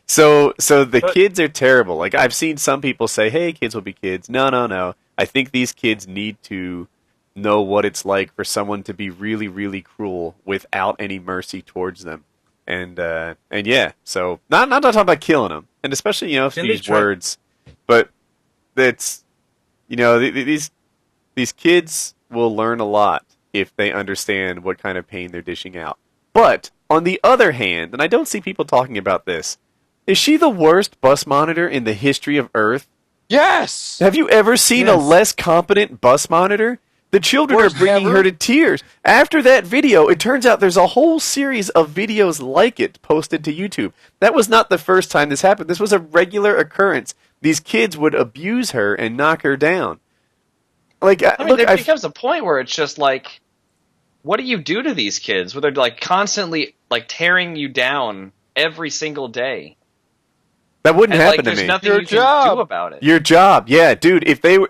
So the kids are terrible. I've seen some people say, hey, kids will be kids. No. I think these kids need to know what it's like for someone to be really, really cruel without any mercy towards them. And yeah, so not talking about killing them, and especially these words, but that's these kids will learn a lot if they understand what kind of pain they're dishing out. But on the other hand, and I don't see people talking about this, is she the worst bus monitor in the history of Earth? Yes! Have you ever seen a less competent bus monitor? The children are bringing her to tears. After that video, it turns out there's a whole series of videos like it posted to YouTube. That was not the first time this happened. This was a regular occurrence. These kids would abuse her and knock her down. There becomes a point where it's just what do you do to these kids? Where they're constantly tearing you down every single day. That wouldn't happen to me. There's nothing you can do about it. Your job, yeah, dude. If they were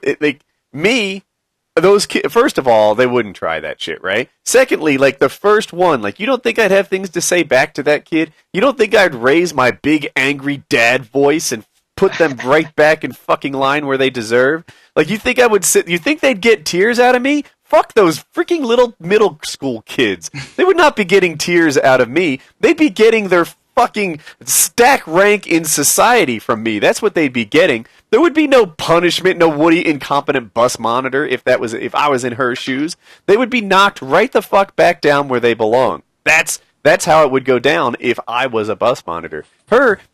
those kids, first of all, they wouldn't try that shit, right? Secondly, the first one, you don't think I'd have things to say back to that kid? You don't think I'd raise my big angry dad voice and put them right back in fucking line where they deserve? You think I would sit? You think they'd get tears out of me? Fuck those freaking little middle school kids. They would not be getting tears out of me. They'd be getting their fucking stack rank in society from me. That's what they'd be getting. There would be no punishment, no Woody incompetent bus monitor if I was in her shoes. They would be knocked right the fuck back down where they belong. That's how it would go down if I was a bus monitor.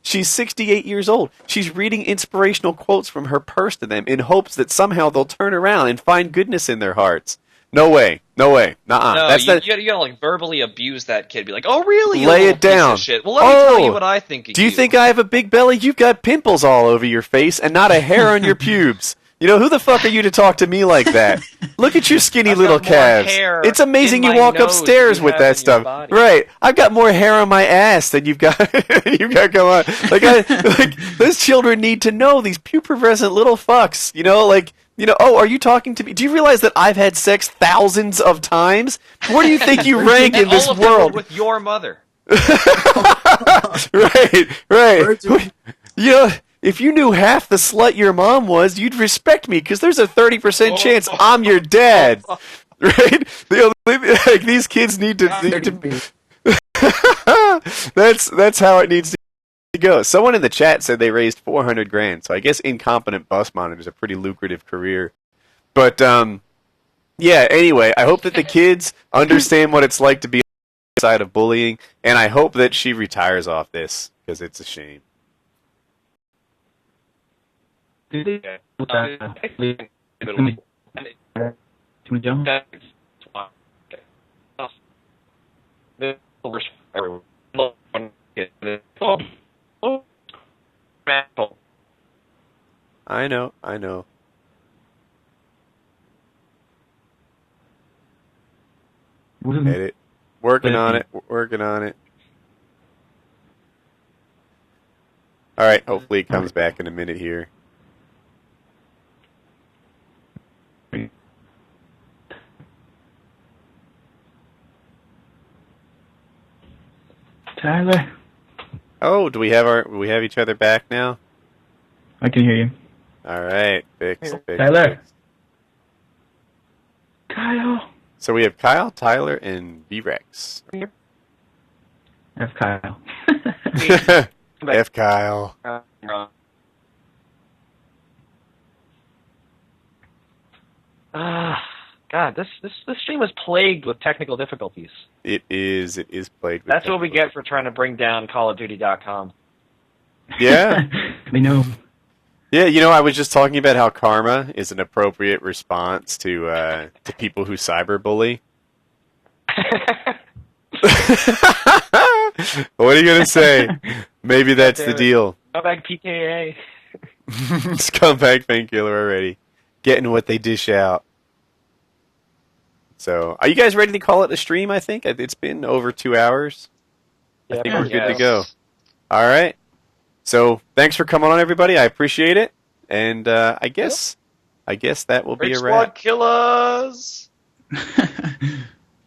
She's 68 years old. She's reading inspirational quotes from her purse to them in hopes that somehow they'll turn around and find goodness in their hearts. No way. Nuh-uh. No, you gotta verbally abuse that kid. Be like, oh really? You lay it down. Piece of shit. Well, let me tell you what I think of you. Do you think I have a big belly? You've got pimples all over your face and not a hair on your pubes. Who the fuck are you to talk to me like that? Look at your skinny little calves. It's amazing you walk upstairs with that stuff. Right. I've got more hair on my ass than you've got going on. Those children need to know, these pubescent little fucks. Are you talking to me? Do you realize that I've had sex thousands of times? Where do you think you rank in this world? With your mother. Right. if you knew half the slut your mom was, you'd respect me because there's a 30% chance I'm your dad, right? Like these kids need to. That's how it needs to go. Someone in the chat said they raised 400 grand, so I guess incompetent bus monitor is a pretty lucrative career. But yeah. Anyway, I hope that the kids understand what it's like to be on the side of bullying, and I hope that she retires off this because it's a shame. I know. Edit. Working on it. All right. Hopefully it comes back in a minute here. Tyler. Oh, do we have each other back now? I can hear you. All right. Fix. Tyler. Kyle. So we have Kyle, Tyler, and V-Rex. F. Kyle. F. Kyle. God, this stream was plagued with technical difficulties. It is plagued with That's what we get for trying to bring down CallOfDuty.com. Yeah. We know. Yeah, I was just talking about how karma is an appropriate response to people who cyberbully. What are you gonna say? Maybe that's the deal. Scumbag PKA. Scumbag Painkiller Already. Getting what they dish out. So, are you guys ready to call it a stream, I think? It's been over 2 hours. I think we're good to go. All right. So, thanks for coming on, everybody. I appreciate it. And I guess that will be a wrap. Squad killers!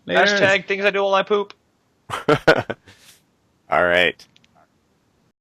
Hashtag things I do while I poop. All right.